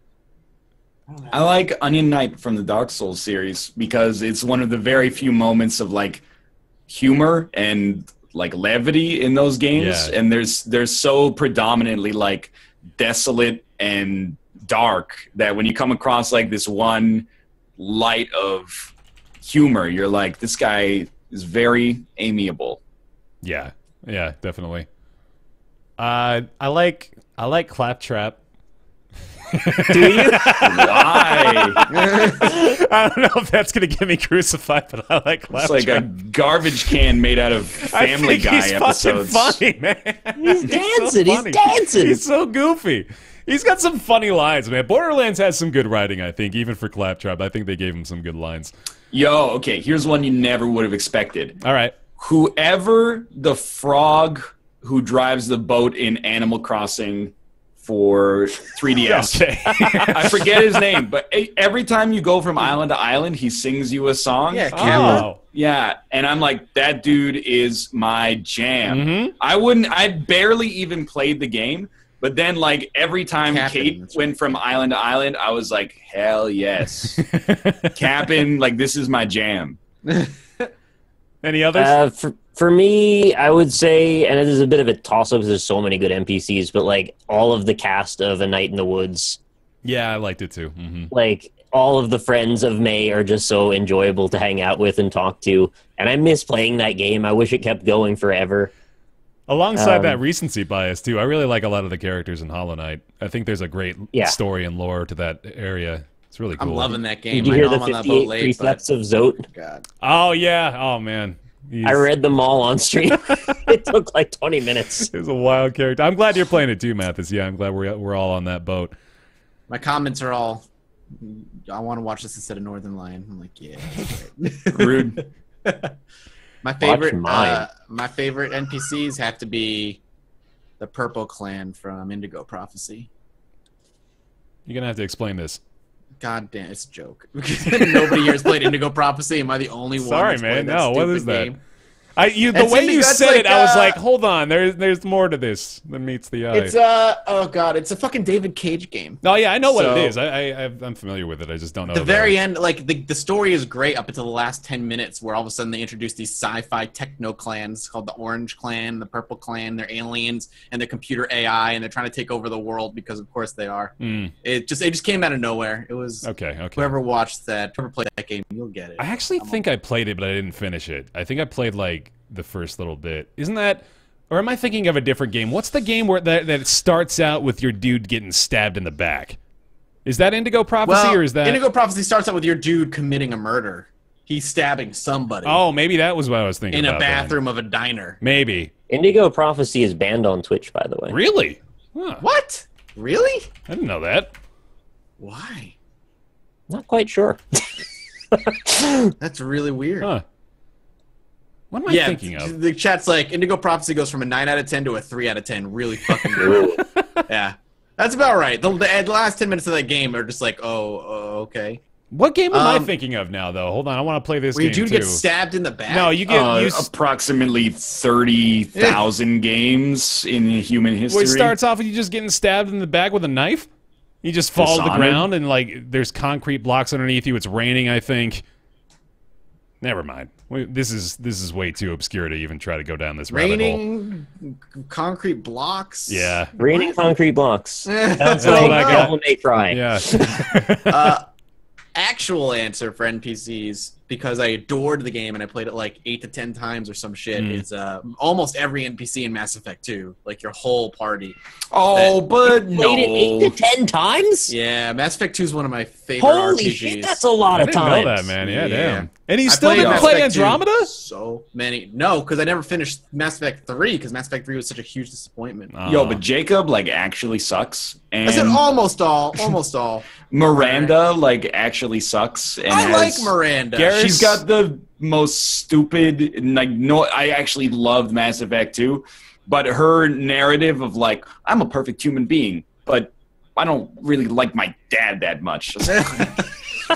I like Onion Knight from the Dark Souls series because it's one of the very few moments of like humor and like levity in those games, and they're so predominantly like desolate and dark that when you come across like this one light of humor, you're like, this guy is very amiable. Yeah, definitely. I like Claptrap. Do you? Why? I don't know if that's gonna get me crucified, but I like Claptrap. It's like a garbage can made out of Family Guy episodes. He's funny, man. He's dancing. He's dancing. He's so goofy. He's got some funny lines, man. Borderlands has some good writing, I think, even for Claptrap. I think they gave him some good lines. Yo, okay, here's one you never would have expected. All right. Whoever the frog who drives the boat in Animal Crossing for 3DS. Okay. I forget his name, but every time you go from island to island, he sings you a song. Yeah, oh. Yeah, and I'm like, that dude is my jam. I barely even played the game, but then like every time Kate went from island to island, I was like, hell yes. Cap'n, like this is my jam. Any others? For me, I would say, and it is a bit of a toss-up because there's so many good NPCs, but like all of the cast of A Night in the Woods. Yeah, I liked it too. Like all of the friends of May are just so enjoyable to hang out with and talk to, and I miss playing that game. I wish it kept going forever. Alongside that recency bias too, I really like a lot of the characters in Hollow Knight. I think there's a great story and lore to that area. It's really cool. I'm loving that game. Did you hear the 58 Precepts of Zote? God. Oh yeah. Oh man. I read them all on stream. It took like 20 minutes. It was a wild character. I'm glad you're playing it too, Mathas. Yeah, I'm glad we're all on that boat. My comments are all, I want to watch this instead of Northernlion. I'm like, yeah. Rude. My favorite NPCs have to be the Purple Clan from Indigo Prophecy. You're gonna have to explain this. God damn, it's a joke. Nobody here has played Indigo Prophecy. Am I the only one? Sorry, man. No, what is that? Game? The way you said it, I was like, hold on. There's more to this than meets the eye. It's it's a fucking David Cage game. Oh yeah, I know what it is. I'm familiar with it. I just don't know. The very end, like the story is great up until the last 10 minutes, where all of a sudden they introduce these sci-fi techno clans called the Orange Clan, the Purple Clan. They're aliens and they're computer AI, and they're trying to take over the world because, of course, they are. It just came out of nowhere. It was okay. Whoever played that game, you'll get it. I actually think I played it, but I didn't finish it. I think I played like the first little bit. Isn't that, or am I thinking of a different game? What's the game where that it starts out with your dude getting stabbed in the back? Is that Indigo Prophecy, or is that Indigo Prophecy starts out with your dude committing a murder? he's stabbing somebody Oh, maybe that was what I was thinking in about a bathroom of a diner. Maybe. Indigo Prophecy is banned on Twitch, by the way. Really? Huh. What? Really? I didn't know that. Why? Not quite sure. That's really weird. Huh. What am I thinking of? The chat's like, Indigo Prophecy goes from a 9 out of 10 to a 3 out of 10. Really fucking good. Yeah. That's about right. The last 10 minutes of that game are just like, okay. What game am I thinking of now, though? Hold on, I want to play this Where game, you too. get stabbed in the back? No, you get... approximately 30,000 games in human history. Well, it starts off with you just getting stabbed in the back with a knife. You just fall to the ground, and, like, there's concrete blocks underneath you. It's raining, I think. Never mind. This is way too obscure to even try to go down this rabbit hole. Raining concrete blocks? Yeah. Raining concrete blocks. That's what I like got. Devil May Cry. Yeah. Actual answer for NPCs, because I adored the game and I played it like 8 to 10 times or some shit, is almost every NPC in Mass Effect 2, like your whole party. But played it 8 to 10 times? Yeah, Mass Effect 2 is one of my favorite Holy RPGs. shit, that's a lot I of didn't times. know that, man. Yeah, Yeah. damn. And he I still played didn't Mass play Effect 2 Andromeda? So many. No, because I never finished Mass Effect 3, because Mass Effect 3 was such a huge disappointment. Yo, but Jacob, like, actually sucks. And I said almost all. Almost all. Miranda, like, actually sucks. And I like Miranda. She's got the most stupid, like, no, I actually loved Mass Effect 2, but her narrative of, like, I'm a perfect human being, but I don't really like my dad that much.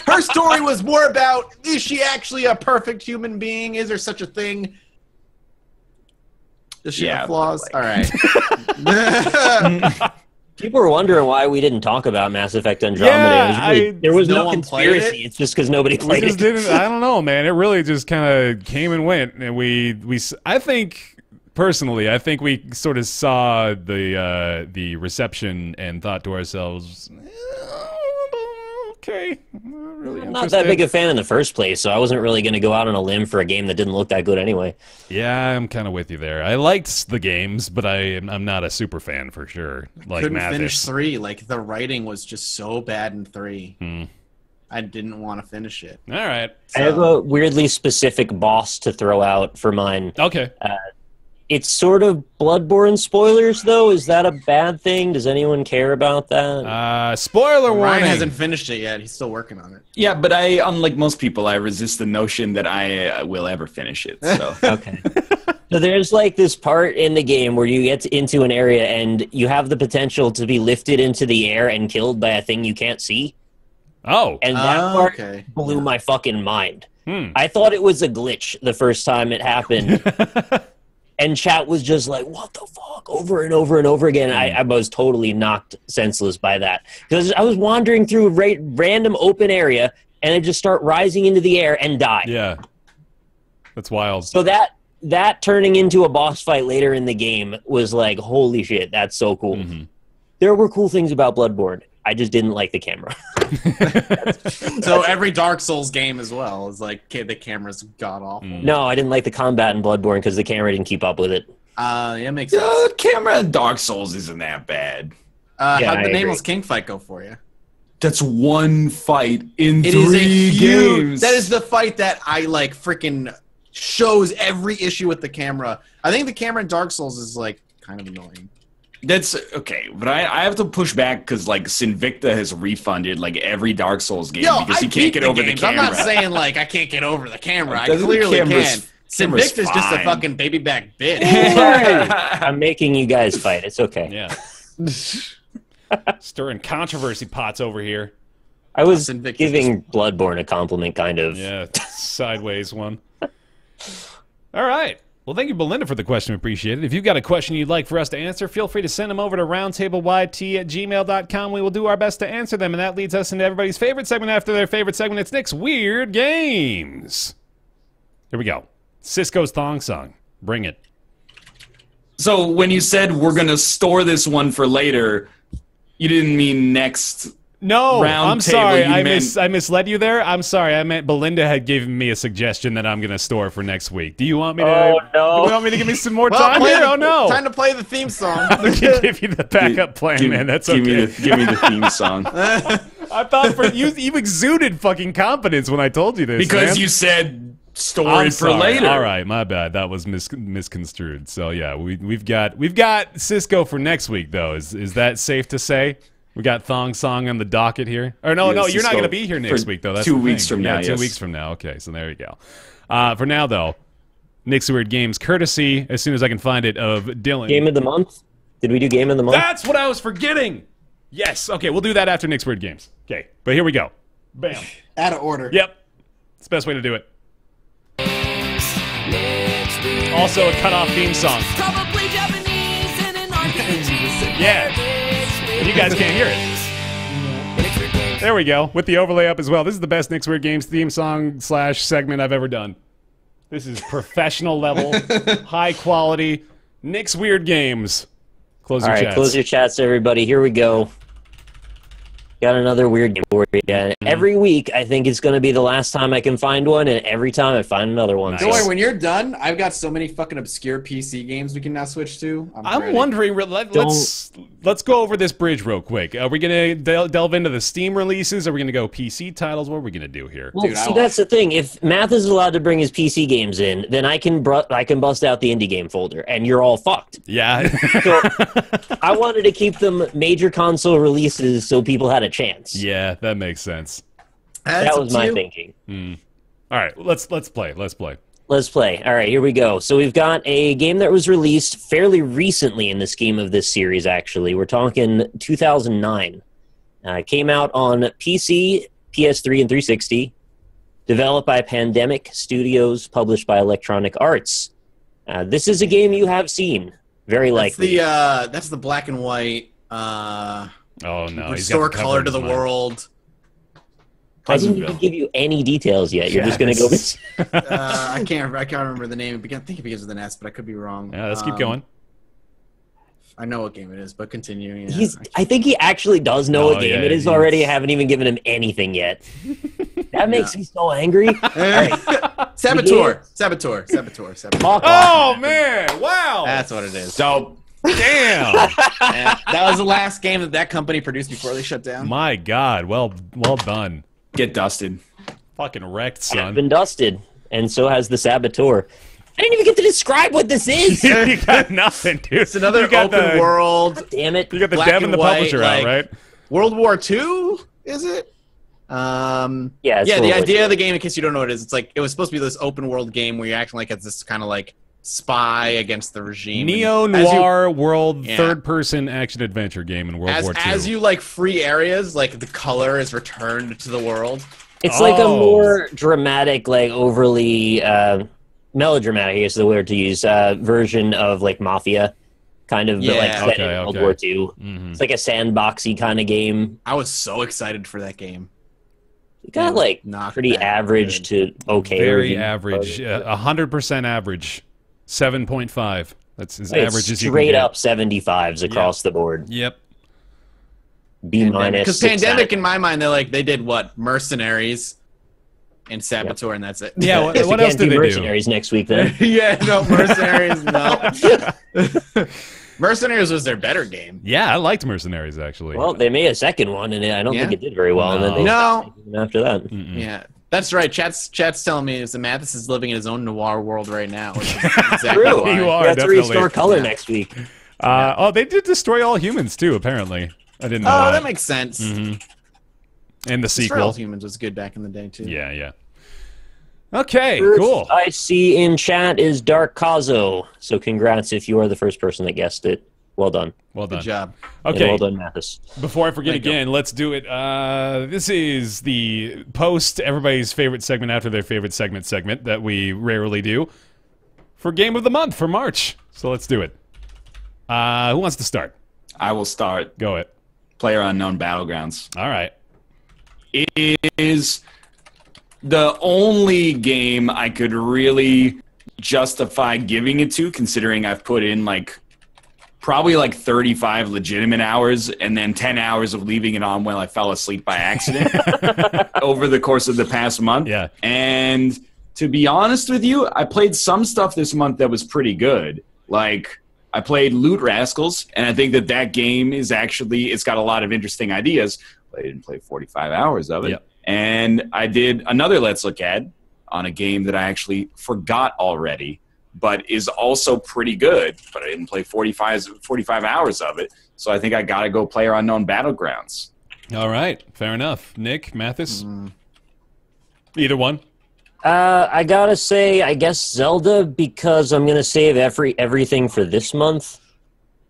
Her story was more about, is she actually a perfect human being? Is there such a thing? Does she have flaws? All right. People were wondering why we didn't talk about Mass Effect Andromeda. There was no one played conspiracy. It's just because nobody We played just it. didn't. I don't know, man. It really just kind of came and went, and I think personally, I think we sort of saw the reception and thought to ourselves, okay, really I'm not that big a fan in the first place, so I wasn't really going to go out on a limb for a game that didn't look that good anyway. Yeah, I'm kind of with you there. I liked the games, but I'm not a super fan for sure. Like Couldn't Mathis. finish 3. Like, the writing was just so bad in 3. I didn't want to finish it. All right. I have a weirdly specific boss to throw out for mine. Okay. It's sort of Bloodborne spoilers, though. Is that a bad thing? Does anyone care about that? Spoiler warning. Ryan hasn't finished it yet. He's still working on it. Yeah, but unlike most people, I resist the notion that I will ever finish it. So. Okay. So there's like this part in the game where you get into an area and you have the potential to be lifted into the air and killed by a thing you can't see. Oh. And that part blew my fucking mind. I thought it was a glitch the first time it happened. And chat was just like, what the fuck? Over and over and over again. I was totally knocked senseless by that. Because I was wandering through a random open area, and I just start rising into the air and die. Yeah. That's wild. So that turning into a boss fight later in the game was like, holy shit, that's so cool. There were cool things about Bloodborne. I just didn't like the camera. So every Dark Souls game as well is like, the camera's god-awful. No, I didn't like the combat in Bloodborne because the camera didn't keep up with it. Yeah, makes sense. The camera in Dark Souls isn't that bad. How'd the Nameless King fight go for you? That's one fight in It 3 is a huge, games. That is the fight that I like freaking shows every issue with the camera. I think the camera in Dark Souls is like kind of annoying. That's okay, but I have to push back because like Sinvicta has refunded like every Dark Souls game because he can't get over the camera. I'm not saying like I can't get over the camera. I Doesn't the clearly camera's- can. Sinvicta's just a fine. fucking baby back bitch. I'm making you guys fight. It's okay. Yeah. Stirring controversy pots over here. I was Invictus giving Bloodborne a compliment, kind of. Yeah, sideways one. All right. Well, thank you, Belinda, for the question. We appreciate it. If you've got a question you'd like for us to answer, feel free to send them over to roundtableYT@gmail.com. We will do our best to answer them, and that leads us into everybody's favorite segment after their favorite segment. It's Nick's Weird Games. Here we go. Cisco's Thong Song. Bring it. So when you said we're gonna store this one for later, you didn't mean next. No, Round I'm table, sorry. you I meant- misled you there. I'm sorry. I meant Belinda had given me a suggestion that I'm going to store for next week. Do you want me to? Oh, no. Do you want me to give me some more Well, time play here? the- Oh no! Time to play the theme song. I can give you the backup plan, Give- man. That's give okay. Me give me the theme song. I thought for you exuded fucking confidence when I told you this. Because man. you said story I'm for sorry. later. All right, my bad. That was misconstrued. So yeah, we've got Cisco for next week though. Is that safe to say? We got Thong Song on the docket here. Or no, you're not going to be here next week though. That's 2 weeks from now. Yeah, 2 yes. weeks from now. Okay, so there you go. For now though, Nick's Weird Games, courtesy as soon as I can find it of Dylan. Game of the month? Did we do game of the month? That's what I was forgetting. Yes. Okay, we'll do that after Nick's Weird Games. Okay, but here we go. Bam. Out of order. Yep. It's the best way to do it. Also a cut-off theme song. Probably Japanese and an Yeah. You guys can't hear it. There we go. With the overlay up as well. This is the best Nick's Weird Games theme song / segment I've ever done. This is professional level, high quality Nick's Weird Games. Close your chats. Close your chats, everybody. Here we go. Got another weird game for you. Every week, I think it's going to be the last time I can find one, and every time I find another one. Nice. Don't worry, when you're done, I've got so many fucking obscure PC games we can now switch to. I'm ready. wondering, let's go over this bridge real quick. Are we going to delve into the Steam releases? Are we going to go PC titles? What are we going to do here? Well, Dude, see, that's the thing. If Math is allowed to bring his PC games in, then I can bust out the indie game folder, and you're all fucked. Yeah. So I wanted to keep them major console releases so people had a chance. Yeah, that makes sense. That was my thinking. All right, let's play. Let's play. Let's play. All right, here we go. So we've got a game that was released fairly recently in the scheme of this series, actually. We're talking 2009. Came out on PC, PS3, and 360. Developed by Pandemic Studios, published by Electronic Arts. This is a game you have seen, very likely. That's the black and white. Oh, no. Restore color to the world. I didn't even give you any details yet. You're just going to go... I can't remember the name. I think it begins with an S, but I could be wrong. Yeah, let's keep going. I know what game it is, but continuing. Yeah. I think he actually does know what game it is already. I haven't even given him anything yet. That makes me so angry. Right. Saboteur. Oh, man. Wow. That's what it is. Dope. Damn. Yeah, that was the last game that company produced before they shut down. My God. Well done. Get dusted. Fucking wrecked, I've son. been dusted, and so has the Saboteur. I didn't even get to describe what this is. You got nothing, dude. It's another open world. God damn it. You got the black dev and the white, publisher out, right? World War II, is it? Yeah, the idea of the game, in case you don't know what it is, it's like it was supposed to be this open world game where you're acting like it's this kind of like spy against the regime. Neo-noir world third-person action-adventure game in World War II. As you like free areas, like the color is returned to the world. It's like a more dramatic, like overly melodramatic, I guess is the word to use, version of like Mafia, kind of, but like set in World War II. It's like a sandboxy kind of game. I was so excited for that game. It got like pretty average to okay. Very average. 100% average. 7.5. That's as average as you can straight get. up 75s across the board. Yep. B minus. Because Pandemic, in my mind, they did what? Mercenaries and Saboteur, and that's it. Yeah. What else did they do? Mercenaries next week then. Yeah. No, Mercenaries. No. Mercenaries was their better game. Yeah, I liked Mercenaries actually. Well, they made a second one, and I don't think it did very well. And then they stopped making them after that. Yeah. That's right. Chat's telling me is that Mathas is living in his own noir world right now. Which is exactly True. why. You are. That's to definitely. restore color next week. Oh, they did destroy all humans too. Apparently, I didn't know. Oh, that that makes sense. And the Destroy All sequel. Humans was good back in the day too. Yeah. Okay. First Cool. I see in chat is Dark Kazo. So congrats if you are the first person that guessed it. Well done. Well done. Good job. Okay. And well done, Mathas. Before I forget again, let's do it. This is the post everybody's favorite segment after their favorite segment that we rarely do for Game of the Month for March. So let's do it. Who wants to start? I will start. Go it. PlayerUnknown Battlegrounds. All right. It is the only game I could really justify giving it to, considering I've put in probably 35 legitimate hours and then 10 hours of leaving it on while I fell asleep by accident over the course of the past month. Yeah. And to be honest with you, I played some stuff this month that was pretty good. Like, I played Loot Rascals, and I think that game is actually, it's got a lot of interesting ideas. but I didn't play 45 hours of it. Yep. And I did another Let's Look At on a game that I actually forgot already, but is also pretty good, but I didn't play 45 hours of it. So I think I got to go PlayerUnknown Battlegrounds. All right, fair enough. Nick, Mathas? Either one? I gotta say, I guess Zelda, because I'm gonna save everything for this month.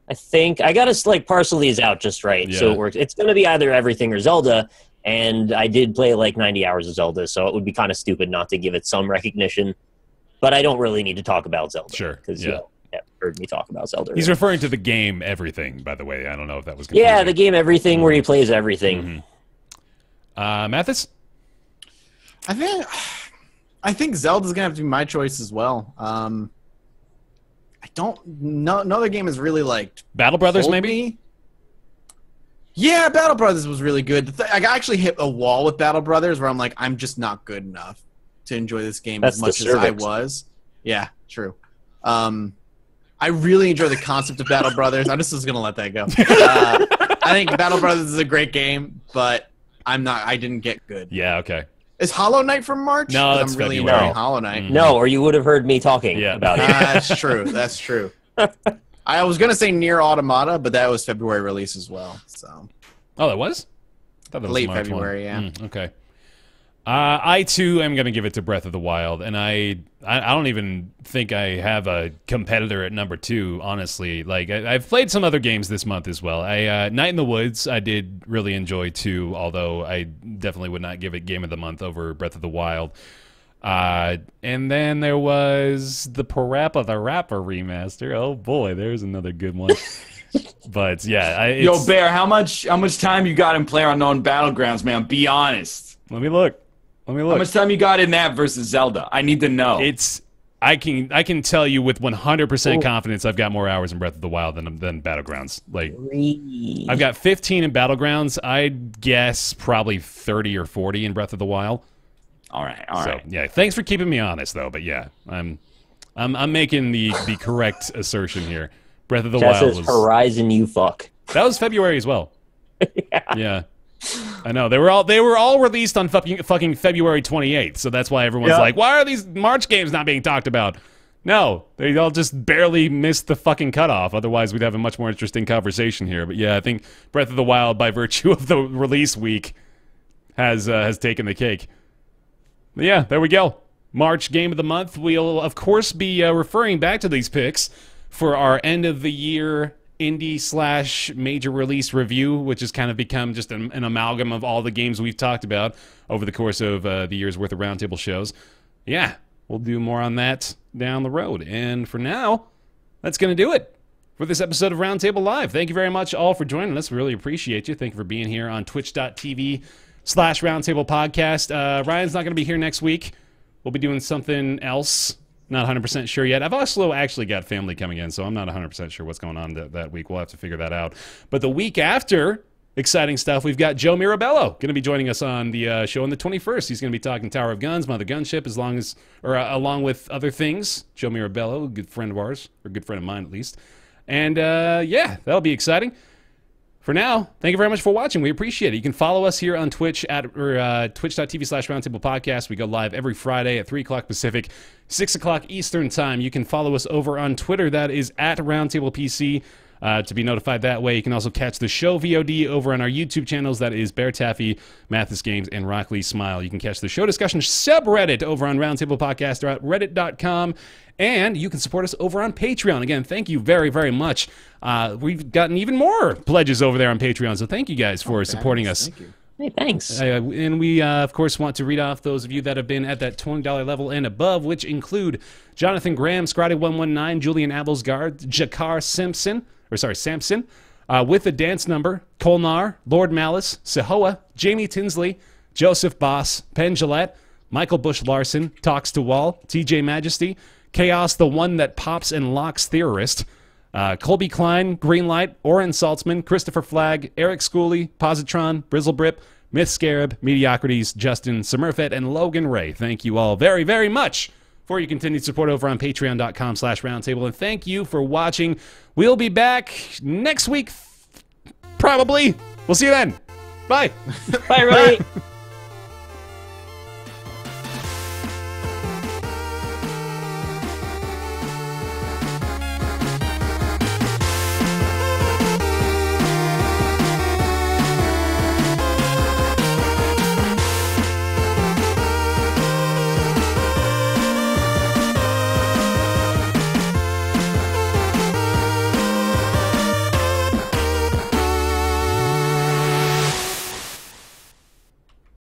I think I gotta like parcel these out just right, so it works. It's gonna be either everything or Zelda, and I did play like 90 hours of Zelda, so it would be kind of stupid not to give it some recognition. But I don't really need to talk about Zelda, because you heard me talk about Zelda. He's referring to the game Everything, by the way. I don't know if that was confusing. Yeah, the game Everything, where he plays everything. Mathas? I think Zelda's gonna have to be my choice as well. I don't know. No other game is really like Battle Brothers, maybe. Me. Yeah, Battle Brothers was really good. I actually hit a wall with Battle Brothers where I'm like, I'm just not good enough to enjoy this game as much as I was. Yeah, true. I really enjoy the concept of Battle Brothers. I'm just gonna let that go. I think Battle Brothers is a great game, but I didn't get good. Yeah, okay. Is Hollow Knight from March? No, that's I'm really February. enjoying Hollow Knight. No, or you would have heard me talking about it. That's true. That's true. I was gonna say Nier Automata, but that was February release as well. So. Oh, that was? I thought that was Late March February, 1. Okay. I too am going to give it to Breath of the Wild, and I don't even think I have a competitor at number 2. Honestly, like I've played some other games this month as well. Night in the Woods I did really enjoy too, although I definitely would not give it Game of the Month over Breath of the Wild. And then there was the PaRappa the Rapper remaster. Oh boy, there's another good one. But yeah, Yo, Bear, how much time you got in PlayerUnknown Battlegrounds, man? Be honest. Let me look. How much time you got in that versus Zelda? I need to know. I can tell you with 100% confidence I've got more hours in Breath of the Wild than Battlegrounds. Like I've got 15 in Battlegrounds. I'd guess probably 30 or 40 in Breath of the Wild. All right. Yeah, thanks for keeping me honest though. But yeah, I'm making the correct assertion here. Breath of the Wild was Horizon, you fuck. That was February as well. Yeah. I know they were all released on fucking February 28th, so that's why everyone's like, why are these March games not being talked about? No, they all just barely missed the fucking cutoff. Otherwise, we'd have a much more interesting conversation here. But yeah, I think Breath of the Wild, by virtue of the release week, has taken the cake. But yeah, there we go. March game of the month. We'll of course be referring back to these picks for our end of the year indie/major release review, which has kind of become just an amalgam of all the games we've talked about over the course of the year's worth of Roundtable shows. Yeah, we'll do more on that down the road. And for now, that's going to do it for this episode of Roundtable Live. Thank you very much all for joining us. We really appreciate you. Thank you for being here on twitch.tv/Roundtable Podcast. Ryan's not going to be here next week. We'll be doing something else. Not 100% sure yet. I've also actually got family coming in, so I'm not 100% sure what's going on that week. We'll have to figure that out. But the week after, exciting stuff. We've got Joe Mirabello going to be joining us on the show on the 21st. He's going to be talking Tower of Guns, Mother Gunship, along with other things. Joe Mirabello, a good friend of ours, or a good friend of mine at least. And yeah, that'll be exciting. For now, thank you very much for watching. We appreciate it. You can follow us here on Twitch at twitch.tv/Roundtable Podcast. We go live every Friday at 3 o'clock Pacific, 6 o'clock Eastern Time. You can follow us over on Twitter. That is at RoundtablePC. To be notified that way. You can also catch the show VOD over on our YouTube channels. That is BaerTaffy, MathasGames, and RockLeeSmile. You can catch the show discussion subreddit over on Roundtable Podcast or at reddit.com. And you can support us over on Patreon. Again, thank you very, very much. We've gotten even more pledges over there on Patreon, so thank you guys for supporting us. Thank you. Hey, thanks. And we, of course, want to read off those of you that have been at that $20 level and above, which include Jonathan Graham, Scotty119, Julian Abelsgard, Jakar Sampson, with the dance number, Kolnar, Lord Malice, Sehoa, Jamie Tinsley, Joseph Boss, Penn Gillette, Michael Bush Larson, Talks to Wall, TJ Majesty, Chaos, the one that pops and locks theorist, Colby Klein, Greenlight, Oren Saltzman, Christopher Flagg, Eric Schooley, Positron, Brizzlebrip, Myth Scarab, Mediocrities, Justin, Smurfette, and Logan Ray. Thank you all very, very much for your continued support over on patreon.com/roundtable. And thank you for watching. We'll be back next week, probably. We'll see you then. Bye. Bye, everybody.